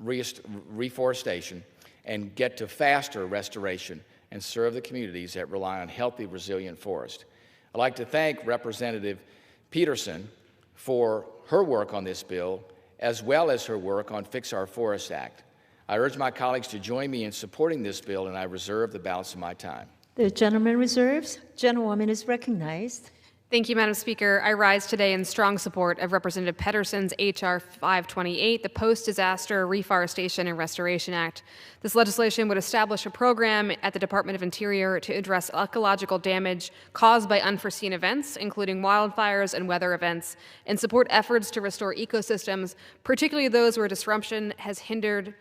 reforestation and get to faster restoration and serve the communities that rely on healthy, resilient forests. I'd like to thank Representative Peterson for her work on this bill, as well as her work on Fix Our Forest Act. I urge my colleagues to join me in supporting this bill, and I reserve the balance of my time. The gentleman reserves. Gentlewoman is recognized. Thank you, Madam Speaker. I rise today in strong support of Representative Pedersen's H.R. 528, the Post-Disaster Reforestation and Restoration Act. This legislation would establish a program at the Department of Interior to address ecological damage caused by unforeseen events, including wildfires and weather events, and support efforts to restore ecosystems, particularly those where disruption has hindered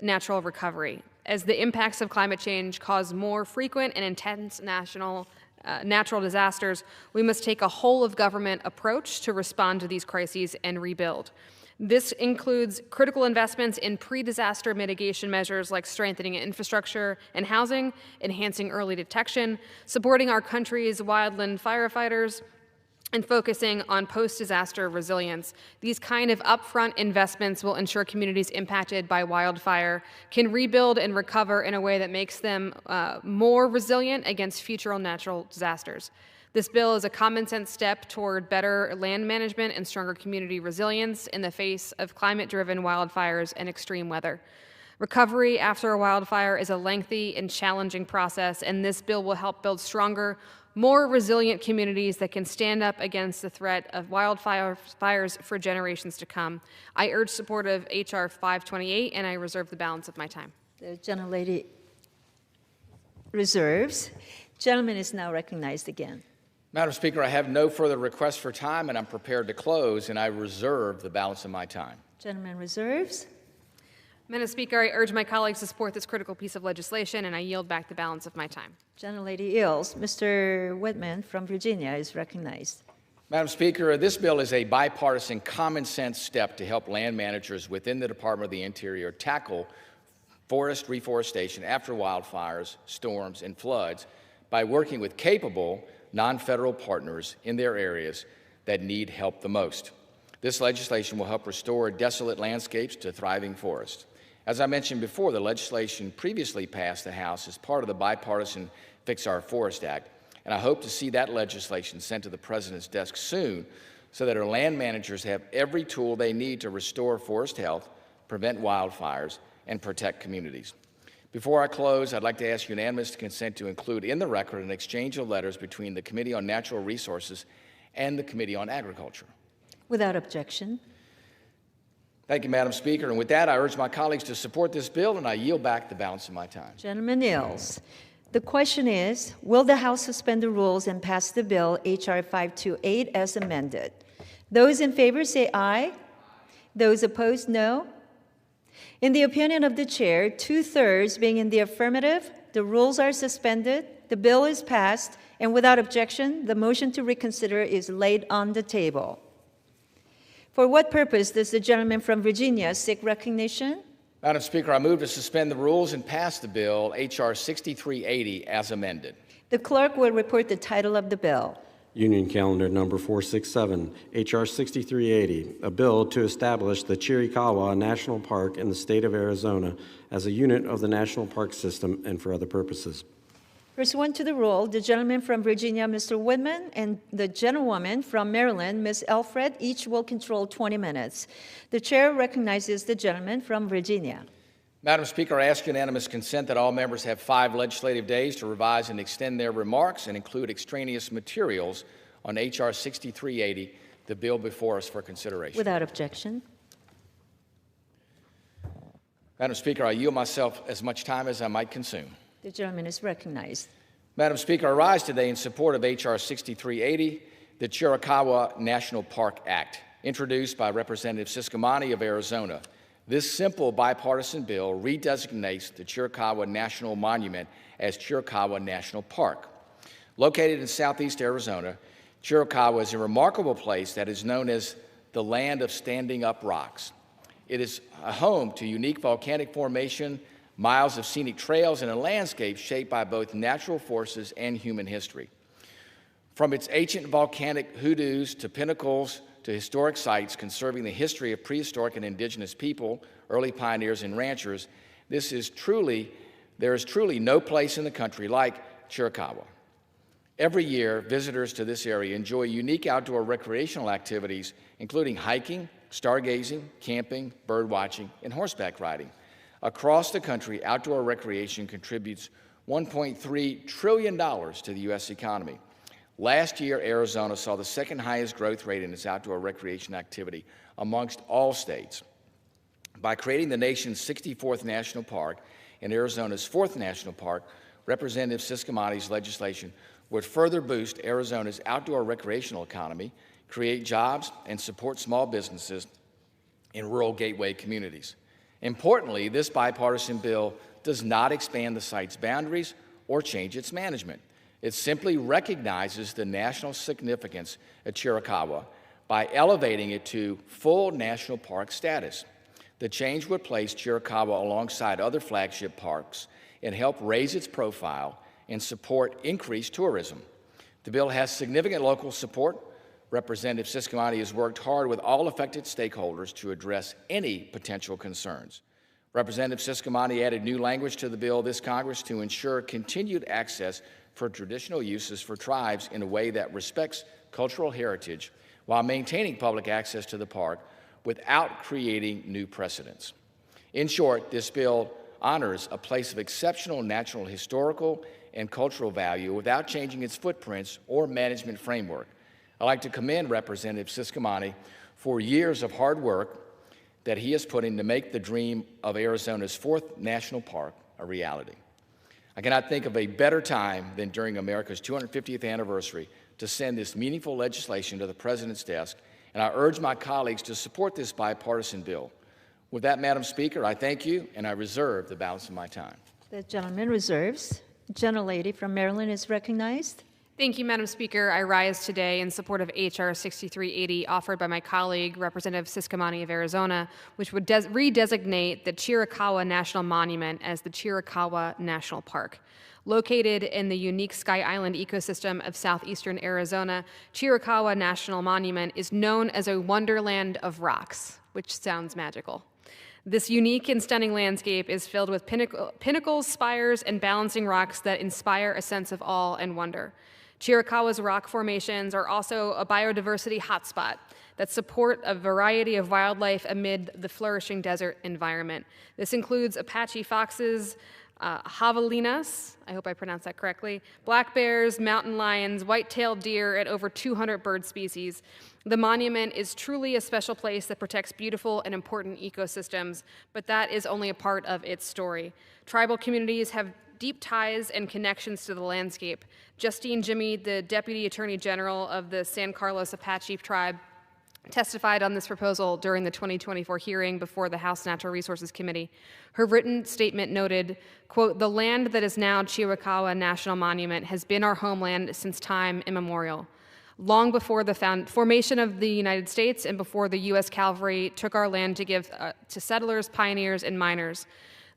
natural recovery, as the impacts of climate change cause more frequent and intense natural disasters. We must take a whole-of-government approach to respond to these crises and rebuild. This includes critical investments in pre-disaster mitigation measures like strengthening infrastructure and housing, enhancing early detection, supporting our country's wildland firefighters, and focusing on post-disaster resilience. These kind of upfront investments will ensure communities impacted by wildfire can rebuild and recover in a way that makes them more resilient against future natural disasters. This bill is a common-sense step toward better land management and stronger community resilience in the face of climate-driven wildfires and extreme weather. Recovery after a wildfire is a lengthy and challenging process, and this bill will help build stronger, more resilient communities that can stand up against the threat of wildfires for generations to come. I urge support of H.R. 528, and I reserve the balance of my time. The gentlelady reserves. Gentleman is now recognized again. Madam Speaker, I have no further requests for time, and I'm prepared to close, and I reserve the balance of my time. Gentleman reserves. Madam Speaker, I urge my colleagues to support this critical piece of legislation, and I yield back the balance of my time. Gentlelady yields. Mr. Whitman from Virginia is recognized. Madam Speaker, this bill is a bipartisan, common-sense step to help land managers within the Department of the Interior tackle forest reforestation after wildfires, storms, and floods by working with capable non-federal partners in their areas that need help the most. This legislation will help restore desolate landscapes to thriving forests. As I mentioned before, the legislation previously passed the House as part of the bipartisan Fix Our Forest Act, and I hope to see that legislation sent to the President's desk soon so that our land managers have every tool they need to restore forest health, prevent wildfires, and protect communities. Before I close, I'd like to ask unanimous consent to include in the record an exchange of letters between the Committee on Natural Resources and the Committee on Agriculture. Without objection. Thank you, Madam Speaker. And with that, I urge my colleagues to support this bill, and I yield back the balance of my time. Gentleman yields. The question is, will the House suspend the rules and pass the bill H.R. 528 as amended? Those in favor say aye. Those opposed, no. In the opinion of the chair, 2/3 being in the affirmative, the rules are suspended, the bill is passed, and without objection, the motion to reconsider is laid on the table. For what purpose does the gentleman from Virginia seek recognition? Madam Speaker, I move to suspend the rules and pass the bill, H.R. 6380, as amended. The clerk will report the title of the bill. Union Calendar Number 467, H.R. 6380, a bill to establish the Chiricahua National Park in the state of Arizona as a unit of the National Park System and for other purposes. Pursuant to the rule, the gentleman from Virginia, Mr. Whitman, and the gentlewoman from Maryland, Ms. Alfred, each will control 20 minutes. The chair recognizes the gentleman from Virginia. Madam Speaker, I ask unanimous consent that all members have 5 legislative days to revise and extend their remarks and include extraneous materials on H.R. 6380, the bill before us for consideration. Without objection. Madam Speaker, I yield myself as much time as I might consume. The gentleman is recognized. Madam Speaker, I rise today in support of H.R. 6380, the Chiricahua National Park Act, introduced by Representative Ciscomani of Arizona. This simple bipartisan bill redesignates the Chiricahua National Monument as Chiricahua National Park. Located in southeast Arizona, Chiricahua is a remarkable place that is known as the land of standing up rocks. It is a home to unique volcanic formation, miles of scenic trails, and a landscape shaped by both natural forces and human history. From its ancient volcanic hoodoos to pinnacles to historic sites conserving the history of prehistoric and indigenous people, early pioneers and ranchers, there is truly no place in the country like Chiricahua. Every year, visitors to this area enjoy unique outdoor recreational activities, including hiking, stargazing, camping, bird watching, and horseback riding. Across the country, outdoor recreation contributes $1.3 trillion to the U.S. economy. Last year, Arizona saw the second highest growth rate in its outdoor recreation activity amongst all states. By creating the nation's 64th national park and Arizona's 4th national park, Representative Ciscomani's legislation would further boost Arizona's outdoor recreational economy, create jobs, and support small businesses in rural gateway communities. Importantly, this bipartisan bill does not expand the site's boundaries or change its management. It simply recognizes the national significance of Chiricahua by elevating it to full national park status. The change would place Chiricahua alongside other flagship parks and help raise its profile and support increased tourism. The bill has significant local support. Representative Ciscomani has worked hard with all affected stakeholders to address any potential concerns. Representative Ciscomani added new language to the bill this Congress to ensure continued access for traditional uses for tribes in a way that respects cultural heritage while maintaining public access to the park without creating new precedents. In short, this bill honors a place of exceptional natural, historical, and cultural value without changing its footprints or management framework. I'd like to commend Representative Siscomani for years of hard work that he has put in to make the dream of Arizona's 4th national park a reality. I cannot think of a better time than during America's 250th anniversary to send this meaningful legislation to the President's desk, and I urge my colleagues to support this bipartisan bill. With that, Madam Speaker, I thank you, and I reserve the balance of my time. The gentleman reserves. Gentlelady from Maryland is recognized. Thank you, Madam Speaker. I rise today in support of H.R. 6380, offered by my colleague, Representative Siscomani of Arizona, which would redesignate the Chiricahua National Monument as the Chiricahua National Park. Located in the unique Sky Island ecosystem of southeastern Arizona, Chiricahua National Monument is known as a wonderland of rocks, which sounds magical. This unique and stunning landscape is filled with pinnacles, spires, and balancing rocks that inspire a sense of awe and wonder. Chiricahua's rock formations are also a biodiversity hotspot that support a variety of wildlife amid the flourishing desert environment. This includes Apache foxes, javelinas, I hope I pronounced that correctly, black bears, mountain lions, white-tailed deer, and over 200 bird species. The monument is truly a special place that protects beautiful and important ecosystems, but that is only a part of its story. Tribal communities have deep ties and connections to the landscape. Justine Jimmy, the Deputy Attorney General of the San Carlos Apache tribe, testified on this proposal during the 2024 hearing before the House Natural Resources Committee. Her written statement noted, quote, "The land that is now Chiricahua National Monument has been our homeland since time immemorial. Long before the formation of the United States and before the U.S. cavalry took our land to give to settlers, pioneers, and miners.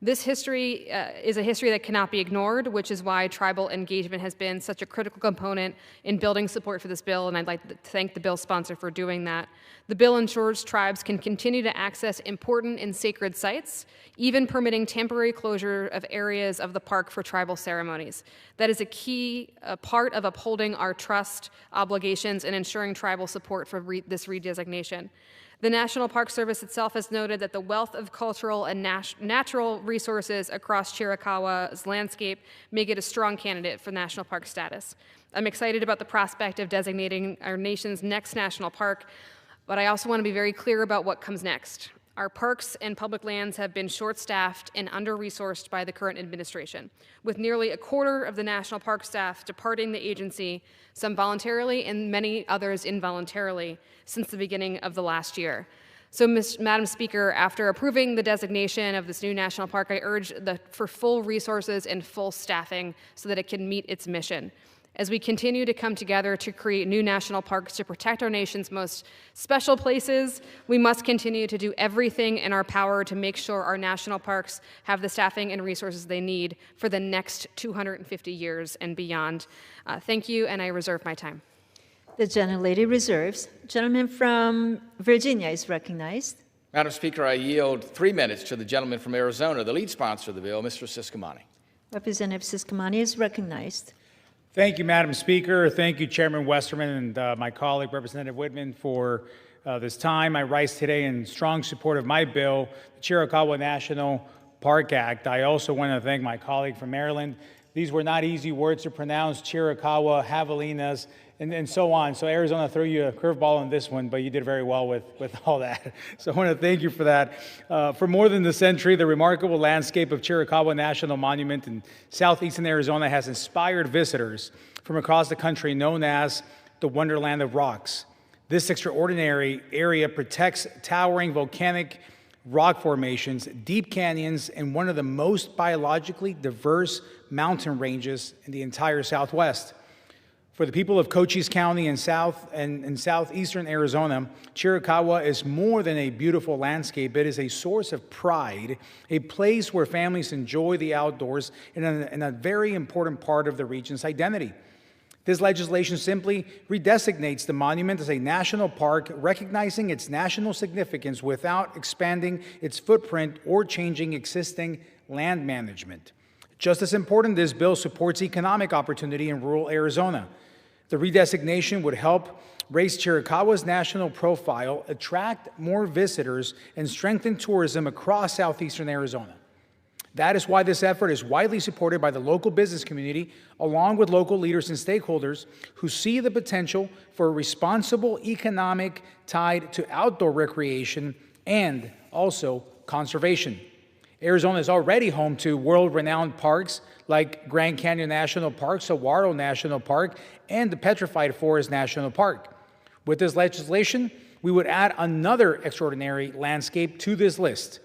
This history is a history that cannot be ignored, which is why tribal engagement has been such a critical component in building support for this bill, and I'd like to thank the bill sponsor for doing that. The bill ensures tribes can continue to access important and sacred sites, even permitting temporary closure of areas of the park for tribal ceremonies. That is a key part of upholding our trust obligations and ensuring tribal support for this redesignation. The National Park Service itself has noted that the wealth of cultural and natural resources across Chiricahua's landscape make it a strong candidate for national park status. I'm excited about the prospect of designating our nation's next national park, but I also want to be very clear about what comes next. Our parks and public lands have been short-staffed and under-resourced by the current administration, with nearly a quarter of the national park staff departing the agency, some voluntarily and many others involuntarily, since the beginning of the last year. So, Madam Speaker, after approving the designation of this new national park, I urge for full resources and full staffing so that it can meet its mission. As we continue to come together to create new national parks to protect our nation's most special places, we must continue to do everything in our power to make sure our national parks have the staffing and resources they need for the next 250 years and beyond. Thank you, and I reserve my time. The gentlelady reserves. Gentleman from Virginia is recognized. Madam Speaker, I yield 3 minutes to the gentleman from Arizona, the lead sponsor of the bill, Mr. Siscomani. Representative Siscomani is recognized. Thank you, Madam Speaker. Thank you, Chairman Westerman and my colleague, Representative Whitman, for this time. I rise today in strong support of my bill, the Chiricahua National Park Act. I also want to thank my colleague from Maryland. These were not easy words to pronounce, Chiricahua, javelinas, and so on. So Arizona threw you a curveball on this one, but you did very well with all that. So I want to thank you for that. For more than a century, the remarkable landscape of Chiricahua National Monument in southeastern Arizona has inspired visitors from across the country, known as the Wonderland of Rocks. This extraordinary area protects towering volcanic rock formations, deep canyons, and one of the most biologically diverse mountain ranges in the entire Southwest. For the people of Cochise County in southeastern Arizona, Chiricahua is more than a beautiful landscape. It is a source of pride, a place where families enjoy the outdoors, and a very important part of the region's identity. This legislation simply redesignates the monument as a national park, recognizing its national significance without expanding its footprint or changing existing land management. Just as important, this bill supports economic opportunity in rural Arizona. The redesignation would help raise Chiricahua's national profile, attract more visitors, and strengthen tourism across southeastern Arizona. That is why this effort is widely supported by the local business community, along with local leaders and stakeholders who see the potential for a responsible economic tied to outdoor recreation and also conservation. Arizona is already home to world-renowned parks like Grand Canyon National Park, Saguaro National Park, and the Petrified Forest National Park. With this legislation, we would add another extraordinary landscape to this list.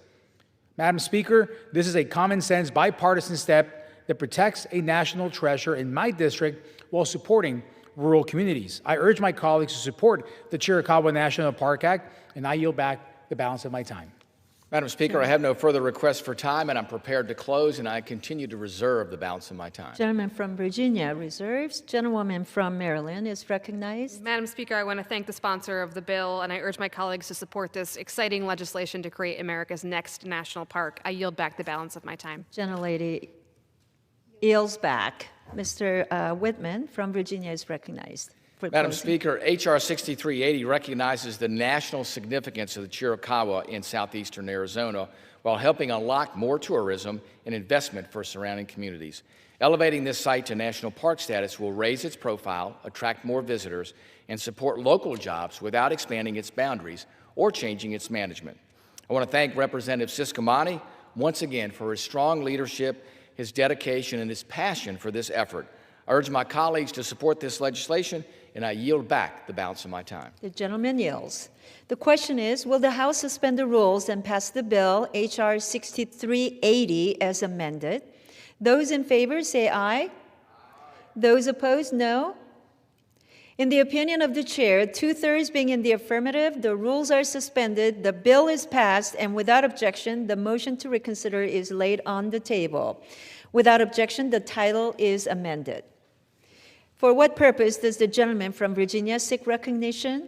Madam Speaker, this is a common-sense, bipartisan step that protects a national treasure in my district while supporting rural communities. I urge my colleagues to support the Chiricahua National Park Act, and I yield back the balance of my time. Madam Speaker, I have no further requests for time, and I'm prepared to close, and I continue to reserve the balance of my time. Gentleman from Virginia reserves. Gentlewoman from Maryland is recognized. Madam Speaker, I want to thank the sponsor of the bill, and I urge my colleagues to support this exciting legislation to create America's next national park. I yield back the balance of my time. Gentlelady yields back. Mr. Whitman from Virginia is recognized. Madam Speaker, H.R. 6380 recognizes the national significance of the Chiricahua in southeastern Arizona while helping unlock more tourism and investment for surrounding communities. Elevating this site to national park status will raise its profile, attract more visitors, and support local jobs without expanding its boundaries or changing its management. I want to thank Representative Ciscomani once again for his strong leadership, his dedication, and his passion for this effort. I urge my colleagues to support this legislation, and I yield back the balance of my time. The gentleman yields. The question is, will the House suspend the rules and pass the bill, H.R. 6380, as amended? Those in favor say aye. Those opposed, no. In the opinion of the chair, 2/3 being in the affirmative, the rules are suspended, the bill is passed, and without objection, the motion to reconsider is laid on the table. Without objection, the title is amended. For what purpose does the gentleman from Virginia seek recognition?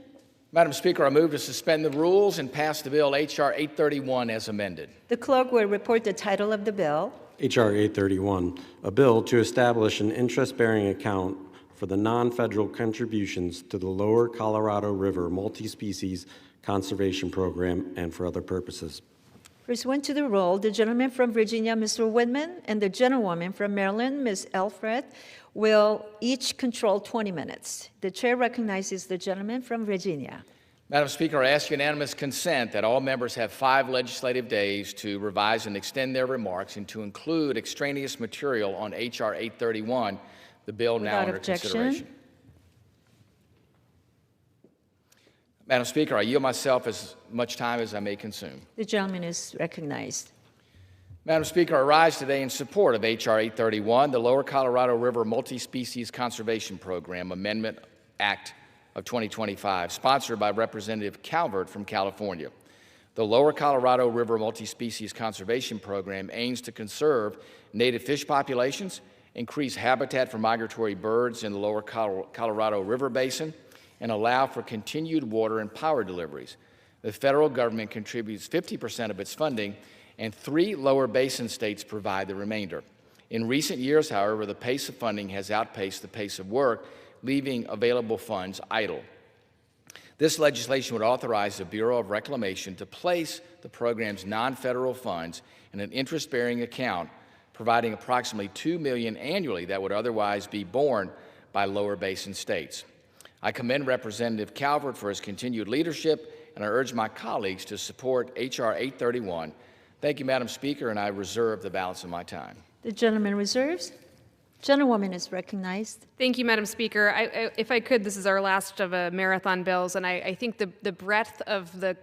Madam Speaker, I move to suspend the rules and pass the bill H.R. 831 as amended. The clerk will report the title of the bill. H.R. 831, a bill to establish an interest-bearing account for the non-federal contributions to the Lower Colorado River Multi-Species Conservation Program and for other purposes. Pursuant to the rule, the gentleman from Virginia, Mr. Whitman, and the gentlewoman from Maryland, Ms. Alfred, will each control 20 minutes. The chair recognizes the gentleman from Virginia. Madam Speaker, I ask unanimous consent that all members have 5 legislative days to revise and extend their remarks and to include extraneous material on H.R. 831, the bill now under consideration. Madam Speaker, I yield myself as much time as I may consume. The gentleman is recognized. Madam Speaker, I rise today in support of H.R. 831, the Lower Colorado River Multi-Species Conservation Program Amendment Act of 2025, sponsored by Representative Calvert from California. The Lower Colorado River Multi-Species Conservation Program aims to conserve native fish populations, increase habitat for migratory birds in the Lower Colorado River Basin, and allow for continued water and power deliveries. The federal government contributes 50% of its funding, and 3 lower basin states provide the remainder. In recent years, however, the pace of funding has outpaced the pace of work, leaving available funds idle. This legislation would authorize the Bureau of Reclamation to place the program's non-federal funds in an interest-bearing account, providing approximately $2 million annually that would otherwise be borne by lower basin states. I commend Representative Calvert for his continued leadership, and I urge my colleagues to support H.R. 831. Thank you, Madam Speaker, and I reserve the balance of my time. The gentleman reserves. Gentlewoman is recognized. Thank you, Madam Speaker. If I could, this is our last of a marathon bills, and I think the breadth of the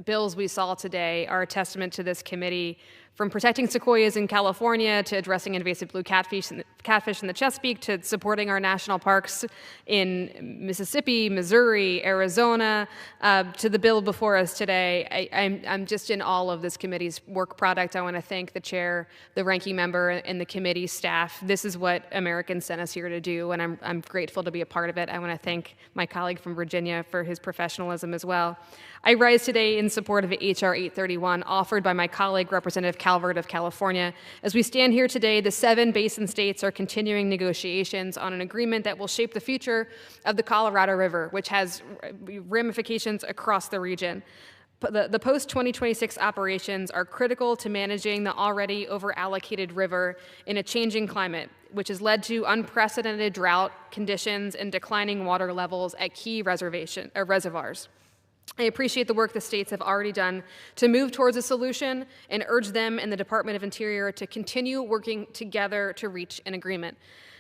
bills we saw today are a testament to this committee, from protecting sequoias in California to addressing invasive blue catfish in the Chesapeake to supporting our national parks in Mississippi, Missouri, Arizona, to the bill before us today. I'm just in awe of this committee's work product. I want to thank the chair, the ranking member, and the committee staff. This is what Americans sent us here to do, and I'm grateful to be a part of it. I want to thank my colleague from Virginia for his professionalism as well. I rise today in support of H.R. 831, offered by my colleague, Representative Calvert Calvert of California. As we stand here today, the 7 basin states are continuing negotiations on an agreement that will shape the future of the Colorado River, which has ramifications across the region. The post-2026 operations are critical to managing the already over-allocated river in a changing climate, which has led to unprecedented drought conditions and declining water levels at key reservoirs. I appreciate the work the states have already done to move towards a solution and urge them and the Department of Interior to continue working together to reach an agreement.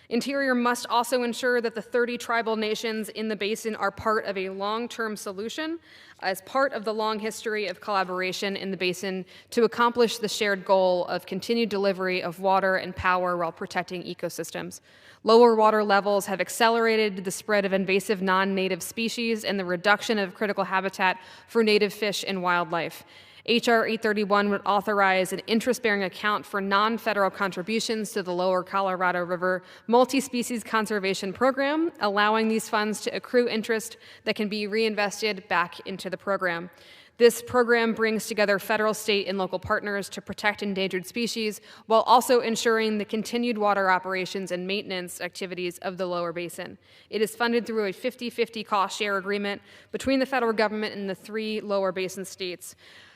Interior must also ensure that the 30 tribal nations in the basin are part of a long-term solution as part of the long history of collaboration in the basin to accomplish the shared goal of continued delivery of water and power while protecting ecosystems. Lower water levels have accelerated the spread of invasive non-native species and the reduction of critical habitat for native fish and wildlife. H.R. 831 would authorize an interest-bearing account for non-federal contributions to the Lower Colorado River Multi-Species Conservation Program, allowing these funds to accrue interest that can be reinvested back into the program. This program brings together federal, state, and local partners to protect endangered species while also ensuring the continued water operations and maintenance activities of the lower basin. It is funded through a 50-50 cost share agreement between the federal government and the 3 lower basin states.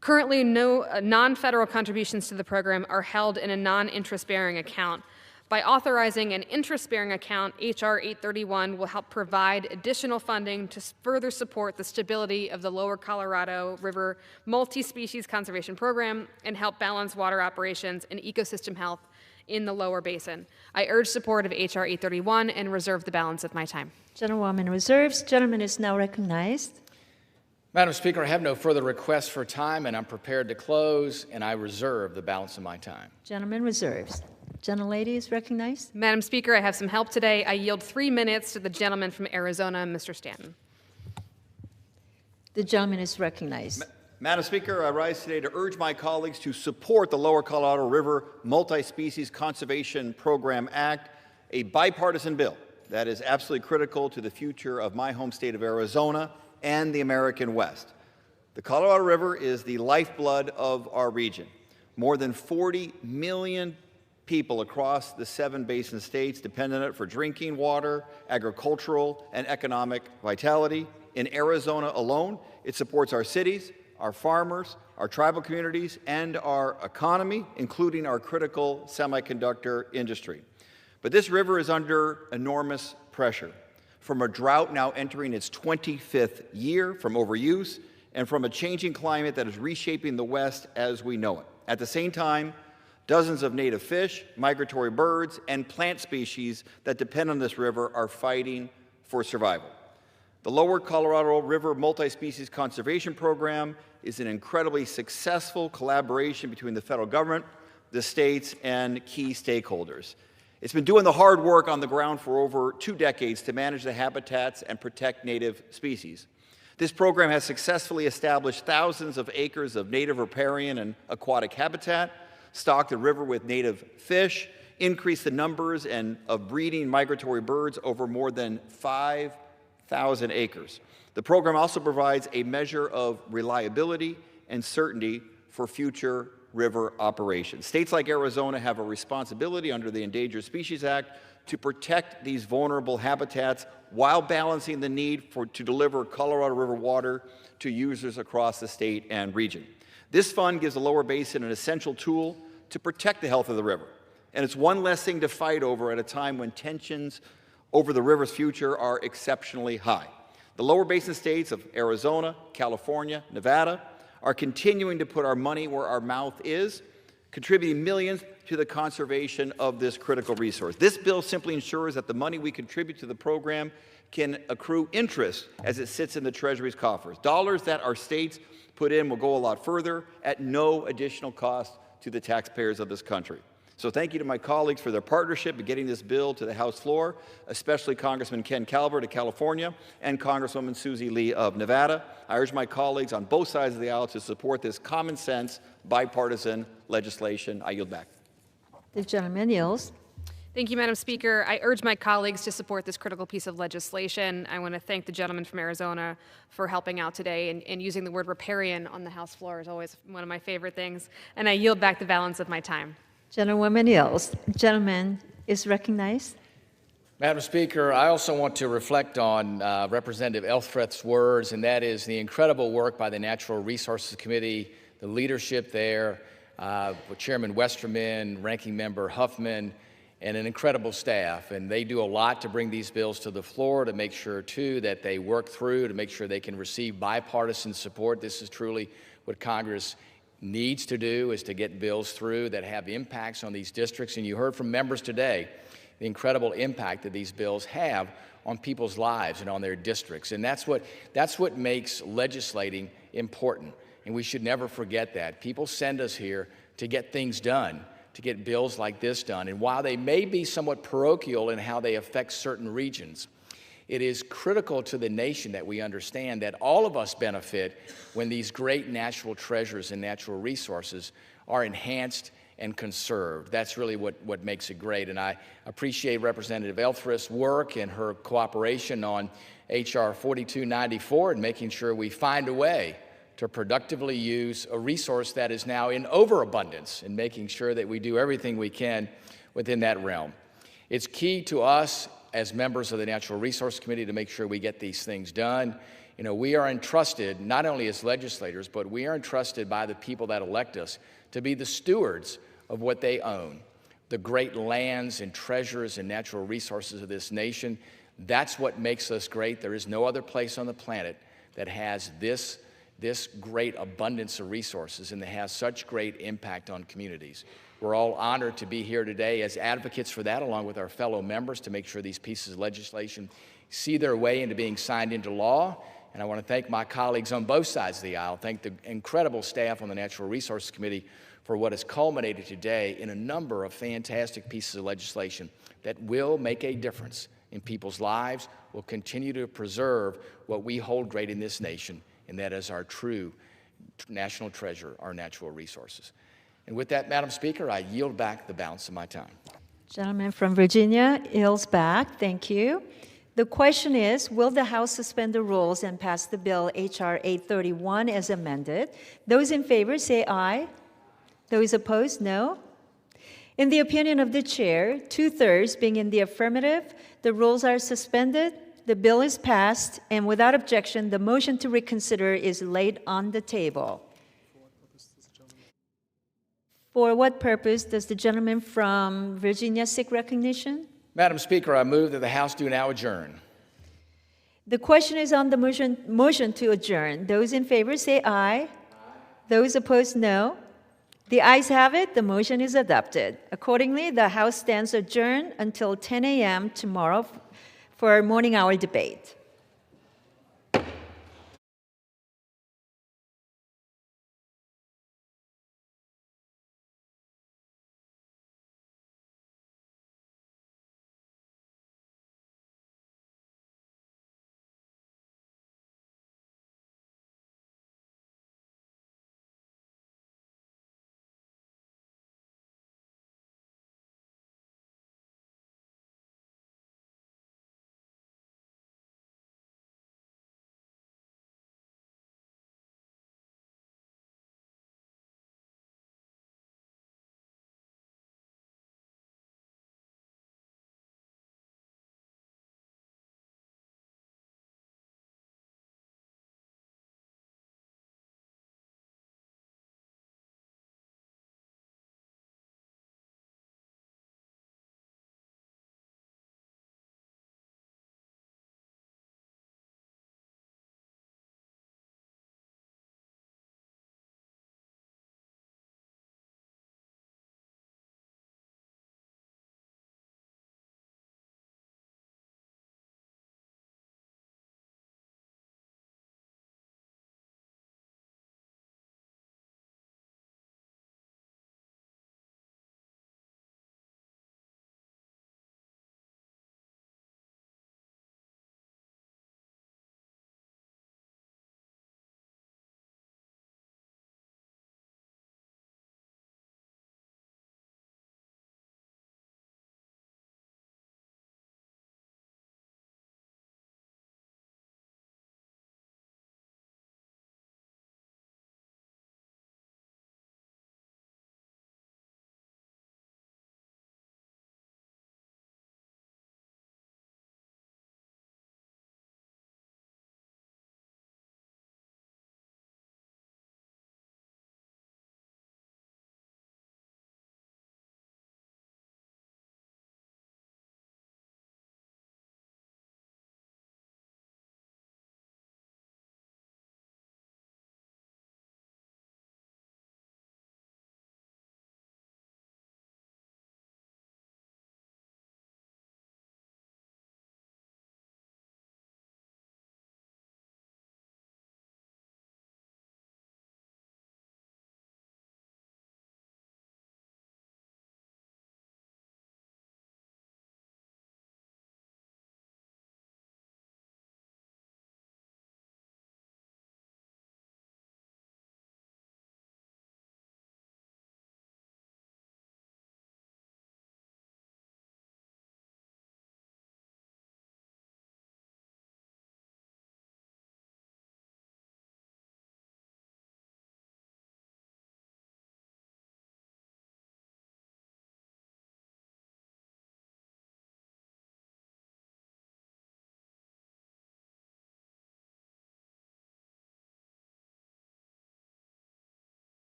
Currently, no non-federal contributions to the program are held in a non-interest-bearing account. By authorizing an interest-bearing account, H.R. 831 will help provide additional funding to further support the stability of the Lower Colorado River Multi-Species Conservation Program and help balance water operations and ecosystem health in the lower basin. I urge support of H.R. 831 and reserve the balance of my time. Gentlewoman reserves. Gentleman is now recognized. Madam Speaker, I have no further requests for time, and I'm prepared to close, and I reserve the balance of my time. Gentleman reserves. Gentlelady is recognized. Madam Speaker, I have some help today. I yield 3 minutes to the gentleman from Arizona, Mr. Stanton. The gentleman is recognized. Madam Speaker, I rise today to urge my colleagues to support the Lower Colorado River Multi-Species Conservation Program Act, a bipartisan bill that is absolutely critical to the future of my home state of Arizona and the American West. The Colorado River is the lifeblood of our region. More than 40 million people across the 7 basin states depend on it for drinking water, agricultural, and economic vitality. In Arizona alone, it supports our cities, our farmers, our tribal communities, and our economy, including our critical semiconductor industry. But this river is under enormous pressure from a drought now entering its 25th year, from overuse, and from a changing climate that is reshaping the West as we know it. At the same time, dozens of native fish, migratory birds, and plant species that depend on this river are fighting for survival. The Lower Colorado River Multi-Species Conservation Program is an incredibly successful collaboration between the federal government, the states, and key stakeholders. It's been doing the hard work on the ground for over 2 decades to manage the habitats and protect native species. This program has successfully established thousands of acres of native riparian and aquatic habitat, stocked the river with native fish, increased the numbers of breeding migratory birds over more than 5,000 acres. The program also provides a measure of reliability and certainty for future river operations. States like Arizona have a responsibility under the Endangered Species Act to protect these vulnerable habitats while balancing the need to deliver Colorado River water to users across the state and region. This fund gives the lower basin an essential tool to protect the health of the river, and it's one less thing to fight over at a time when tensions over the river's future are exceptionally high. The lower basin states of Arizona, California, Nevada are continuing to put our money where our mouth is, contributing millions to the conservation of this critical resource. This bill simply ensures that the money we contribute to the program can accrue interest as it sits in the Treasury's coffers. Dollars that our states put in will go a lot further at no additional cost to the taxpayers of this country. So thank you to my colleagues for their partnership in getting this bill to the House floor, especially Congressman Ken Calvert of California and Congresswoman Susie Lee of Nevada. I urge my colleagues on both sides of the aisle to support this common sense, bipartisan legislation. I yield back. The gentleman yields. Thank you, Madam Speaker. I urge my colleagues to support this critical piece of legislation. I want to thank the gentleman from Arizona for helping out today, and using the word riparian on the House floor is always one of my favorite things. And I yield back the balance of my time. Gentlewoman Ills. Gentleman is recognized. Madam Speaker, I also want to reflect on Representative Elfreth's words, and that is the incredible work by the Natural Resources Committee, the leadership there, with Chairman Westerman, Ranking Member Huffman, and an incredible staff. And they do a lot to bring these bills to the floor, to make sure, too, that they work through, to make sure they can receive bipartisan support. This is truly what Congress needs to do, is to get bills through that have impacts on these districts. And you heard from members today the incredible impact that these bills have on people's lives and on their districts. And that's what makes legislating important. And we should never forget that. People send us here to get things done, to get bills like this done. And while they may be somewhat parochial in how they affect certain regions, it is critical to the nation that we understand that all of us benefit when these great natural treasures and natural resources are enhanced and conserved. That's really what makes it great. And I appreciate Representative Elfreth's work and her cooperation on H.R. 4294 and making sure we find a way to productively use a resource that is now in overabundance, and making sure that we do everything we can within that realm. It's key to us as members of the Natural Resource Committee to make sure we get these things done. You know, we are entrusted, not only as legislators, but we are entrusted by the people that elect us to be the stewards of what they own, the great lands and treasures and natural resources of this nation. That's what makes us great. There is no other place on the planet that has this great abundance of resources and that has such great impact on communities. We're all honored to be here today as advocates for that, along with our fellow members, to make sure these pieces of legislation see their way into being signed into law. And I want to thank my colleagues on both sides of the aisle, thank the incredible staff on the Natural Resources Committee for what has culminated today in a number of fantastic pieces of legislation that will make a difference in people's lives, will continue to preserve what we hold great in this nation, and that is our true national treasure, our natural resources. And with that, Madam Speaker, I yield back the balance of my time. Gentleman from Virginia, Ills back. Thank you. The question is, will the House suspend the rules and pass the bill H.R. 831 as amended? Those in favor say aye. Those opposed, no. In the opinion of the chair, 2/3 being in the affirmative, the rules are suspended, the bill is passed, and without objection, the motion to reconsider is laid on the table. For what purpose does the gentleman from Virginia seek recognition? Madam Speaker, I move that the House do now adjourn. The question is on the motion to adjourn. Those in favor say aye. Those opposed, no. The ayes have it. The motion is adopted. Accordingly, the House stands adjourned until 10 a.m. tomorrow for our morning hour debate.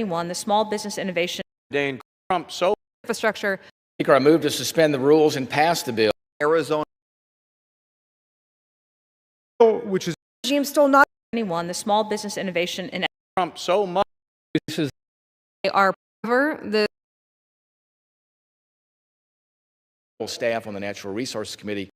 the Small Business Innovation Trump so infrastructure. Speaker, I move to suspend the rules and pass the bill. Arizona. Which is regime still not the Small Business Innovation and Trump so much. They are the Staff on the Natural Resources Committee.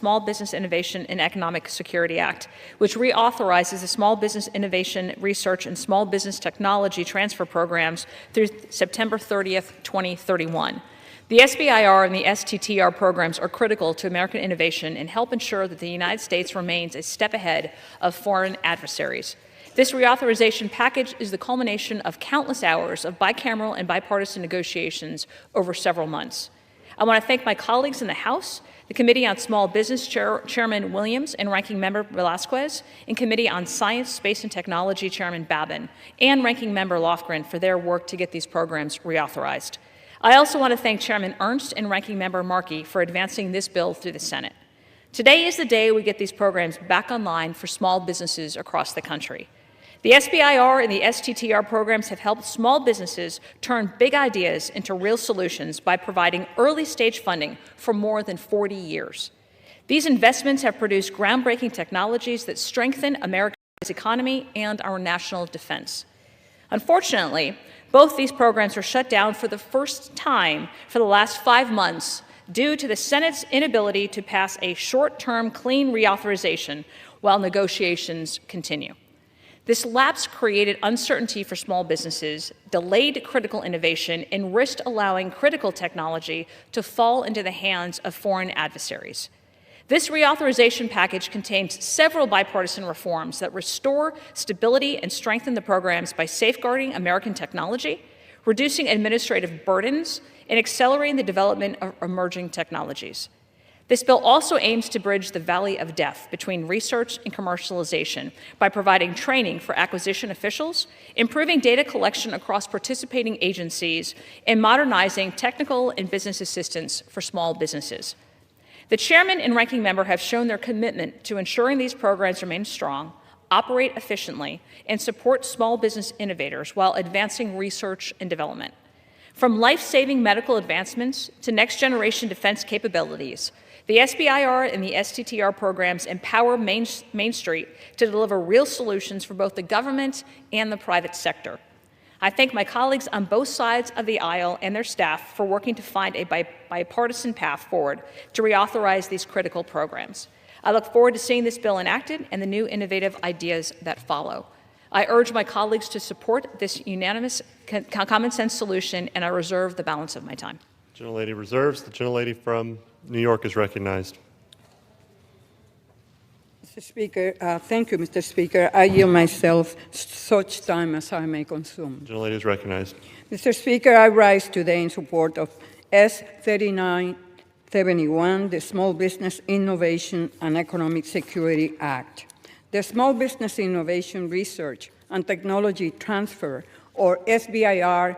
Small Business Innovation and Economic Security Act, which reauthorizes the Small Business Innovation Research and Small Business Technology Transfer Programs through September 30th, 2031. The SBIR and the STTR programs are critical to American innovation and help ensure that the United States remains a step ahead of foreign adversaries. This reauthorization package is the culmination of countless hours of bicameral and bipartisan negotiations over several months. I want to thank my colleagues in the House, the Committee on Small Business Chairman Williams and Ranking Member Velasquez, and Committee on Science, Space, and Technology Chairman Babin, and Ranking Member Lofgren for their work to get these programs reauthorized. I also want to thank Chairman Ernst and Ranking Member Markey for advancing this bill through the Senate. Today is the day we get these programs back online for small businesses across the country. The SBIR and the STTR programs have helped small businesses turn big ideas into real solutions by providing early-stage funding for more than 40 years. These investments have produced groundbreaking technologies that strengthen America's economy and our national defense. Unfortunately, both these programs were shut down for the first time for the last 5 months due to the Senate's inability to pass a short-term clean reauthorization while negotiations continue. This lapse created uncertainty for small businesses, delayed critical innovation, and risked allowing critical technology to fall into the hands of foreign adversaries. This reauthorization package contains several bipartisan reforms that restore stability and strengthen the programs by safeguarding American technology, reducing administrative burdens, and accelerating the development of emerging technologies. This bill also aims to bridge the valley of death between research and commercialization by providing training for acquisition officials, improving data collection across participating agencies, and modernizing technical and business assistance for small businesses. The chairman and ranking member have shown their commitment to ensuring these programs remain strong, operate efficiently, and support small business innovators while advancing research and development. From life-saving medical advancements to next-generation defense capabilities, the SBIR and the STTR programs empower Main Street to deliver real solutions for both the government and the private sector. I thank my colleagues on both sides of the aisle and their staff for working to find a bipartisan path forward to reauthorize these critical programs. I look forward to seeing this bill enacted and the new innovative ideas that follow. I urge my colleagues to support this unanimous common sense solution, and I reserve the balance of my time. Gentlelady reserves. The gentlelady from New York is recognized. Mr. Speaker, thank you, Mr. Speaker. I yield myself such time as I may consume. The gentlelady is recognized. Mr. Speaker, I rise today in support of S. 3971, the Small Business Innovation and Economic Security Act. The Small Business Innovation Research and Technology Transfer, or SBIR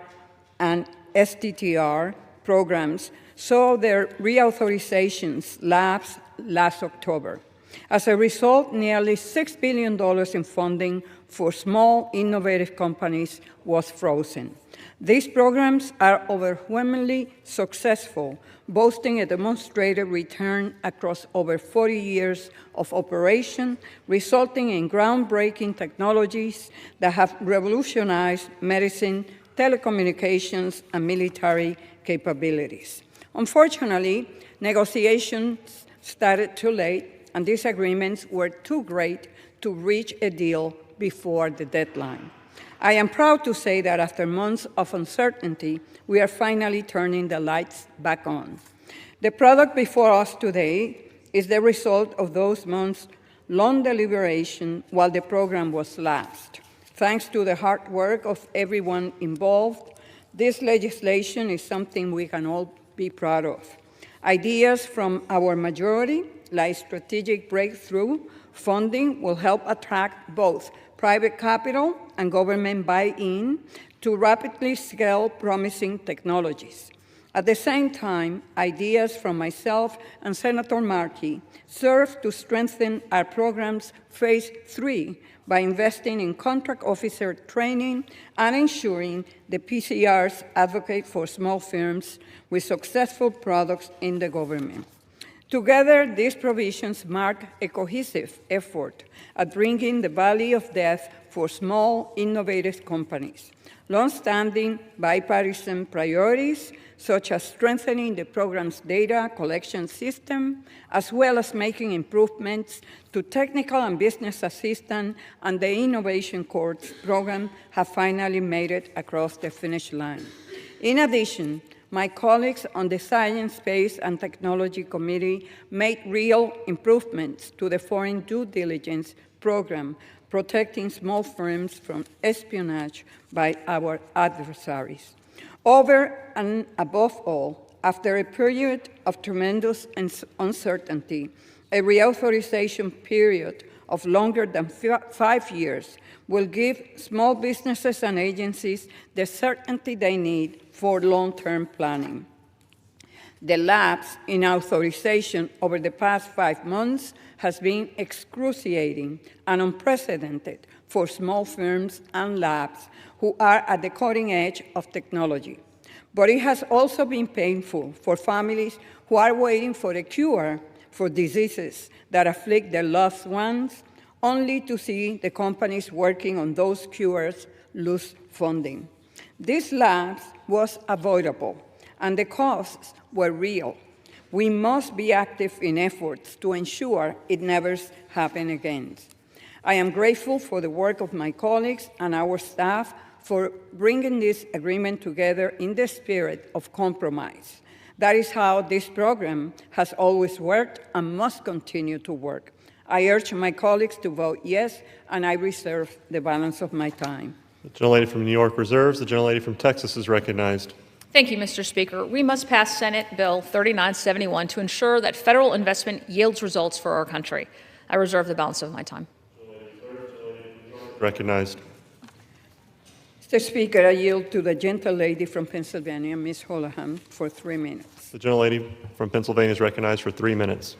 and STTR programs, saw their reauthorizations lapse last October. As a result, nearly $6 billion in funding for small, innovative companies was frozen. These programs are overwhelmingly successful, boasting a demonstrated return across over 40 years of operation, resulting in groundbreaking technologies that have revolutionized medicine, telecommunications, and military capabilities. Unfortunately, negotiations started too late, and disagreements were too great to reach a deal before the deadline. I am proud to say that after months of uncertainty, we are finally turning the lights back on. The product before us today is the result of those months' long deliberation while the program was lapsed. Thanks to the hard work of everyone involved, this legislation is something we can all be proud of. Ideas from our majority, like strategic breakthrough funding, will help attract both private capital and government buy-in to rapidly scale promising technologies. At the same time, ideas from myself and Senator Markey serve to strengthen our program's Phase 3 by investing in contract officer training and ensuring the PCRs advocate for small firms with successful products in the government. Together, these provisions mark a cohesive effort at bringing the valley of death for small, innovative companies. Long-standing bipartisan priorities, such as strengthening the program's data collection system, as well as making improvements to technical and business assistance and the Innovation Courts program, have finally made it across the finish line. In addition, my colleagues on the Science, Space, and Technology Committee made real improvements to the Foreign Due Diligence program, protecting small firms from espionage by our adversaries. Over and above all, after a period of tremendous uncertainty, a reauthorization period of longer than 5 years will give small businesses and agencies the certainty they need for long-term planning. The lapse in authorization over the past 5 months has been excruciating and unprecedented for small firms and labs who are at the cutting edge of technology. But it has also been painful for families who are waiting for a cure for diseases that afflict their loved ones, only to see the companies working on those cures lose funding. This lapse was avoidable, and the costs were real. We must be active in efforts to ensure it never happens again. I am grateful for the work of my colleagues and our staff for bringing this agreement together in the spirit of compromise. That is how this program has always worked and must continue to work. I urge my colleagues to vote yes, and I reserve the balance of my time. The gentlelady from New York reserves. The gentlelady from Texas is recognized. Thank you, Mr. Speaker. We must pass Senate Bill 3971 to ensure that federal investment yields results for our country. I reserve the balance of my time. Recognized. Mr. Speaker, I yield to the gentlelady from Pennsylvania, Ms. Holohan, for 3 minutes. The gentlelady from Pennsylvania is recognized for 3 minutes.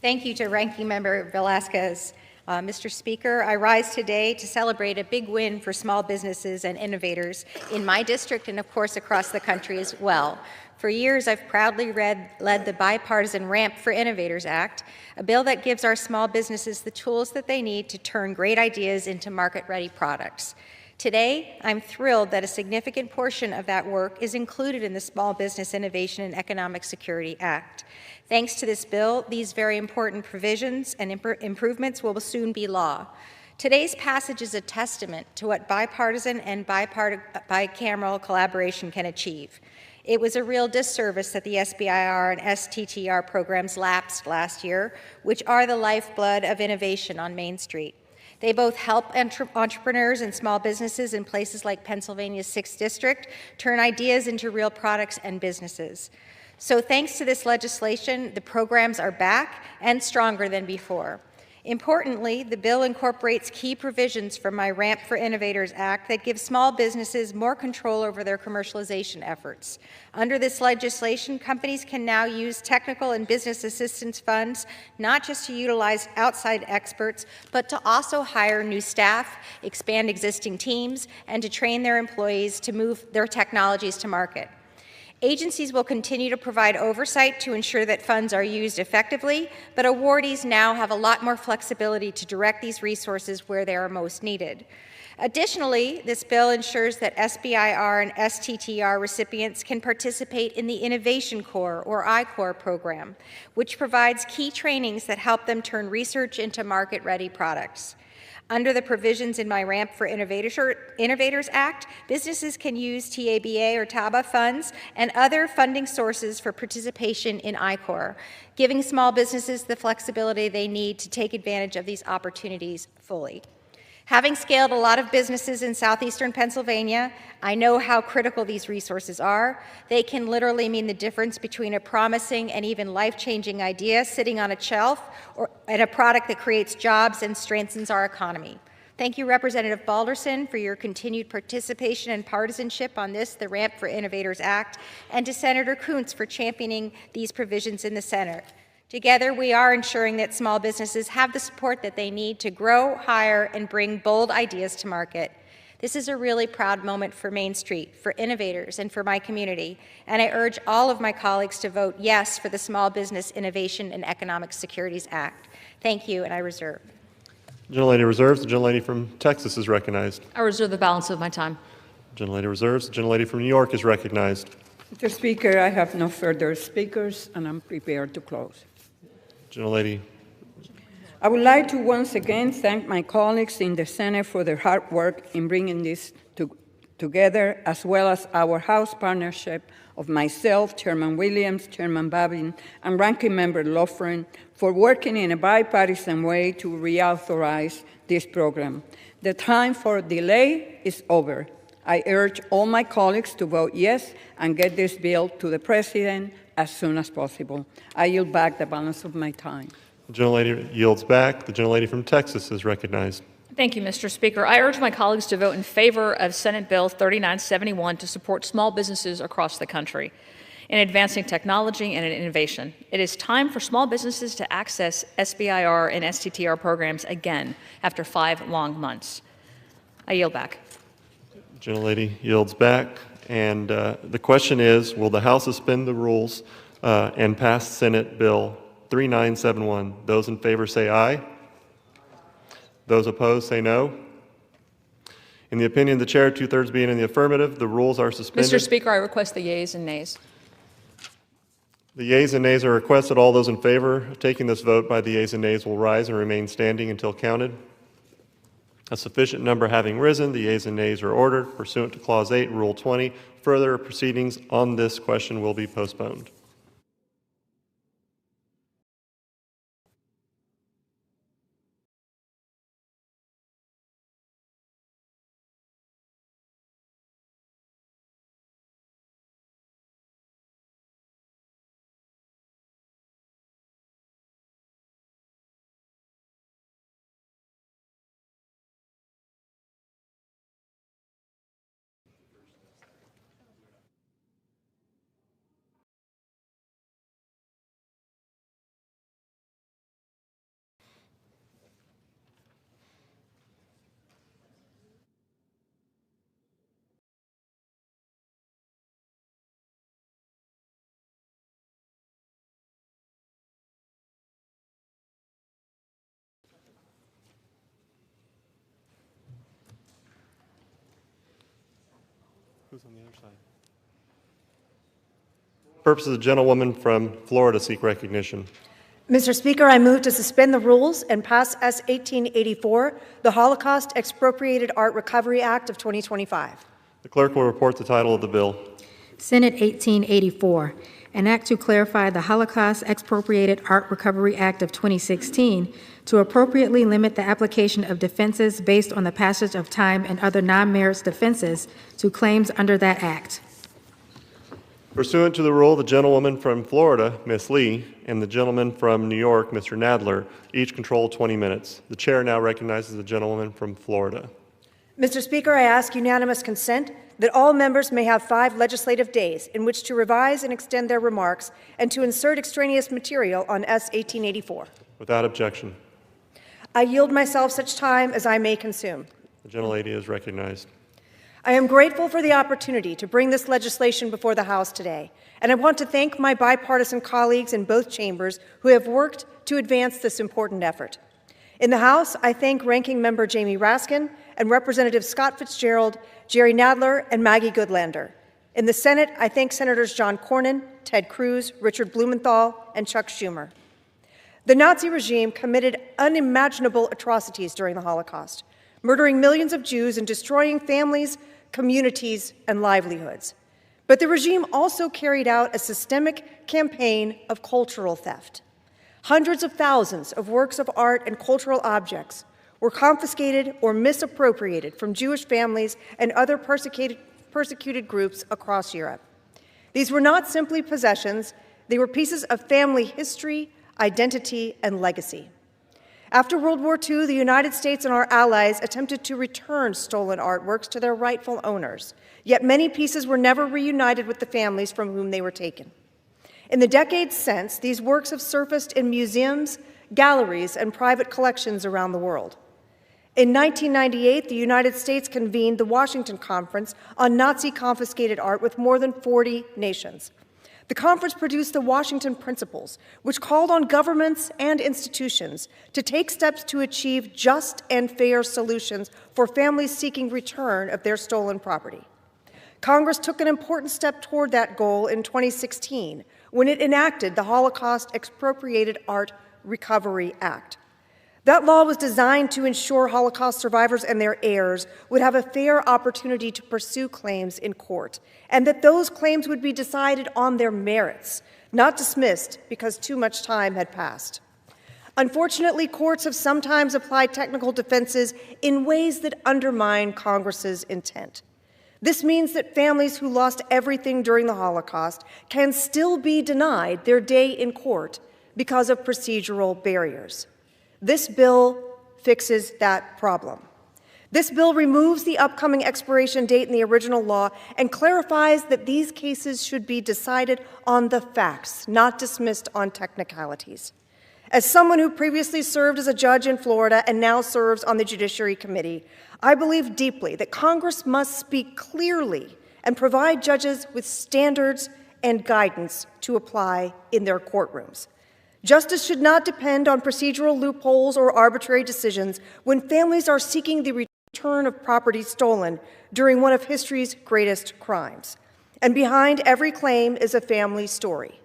Thank you to Ranking Member Velasquez. Mr. Speaker, I rise today to celebrate a big win for small businesses and innovators in my district and, of course, across the country as well. For years, I've proudly led the bipartisan Ramp for Innovators Act, a bill that gives our small businesses the tools that they need to turn great ideas into market-ready products. Today, I'm thrilled that a significant portion of that work is included in the Small Business Innovation and Economic Security Act. Thanks to this bill, these very important provisions and improvements will soon be law. Today's passage is a testament to what bipartisan and bicameral collaboration can achieve. It was a real disservice that the SBIR and STTR programs lapsed last year, which are the lifeblood of innovation on Main Street. They both help entrepreneurs and small businesses in places like Pennsylvania's 6th District turn ideas into real products and businesses. So thanks to this legislation, the programs are back and stronger than before. Importantly, the bill incorporates key provisions from my Ramp for Innovators Act that give small businesses more control over their commercialization efforts. Under this legislation, companies can now use technical and business assistance funds not just to utilize outside experts, but to also hire new staff, expand existing teams, and to train their employees to move their technologies to market. Agencies will continue to provide oversight to ensure that funds are used effectively, but awardees now have a lot more flexibility to direct these resources where they are most needed. Additionally, this bill ensures that SBIR and STTR recipients can participate in the Innovation Corps, or I-Corps program, which provides key trainings that help them turn research into market-ready products. Under the provisions in my Ramp for Innovators Act, businesses can use TABA or TABA funds and other funding sources for participation in I-Corps, giving small businesses the flexibility they need to take advantage of these opportunities fully. Having scaled a lot of businesses in southeastern Pennsylvania, I know how critical these resources are. They can literally mean the difference between a promising and even life-changing idea sitting on a shelf and a product that creates jobs and strengthens our economy. Thank you, Representative Balderson, for your continued participation and partisanship on this, the Ramp for Innovators Act, and to Senator Kuntz for championing these provisions in the Senate. Together, we are ensuring that small businesses have the support that they need to grow, hire, and bring bold ideas to market. This is a really proud moment for Main Street, for innovators, and for my community, and I urge all of my colleagues to vote yes for the Small Business Innovation and Economic Securities Act. Thank you, and I reserve. Gentlelady reserves. The gentlelady from Texas is recognized. I reserve the balance of my time. Gentlelady reserves. The gentlelady from New York is recognized. Mr. Speaker, I have no further speakers, and I'm prepared to close. Gentlelady. I would like to once again thank my colleagues in the Senate for their hard work in bringing this together, as well as our House partnership of myself, Chairman Williams, Chairman Babin, and Ranking Member Lofgren for working in a bipartisan way to reauthorize this program. The time for delay is over. I urge all my colleagues to vote yes and get this bill to the President as soon as possible. I yield back the balance of my time. The gentlelady yields back. The gentlelady from Texas is recognized. Thank you, Mr. Speaker. I urge my colleagues to vote in favor of Senate Bill 3971 to support small businesses across the country in advancing technology and in innovation. It is time for small businesses to access SBIR and STTR programs again after 5 long months. I yield back. Gentlelady yields back. And the question is, will the House suspend the rules and pass Senate Bill 3971? Those in favor say aye. Those opposed say no. In the opinion of the chair, 2/3 being in the affirmative, the rules are suspended. Mr. Speaker, I request the yeas and nays. The yeas and nays are requested. All those in favor of taking this vote by the yeas and nays will rise and remain standing until counted. A sufficient number having risen, the yeas and nays are ordered. Pursuant to Clause 8, Rule 20, further proceedings on this question will be postponed. Who's on the other side? Purpose of the gentlewoman from Florida seek recognition. Mr. Speaker, I move to suspend the rules and pass S. 1884, the Holocaust Expropriated Art Recovery Act of 2025. The clerk will report the title of the bill. Senate 1884, an act to clarify the Holocaust Expropriated Art Recovery Act of 2016 to appropriately limit the application of defenses based on the passage of time and other non-merits defenses to claims under that act. Pursuant to the rule, the gentlewoman from Florida, Ms. Lee, and the gentleman from New York, Mr. Nadler, each control 20 minutes. The chair now recognizes the gentlewoman from Florida. Mr. Speaker, I ask unanimous consent that all members may have 5 legislative days in which to revise and extend their remarks and to insert extraneous material on S. 1884. Without objection. I yield myself such time as I may consume. The gentlelady is recognized. I am grateful for the opportunity to bring this legislation before the House today, and I want to thank my bipartisan colleagues in both chambers who have worked to advance this important effort. In the House, I thank Ranking Member Jamie Raskin and Representatives Scott Fitzgerald, Jerry Nadler, and Maggie Goodlander. In the Senate, I thank Senators John Cornyn, Ted Cruz, Richard Blumenthal, and Chuck Schumer. The Nazi regime committed unimaginable atrocities during the Holocaust, murdering millions of Jews and destroying families, communities, and livelihoods. But the regime also carried out a systemic campaign of cultural theft. Hundreds of thousands of works of art and cultural objects were confiscated or misappropriated from Jewish families and other persecuted groups across Europe. These were not simply possessions, they were pieces of family history, identity, and legacy. After World War II, the United States and our allies attempted to return stolen artworks to their rightful owners, yet many pieces were never reunited with the families from whom they were taken. In the decades since, these works have surfaced in museums, galleries, and private collections around the world. In 1998, the United States convened the Washington Conference on Nazi-confiscated art with more than 40 nations. The conference produced the Washington Principles, which called on governments and institutions to take steps to achieve just and fair solutions for families seeking return of their stolen property. Congress took an important step toward that goal in 2016 when it enacted the Holocaust Expropriated Art Recovery Act. That law was designed to ensure Holocaust survivors and their heirs would have a fair opportunity to pursue claims in court, and that those claims would be decided on their merits, not dismissed because too much time had passed. Unfortunately, courts have sometimes applied technical defenses in ways that undermine Congress's intent. This means that families who lost everything during the Holocaust can still be denied their day in court because of procedural barriers. This bill fixes that problem. This bill removes the upcoming expiration date in the original law and clarifies that these cases should be decided on the facts, not dismissed on technicalities. As someone who previously served as a judge in Florida and now serves on the Judiciary Committee, I believe deeply that Congress must speak clearly and provide judges with standards and guidance to apply in their courtrooms. Justice should not depend on procedural loopholes or arbitrary decisions when families are seeking the return of property stolen during one of history's greatest crimes. And behind every claim is a family story.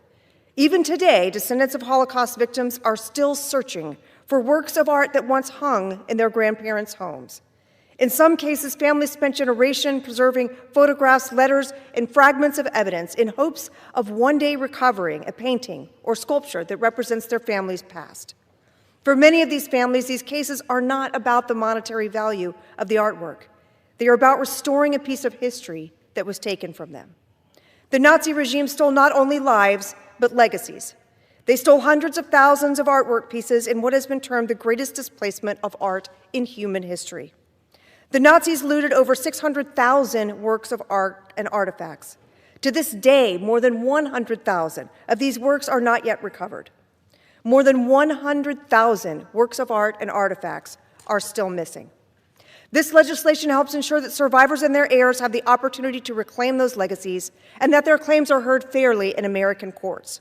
Even today, descendants of Holocaust victims are still searching for works of art that once hung in their grandparents' homes. In some cases, families spent generations preserving photographs, letters, and fragments of evidence in hopes of one day recovering a painting or sculpture that represents their family's past. For many of these families, these cases are not about the monetary value of the artwork. They are about restoring a piece of history that was taken from them. The Nazi regime stole not only lives, but legacies. They stole hundreds of thousands of artwork pieces in what has been termed the greatest displacement of art in human history. The Nazis looted over 600,000 works of art and artifacts. To this day, more than 100,000 of these works are not yet recovered. More than 100,000 works of art and artifacts are still missing. This legislation helps ensure that survivors and their heirs have the opportunity to reclaim those legacies and that their claims are heard fairly in American courts.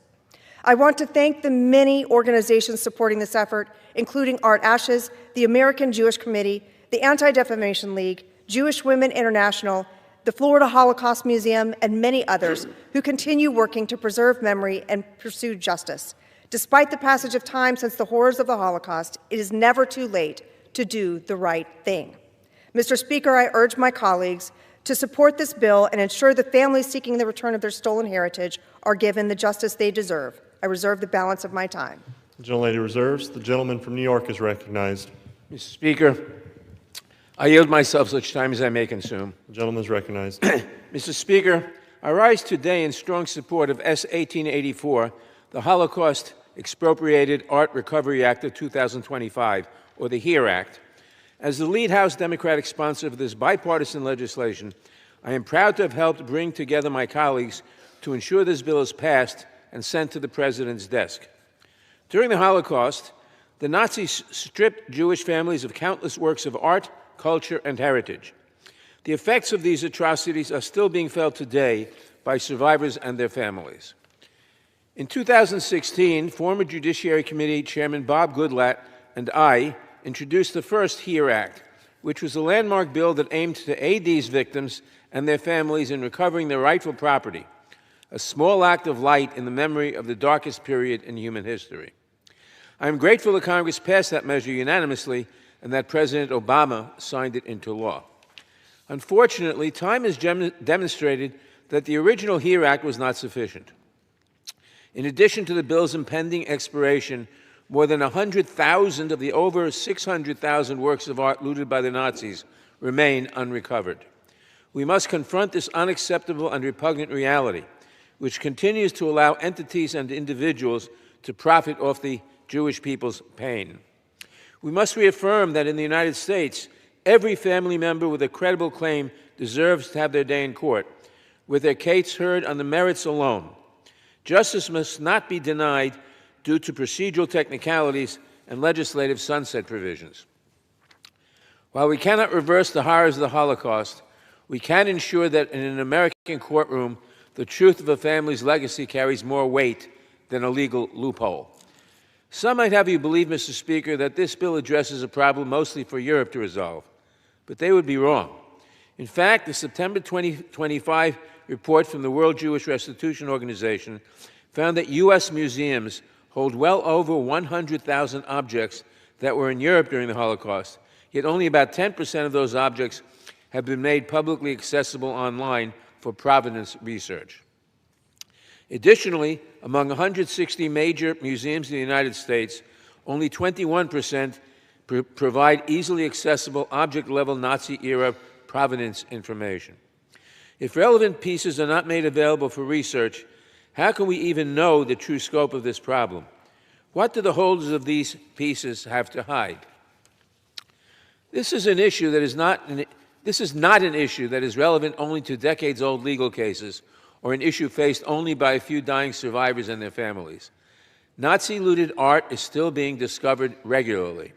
I want to thank the many organizations supporting this effort, including Art Ashes, the American Jewish Committee, the Anti-Defamation League, Jewish Women International, the Florida Holocaust Museum, and many others who continue working to preserve memory and pursue justice. Despite the passage of time since the horrors of the Holocaust, it is never too late to do the right thing. Mr. Speaker, I urge my colleagues to support this bill and ensure the families seeking the return of their stolen heritage are given the justice they deserve. I reserve the balance of my time. The gentlelady reserves. The gentleman from New York is recognized. Mr. Speaker, I yield myself such time as I may consume. The gentleman is recognized. Mr. Speaker, I rise today in strong support of S. 1884, the Holocaust Expropriated Art Recovery Act of 2025, or the HERE Act. As the lead House Democratic sponsor of this bipartisan legislation, I am proud to have helped bring together my colleagues to ensure this bill is passed and sent to the President's desk. During the Holocaust, the Nazis stripped Jewish families of countless works of art, culture, and heritage. The effects of these atrocities are still being felt today by survivors and their families. In 2016, former Judiciary Committee Chairman Bob Goodlatte and I introduced the first HERE Act, which was a landmark bill that aimed to aid these victims and their families in recovering their rightful property, a small act of light in the memory of the darkest period in human history. I am grateful that Congress passed that measure unanimously and that President Obama signed it into law. Unfortunately, time has demonstrated that the original HERE Act was not sufficient. In addition to the bill's impending expiration, more than 100,000 of the over 600,000 works of art looted by the Nazis remain unrecovered. We must confront this unacceptable and repugnant reality, which continues to allow entities and individuals to profit off the Jewish people's pain. We must reaffirm that in the United States, every family member with a credible claim deserves to have their day in court, with their case heard on the merits alone. Justice must not be denied due to procedural technicalities and legislative sunset provisions. While we cannot reverse the horrors of the Holocaust, we can ensure that in an American courtroom, the truth of a family's legacy carries more weight than a legal loophole. Some might have you believe, Mr. Speaker, that this bill addresses a problem mostly for Europe to resolve, but they would be wrong. In fact, the September 2025 report from the World Jewish Restitution Organization found that U.S. museums hold well over 100,000 objects that were in Europe during the Holocaust, yet only about 10% of those objects have been made publicly accessible online for provenance research. Additionally, among 160 major museums in the United States, only 21% provide easily accessible object-level Nazi-era provenance information. If relevant pieces are not made available for research, how can we even know the true scope of this problem? What do the holders of these pieces have to hide? This is not an issue that is relevant only to decades-old legal cases or an issue faced only by a few dying survivors and their families. Nazi-looted art is still being discovered regularly.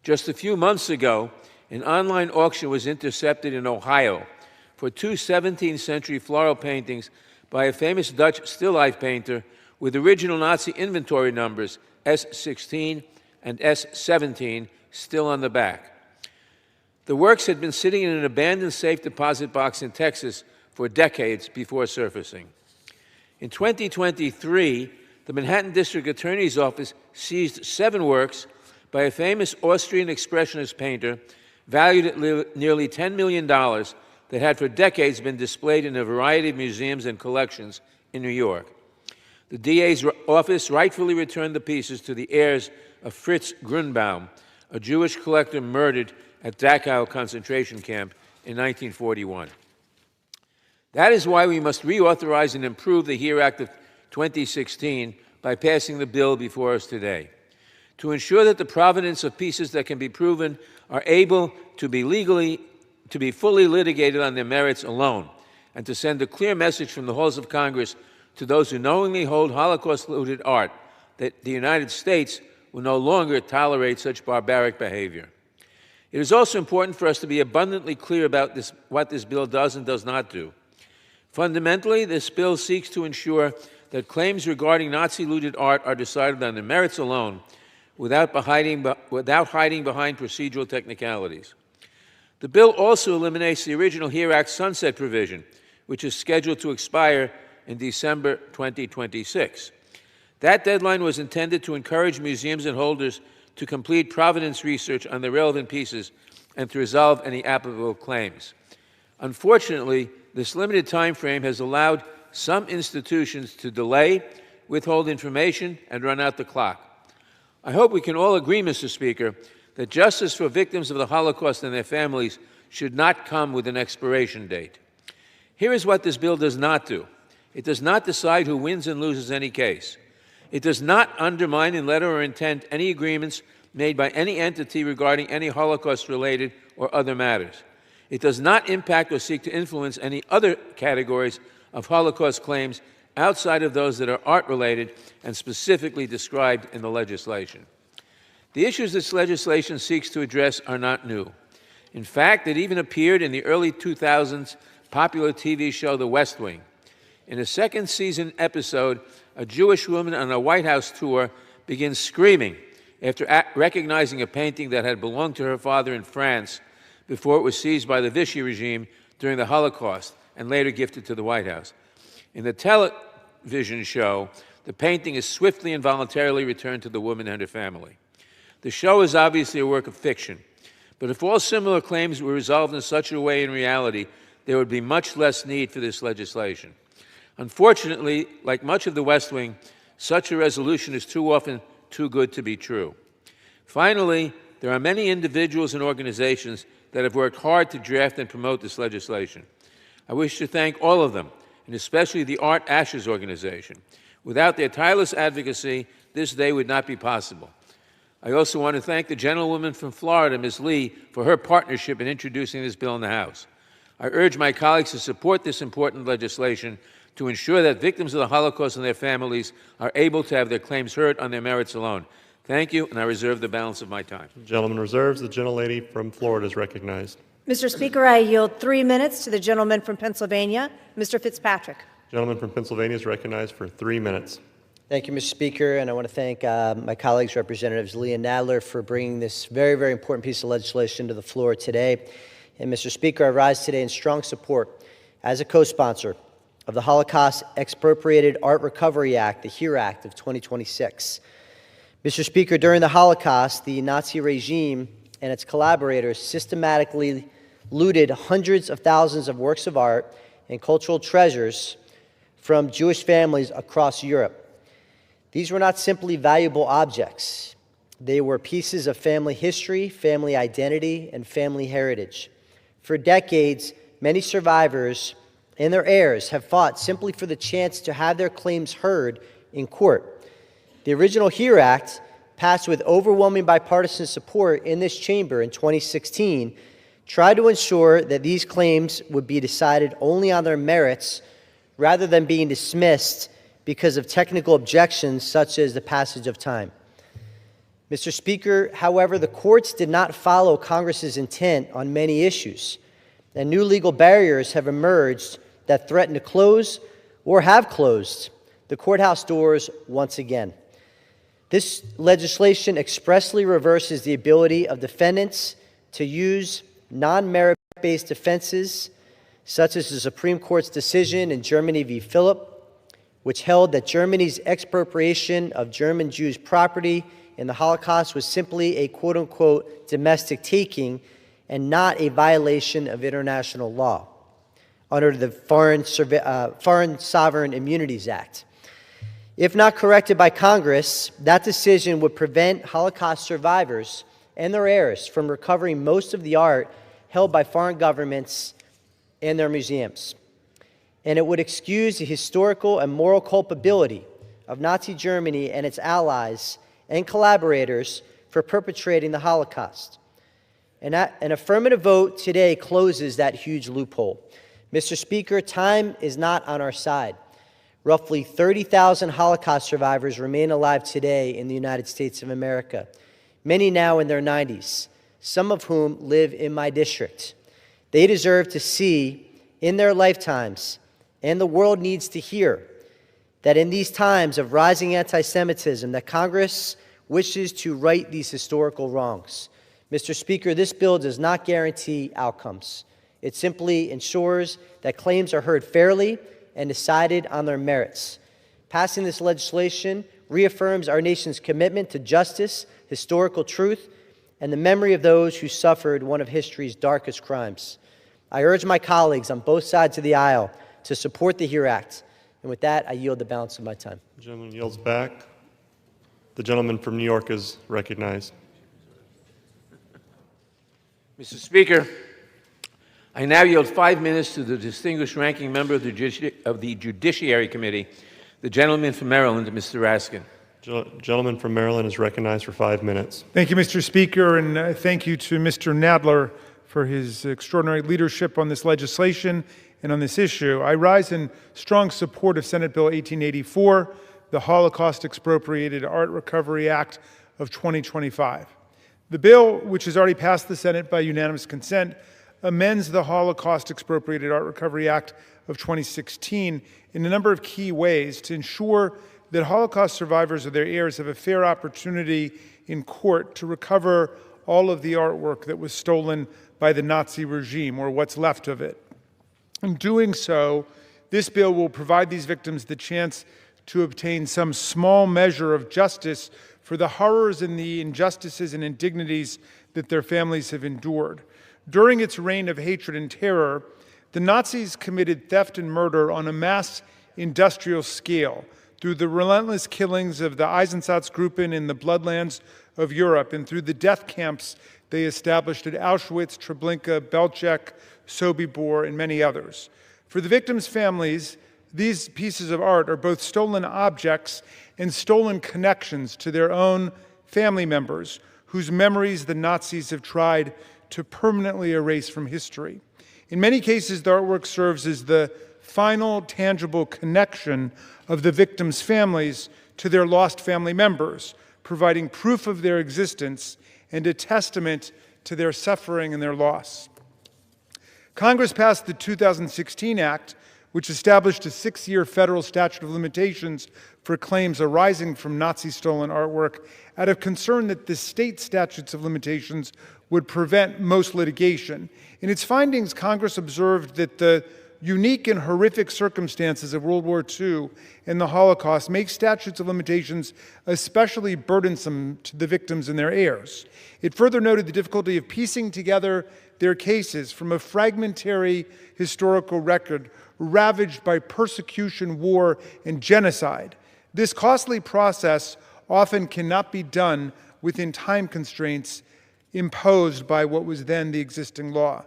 Just a few months ago, an online auction was intercepted in Ohio for two 17th-century floral paintings by a famous Dutch still life painter with original Nazi inventory numbers S16 and S17 still on the back. The works had been sitting in an abandoned safe deposit box in Texas for decades before surfacing. In 2023, the Manhattan District Attorney's Office seized 7 works by a famous Austrian expressionist painter valued at nearly $10 million that had for decades been displayed in a variety of museums and collections in New York. The DA's office rightfully returned the pieces to the heirs of Fritz Grunbaum, a Jewish collector murdered at Dachau concentration camp in 1941. That is why we must reauthorize and improve the HERE Act of 2016 by passing the bill before us today, to ensure that the provenance of pieces that can be proven are able to be fully litigated on their merits alone, and to send a clear message from the halls of Congress to those who knowingly hold Holocaust-looted art that the United States will no longer tolerate such barbaric behavior. It is also important for us to be abundantly clear about what this bill does and does not do. Fundamentally, this bill seeks to ensure that claims regarding Nazi-looted art are decided on their merits alone, without hiding behind procedural technicalities. The bill also eliminates the original HERE Act sunset provision, which is scheduled to expire in December 2026. That deadline was intended to encourage museums and holders to complete provenance research on the relevant pieces and to resolve any applicable claims. Unfortunately, this limited time frame has allowed some institutions to delay, withhold information, and run out the clock. I hope we can all agree, Mr. Speaker, that justice for victims of the Holocaust and their families should not come with an expiration date. Here is what this bill does not do. It does not decide who wins and loses any case. It does not undermine in letter or intent any agreements made by any entity regarding any Holocaust-related or other matters. It does not impact or seek to influence any other categories of Holocaust claims outside of those that are art-related and specifically described in the legislation. The issues this legislation seeks to address are not new. In fact, it even appeared in the early 2000s popular TV show The West Wing. In a second season episode, a Jewish woman on a White House tour begins screaming after recognizing a painting that had belonged to her father in France before it was seized by the Vichy regime during the Holocaust and later gifted to the White House. In the television show, the painting is swiftly and voluntarily returned to the woman and her family. The show is obviously a work of fiction, but if all similar claims were resolved in such a way in reality, there would be much less need for this legislation. Unfortunately, like much of the West Wing, such a resolution is too often too good to be true. Finally, there are many individuals and organizations that have worked hard to draft and promote this legislation. I wish to thank all of them, and especially the Art Ashes organization. Without their tireless advocacy, this day would not be possible. I also want to thank the gentlewoman from Florida, Ms. Lee, for her partnership in introducing this bill in the House. I urge my colleagues to support this important legislation to ensure that victims of the Holocaust and their families are able to have their claims heard on their merits alone. Thank you, and I reserve the balance of my time. The gentleman reserves. The gentlelady from Florida is recognized. Mr. Speaker, I yield 3 minutes to the gentleman from Pennsylvania, Mr. Fitzpatrick. The gentleman from Pennsylvania is recognized for 3 minutes. Thank you, Mr. Speaker, and I want to thank my colleagues, Representatives Lee and Nadler, for bringing this very, very important piece of legislation to the floor today. And Mr. Speaker, I rise today in strong support as a co-sponsor of the Holocaust Expropriated Art Recovery Act, the HERE Act of 2026. Mr. Speaker, during the Holocaust, the Nazi regime and its collaborators systematically looted hundreds of thousands of works of art and cultural treasures from Jewish families across Europe. These were not simply valuable objects. They were pieces of family history, family identity, and family heritage. For decades, many survivors and their heirs have fought simply for the chance to have their claims heard in court. The original HERE Act, passed with overwhelming bipartisan support in this chamber in 2016, tried to ensure that these claims would be decided only on their merits rather than being dismissed because of technical objections such as the passage of time. Mr. Speaker, however, the courts did not follow Congress's intent on many issues, and new legal barriers have emerged that threaten to close or have closed the courthouse doors once again. This legislation expressly reverses the ability of defendants to use non-merit-based defenses, such as the Supreme Court's decision in Germany v. Philipp, which held that Germany's expropriation of German Jews' property in the Holocaust was simply a quote-unquote domestic taking and not a violation of international law under the Foreign Sovereign Immunities Act. If not corrected by Congress, that decision would prevent Holocaust survivors and their heirs from recovering most of the art held by foreign governments and their museums. And it would excuse the historical and moral culpability of Nazi Germany and its allies and collaborators for perpetrating the Holocaust. And an affirmative vote today closes that huge loophole. Mr. Speaker, time is not on our side. Roughly 30,000 Holocaust survivors remain alive today in the United States of America, many now in their 90s, some of whom live in my district. They deserve to see in their lifetimes, and the world needs to hear, that in these times of rising anti-Semitism, that Congress wishes to right these historical wrongs. Mr. Speaker, this bill does not guarantee outcomes. It simply ensures that claims are heard fairly and decided on their merits. Passing this legislation reaffirms our nation's commitment to justice, historical truth, and the memory of those who suffered one of history's darkest crimes. I urge my colleagues on both sides of the aisle to support the HERE Act. And with that, I yield the balance of my time. The gentleman yields back. The gentleman from New York is recognized. Mr. Speaker, I now yield 5 minutes to the distinguished ranking member of the Judiciary Committee, the gentleman from Maryland, Mr. Raskin. Gentleman from Maryland is recognized for 5 minutes. Thank you, Mr. Speaker, and thank you to Mr. Nadler for his extraordinary leadership on this legislation and on this issue. I rise in strong support of Senate Bill 1884, the Holocaust Expropriated Art Recovery Act of 2025. The bill, which has already passed the Senate by unanimous consent, amends the Holocaust Expropriated Art Recovery Act of 2016 in a number of key ways to ensure that Holocaust survivors or their heirs have a fair opportunity in court to recover all of the artwork that was stolen by the Nazi regime, or what's left of it. In doing so, this bill will provide these victims the chance to obtain some small measure of justice for the horrors and the injustices and indignities that their families have endured. During its reign of hatred and terror, the Nazis committed theft and murder on a mass industrial scale through the relentless killings of the Einsatzgruppen in the bloodlands of Europe and through the death camps they established at Auschwitz, Treblinka, Belzec, Sobibor, and many others. For the victims' families, these pieces of art are both stolen objects and stolen connections to their own family members whose memories the Nazis have tried to permanently erase from history. In many cases, the artwork serves as the final tangible connection of the victims' families to their lost family members, providing proof of their existence and a testament to their suffering and their loss. Congress passed the 2016 Act, which established a 6-year federal statute of limitations for claims arising from Nazi-stolen artwork out of concern that the state statutes of limitations would prevent most litigation. In its findings, Congress observed that the unique and horrific circumstances of World War II and the Holocaust make statutes of limitations especially burdensome to the victims and their heirs. It further noted the difficulty of piecing together their cases from a fragmentary historical record ravaged by persecution, war, and genocide. This costly process often cannot be done within time constraints imposed by what was then the existing law.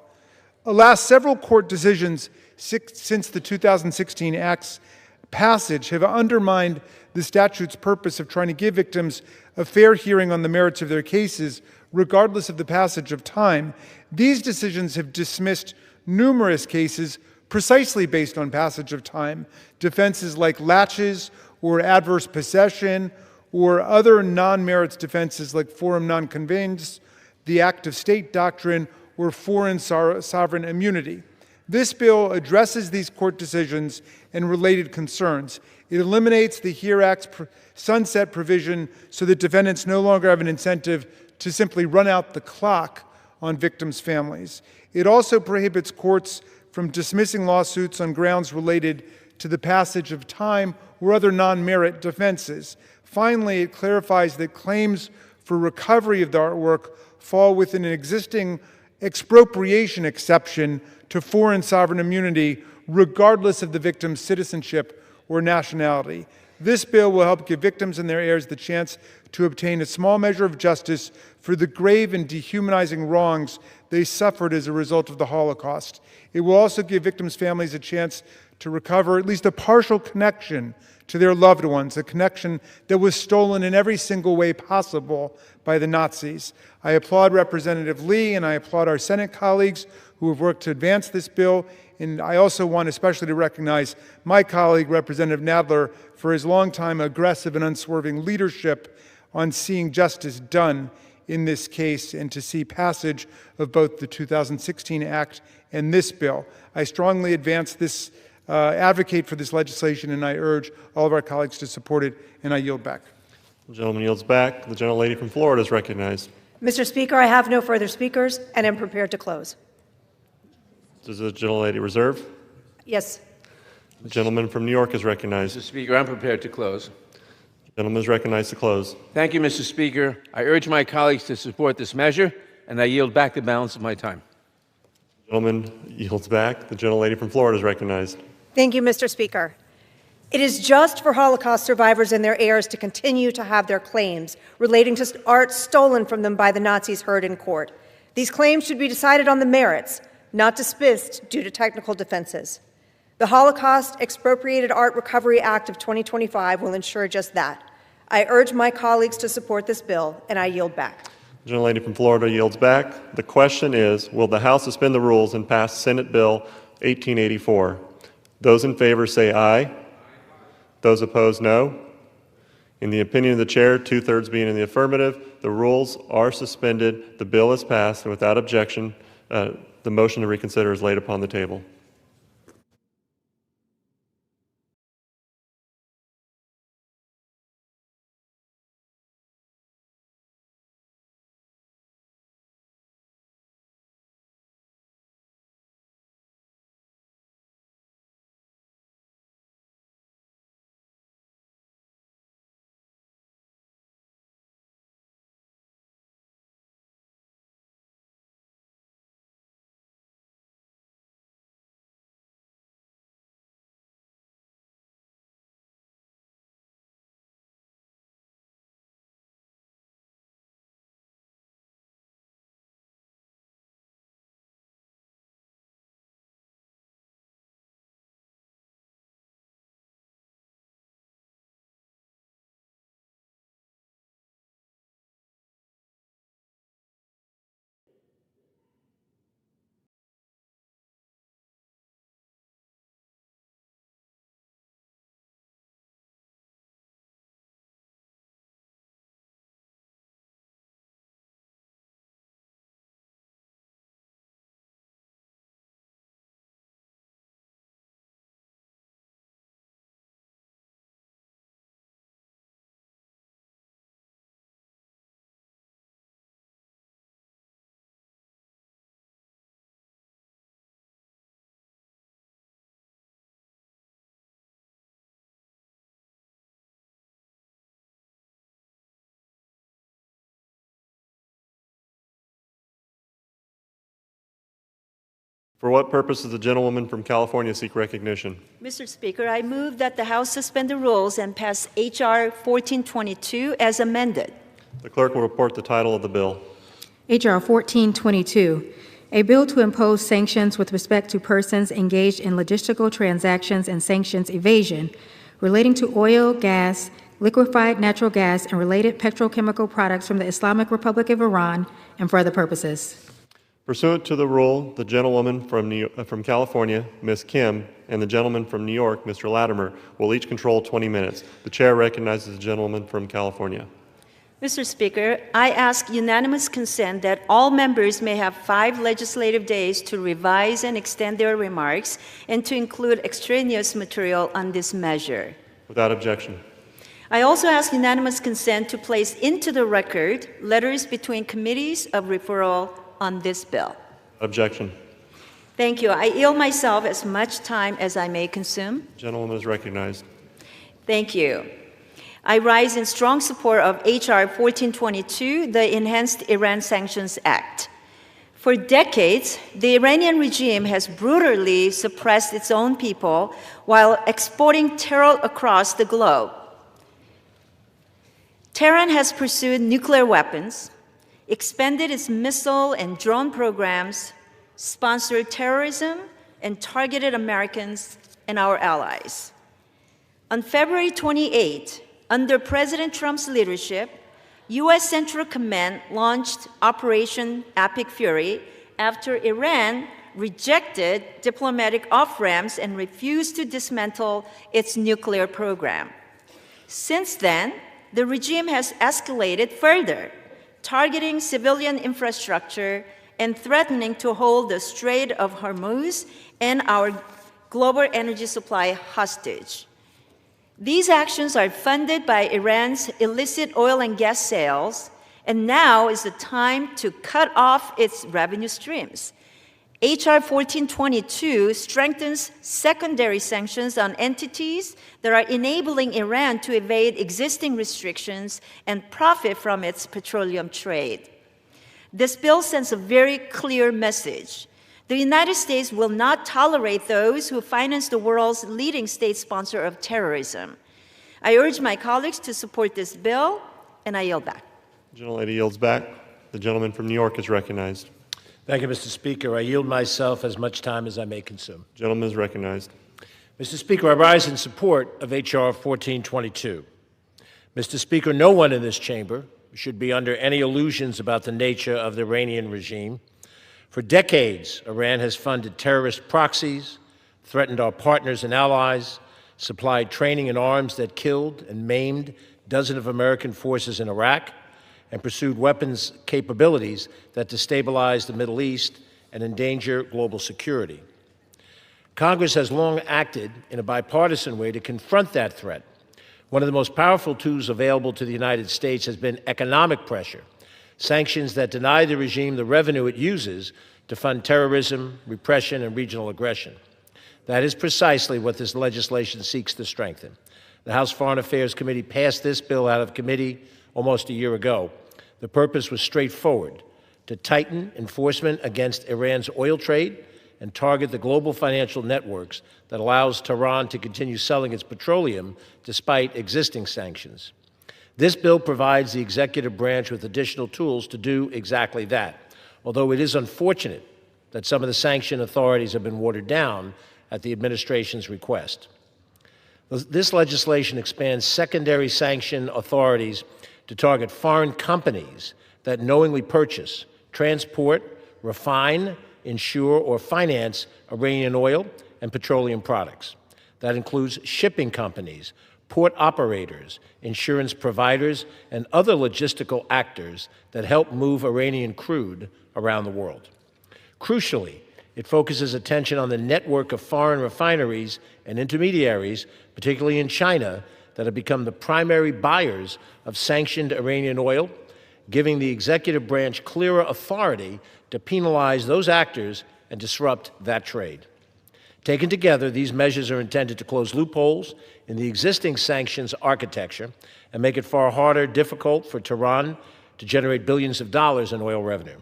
Alas, several court decisions since the 2016 Act's passage have undermined the statute's purpose of trying to give victims a fair hearing on the merits of their cases, regardless of the passage of time. These decisions have dismissed numerous cases precisely based on passage of time, defenses like laches or adverse possession, or other non-merits defenses like forum non-conveyance, the act of state doctrine, or foreign sovereign immunity. This bill addresses these court decisions and related concerns. It eliminates the HERE Act's sunset provision so that defendants no longer have an incentive to simply run out the clock on victims' families. It also prohibits courts from dismissing lawsuits on grounds related to the passage of time or other non-merit defenses. Finally, it clarifies that claims for recovery of the artwork fall within an existing expropriation exception to foreign sovereign immunity, regardless of the victim's citizenship or nationality. This bill will help give victims and their heirs the chance to obtain a small measure of justice for the grave and dehumanizing wrongs they suffered as a result of the Holocaust. It will also give victims' families a chance to recover at least a partial connection to their loved ones, a connection that was stolen in every single way possible by the Nazis. I applaud Representative Lee and I applaud our Senate colleagues who have worked to advance this bill, and I also want especially to recognize my colleague, Representative Nadler, for his longtime aggressive and unswerving leadership on seeing justice done in this case and to see passage of both the 2016 Act and this bill. I strongly advocate for this legislation, and I urge all of our colleagues to support it, and I yield back. The gentleman yields back. The gentlelady from Florida is recognized. Mr. Speaker, I have no further speakers and am prepared to close. Does the gentlelady reserve? Yes. The gentleman from New York is recognized. Mr. Speaker, I'm prepared to close. The gentleman is recognized to close. Thank you, Mr. Speaker. I urge my colleagues to support this measure, and I yield back the balance of my time. The gentleman yields back. The gentlelady from Florida is recognized. Thank you, Mr. Speaker. It is just for Holocaust survivors and their heirs to continue to have their claims relating to art stolen from them by the Nazis heard in court. These claims should be decided on the merits, not dismissed due to technical defenses. The Holocaust Expropriated Art Recovery Act of 2025 will ensure just that. I urge my colleagues to support this bill, and I yield back. The gentlelady from Florida yields back. The question is, will the House suspend the rules and pass Senate Bill 1884? Those in favor say aye. Those opposed, no. In the opinion of the chair, 2/3 being in the affirmative, the rules are suspended, the bill is passed, and without objection, the motion to reconsider is laid upon the table. For what purpose does the gentlewoman from California seek recognition? Mr. Speaker, I move that the House suspend the rules and pass H.R. 1422 as amended. The clerk will report the title of the bill. H.R. 1422, a bill to impose sanctions with respect to persons engaged in logistical transactions and sanctions evasion relating to oil, gas, liquefied natural gas, and related petrochemical products from the Islamic Republic of Iran and for other purposes. Pursuant to the rule, the gentlewoman from California, Ms. Kim, and the gentleman from New York, Mr. Latimer, will each control 20 minutes. The chair recognizes the gentleman from California. Mr. Speaker, I ask unanimous consent that all members may have 5 legislative days to revise and extend their remarks and to include extraneous material on this measure. Without objection. I also ask unanimous consent to place into the record letters between committees of referral on this bill. Objection. Thank you. I yield myself as much time as I may consume. Gentlewoman is recognized. Thank you. I rise in strong support of H.R. 1422, the Enhanced Iran Sanctions Act. For decades, the Iranian regime has brutally suppressed its own people while exporting terror across the globe. Tehran has pursued nuclear weapons, expanded its missile and drone programs, sponsored terrorism, and targeted Americans and our allies. On February 28, under President Trump's leadership, U.S. Central Command launched Operation Epic Fury after Iran rejected diplomatic off-ramps and refused to dismantle its nuclear program. Since then, the regime has escalated further, targeting civilian infrastructure and threatening to hold the Strait of Hormuz and our global energy supply hostage. These actions are funded by Iran's illicit oil and gas sales, and now is the time to cut off its revenue streams. H.R. 1422 strengthens secondary sanctions on entities that are enabling Iran to evade existing restrictions and profit from its petroleum trade. This bill sends a very clear message. The United States will not tolerate those who finance the world's leading state sponsor of terrorism. I urge my colleagues to support this bill, and I yield back. The gentlelady yields back. The gentleman from New York is recognized. Thank you, Mr. Speaker. I yield myself as much time as I may consume. Gentleman is recognized. Mr. Speaker, I rise in support of H.R. 1422. Mr. Speaker, no one in this chamber should be under any illusions about the nature of the Iranian regime. For decades, Iran has funded terrorist proxies, threatened our partners and allies, supplied training and arms that killed and maimed dozens of American forces in Iraq, and pursued weapons capabilities that destabilize the Middle East and endanger global security. Congress has long acted in a bipartisan way to confront that threat. One of the most powerful tools available to the United States has been economic pressure, sanctions that deny the regime the revenue it uses to fund terrorism, repression, and regional aggression. That is precisely what this legislation seeks to strengthen. The House Foreign Affairs Committee passed this bill out of committee almost a year ago. The purpose was straightforward: to tighten enforcement against Iran's oil trade and target the global financial networks that allows Tehran to continue selling its petroleum despite existing sanctions. This bill provides the executive branch with additional tools to do exactly that, although it is unfortunate that some of the sanction authorities have been watered down at the administration's request. This legislation expands secondary sanction authorities to target foreign companies that knowingly purchase, transport, refine, insure, or finance Iranian oil and petroleum products. That includes shipping companies, port operators, insurance providers, and other logistical actors that help move Iranian crude around the world. Crucially, it focuses attention on the network of foreign refineries and intermediaries, particularly in China, that have become the primary buyers of sanctioned Iranian oil, giving the executive branch clearer authority to penalize those actors and disrupt that trade. Taken together, these measures are intended to close loopholes in the existing sanctions architecture and make it far harder, difficult for Tehran to generate billions of dollars in oil revenue.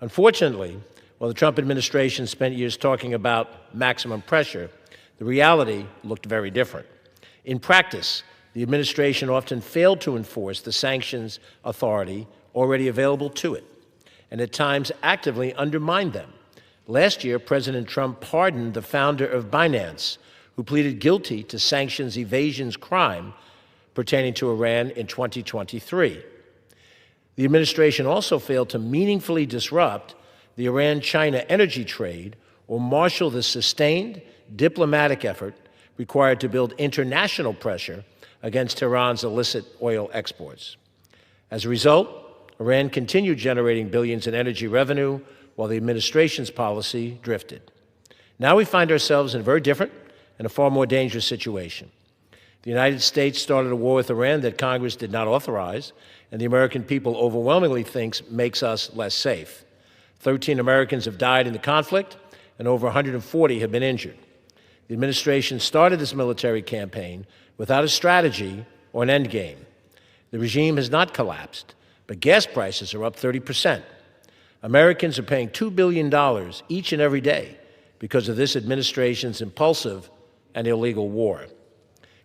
Unfortunately, While the Trump administration spent years talking about maximum pressure, the reality looked very different. In practice, the administration often failed to enforce the sanctions authority already available to it, and at times actively undermined them. Last year, President Trump pardoned the founder of Binance, who pleaded guilty to sanctions evasions crime pertaining to Iran in 2023. The administration also failed to meaningfully disrupt the Iran-China energy trade or marshal the sustained diplomatic effort required to build international pressure against Tehran's illicit oil exports. As a result, Iran continued generating billions in energy revenue while the administration's policy drifted. Now we find ourselves in a very different and a far more dangerous situation. The United States started a war with Iran that Congress did not authorize, and the American people overwhelmingly thinks makes us less safe. 13 Americans have died in the conflict, and over 140 have been injured. The administration started this military campaign without a strategy or an end game. The regime has not collapsed, but gas prices are up 30%. Americans are paying $2 billion each and every day because of this administration's impulsive and illegal war.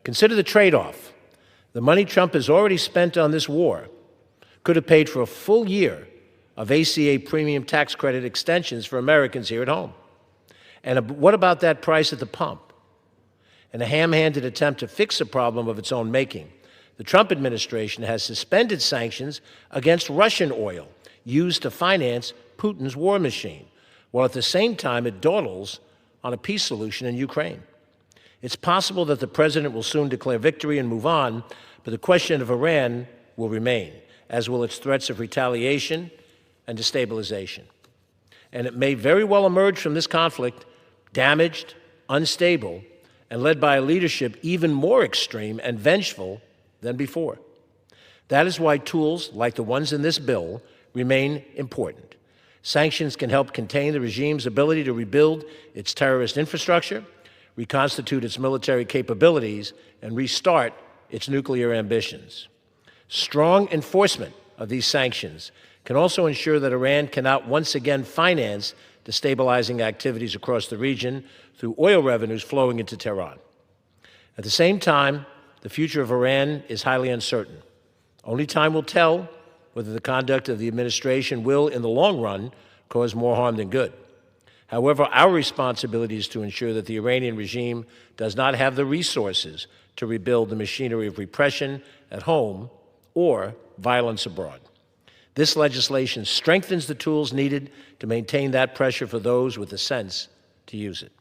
Consider the trade-off. The money Trump has already spent on this war could have paid for a full year of ACA premium tax credit extensions for Americans here at home. And what about that price at the pump? In a ham-handed attempt to fix a problem of its own making, the Trump administration has suspended sanctions against Russian oil used to finance Putin's war machine, while at the same time it dawdles on a peace solution in Ukraine. It's possible that the president will soon declare victory and move on, but the question of Iran will remain, as will its threats of retaliation and destabilization. And it may very well emerge from this conflict damaged, unstable, and led by a leadership even more extreme and vengeful than before. That is why tools like the ones in this bill remain important. Sanctions can help contain the regime's ability to rebuild its terrorist infrastructure, reconstitute its military capabilities, and restart its nuclear ambitions. Strong enforcement of these sanctions can also ensure that Iran cannot once again finance destabilizing activities across the region through oil revenues flowing into Tehran. At the same time, the future of Iran is highly uncertain. Only time will tell whether the conduct of the administration will, in the long run, cause more harm than good. However, our responsibility is to ensure that the Iranian regime does not have the resources to rebuild the machinery of repression at home or violence abroad. This legislation strengthens the tools needed to maintain that pressure for those with the sense to use it.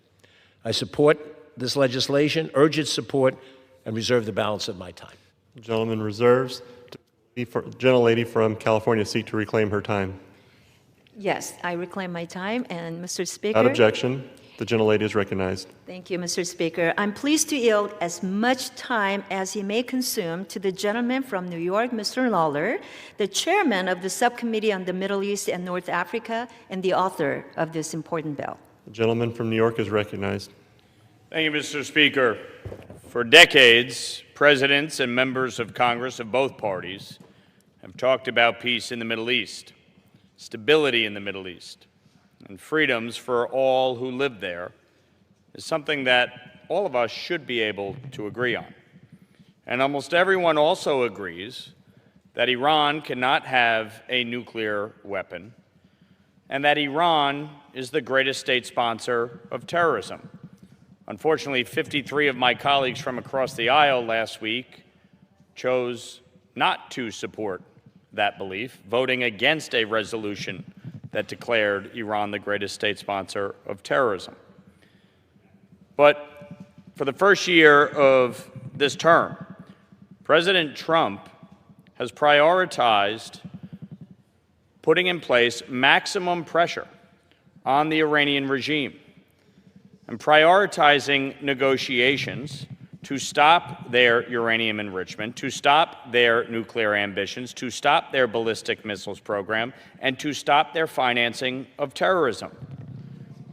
I support this legislation, urge its support, and reserve the balance of my time. The gentleman reserves. The gentlelady from California seek to reclaim her time. Yes, I reclaim my time, and Mr. Speaker. Without objection, the gentlelady is recognized. Thank you, Mr. Speaker. I'm pleased to yield as much time as he may consume to the gentleman from New York, Mr. Lawler, the chairman of the Subcommittee on the Middle East and North Africa, and the author of this important bill. The gentleman from New York is recognized. Thank you, Mr. Speaker. For decades, presidents and members of Congress of both parties have talked about peace in the Middle East, stability in the Middle East, and freedoms for all who live there is something that all of us should be able to agree on. And almost everyone also agrees that Iran cannot have a nuclear weapon and that Iran is the greatest state sponsor of terrorism. Unfortunately, 53 of my colleagues from across the aisle last week chose not to support that belief, voting against a resolution that declared Iran the greatest state sponsor of terrorism. But for the first year of this term, President Trump has prioritized putting in place maximum pressure on the Iranian regime and prioritizing negotiations to stop their uranium enrichment, to stop their nuclear ambitions, to stop their ballistic missiles program, and to stop their financing of terrorism.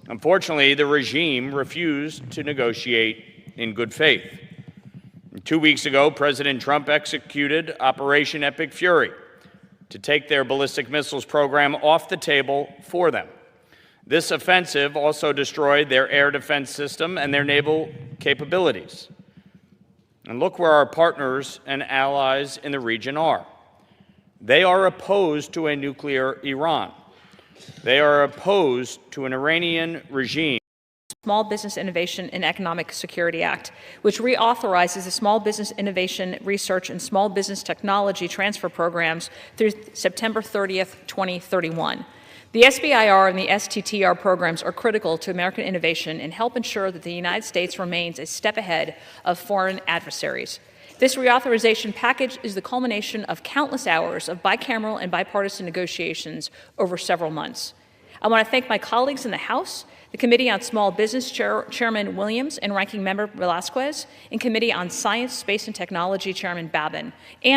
Unfortunately, the regime refused to negotiate in good faith. 2 weeks ago, President Trump executed Operation Epic Fury to take their ballistic missiles program off the table for them. This offensive also destroyed their air defense system and their naval capabilities. And look where our partners and allies in the region are. They are opposed to a nuclear Iran. They are opposed to an Iranian regime. Small Business Innovation and Economic Security Act, which reauthorizes the Small Business Innovation, Research, and Small Business Technology Transfer Programs through September 30th, 2031. The SBIR and the STTR programs are critical to American innovation and help ensure that the United States remains a step ahead of foreign adversaries. This reauthorization package is the culmination of countless hours of bicameral and bipartisan negotiations over several months. I want to thank my colleagues in the House, the Committee on Small Business Chairman Williams and Ranking Member Velasquez, and Committee on Science, Space, and Technology Chairman Babin, and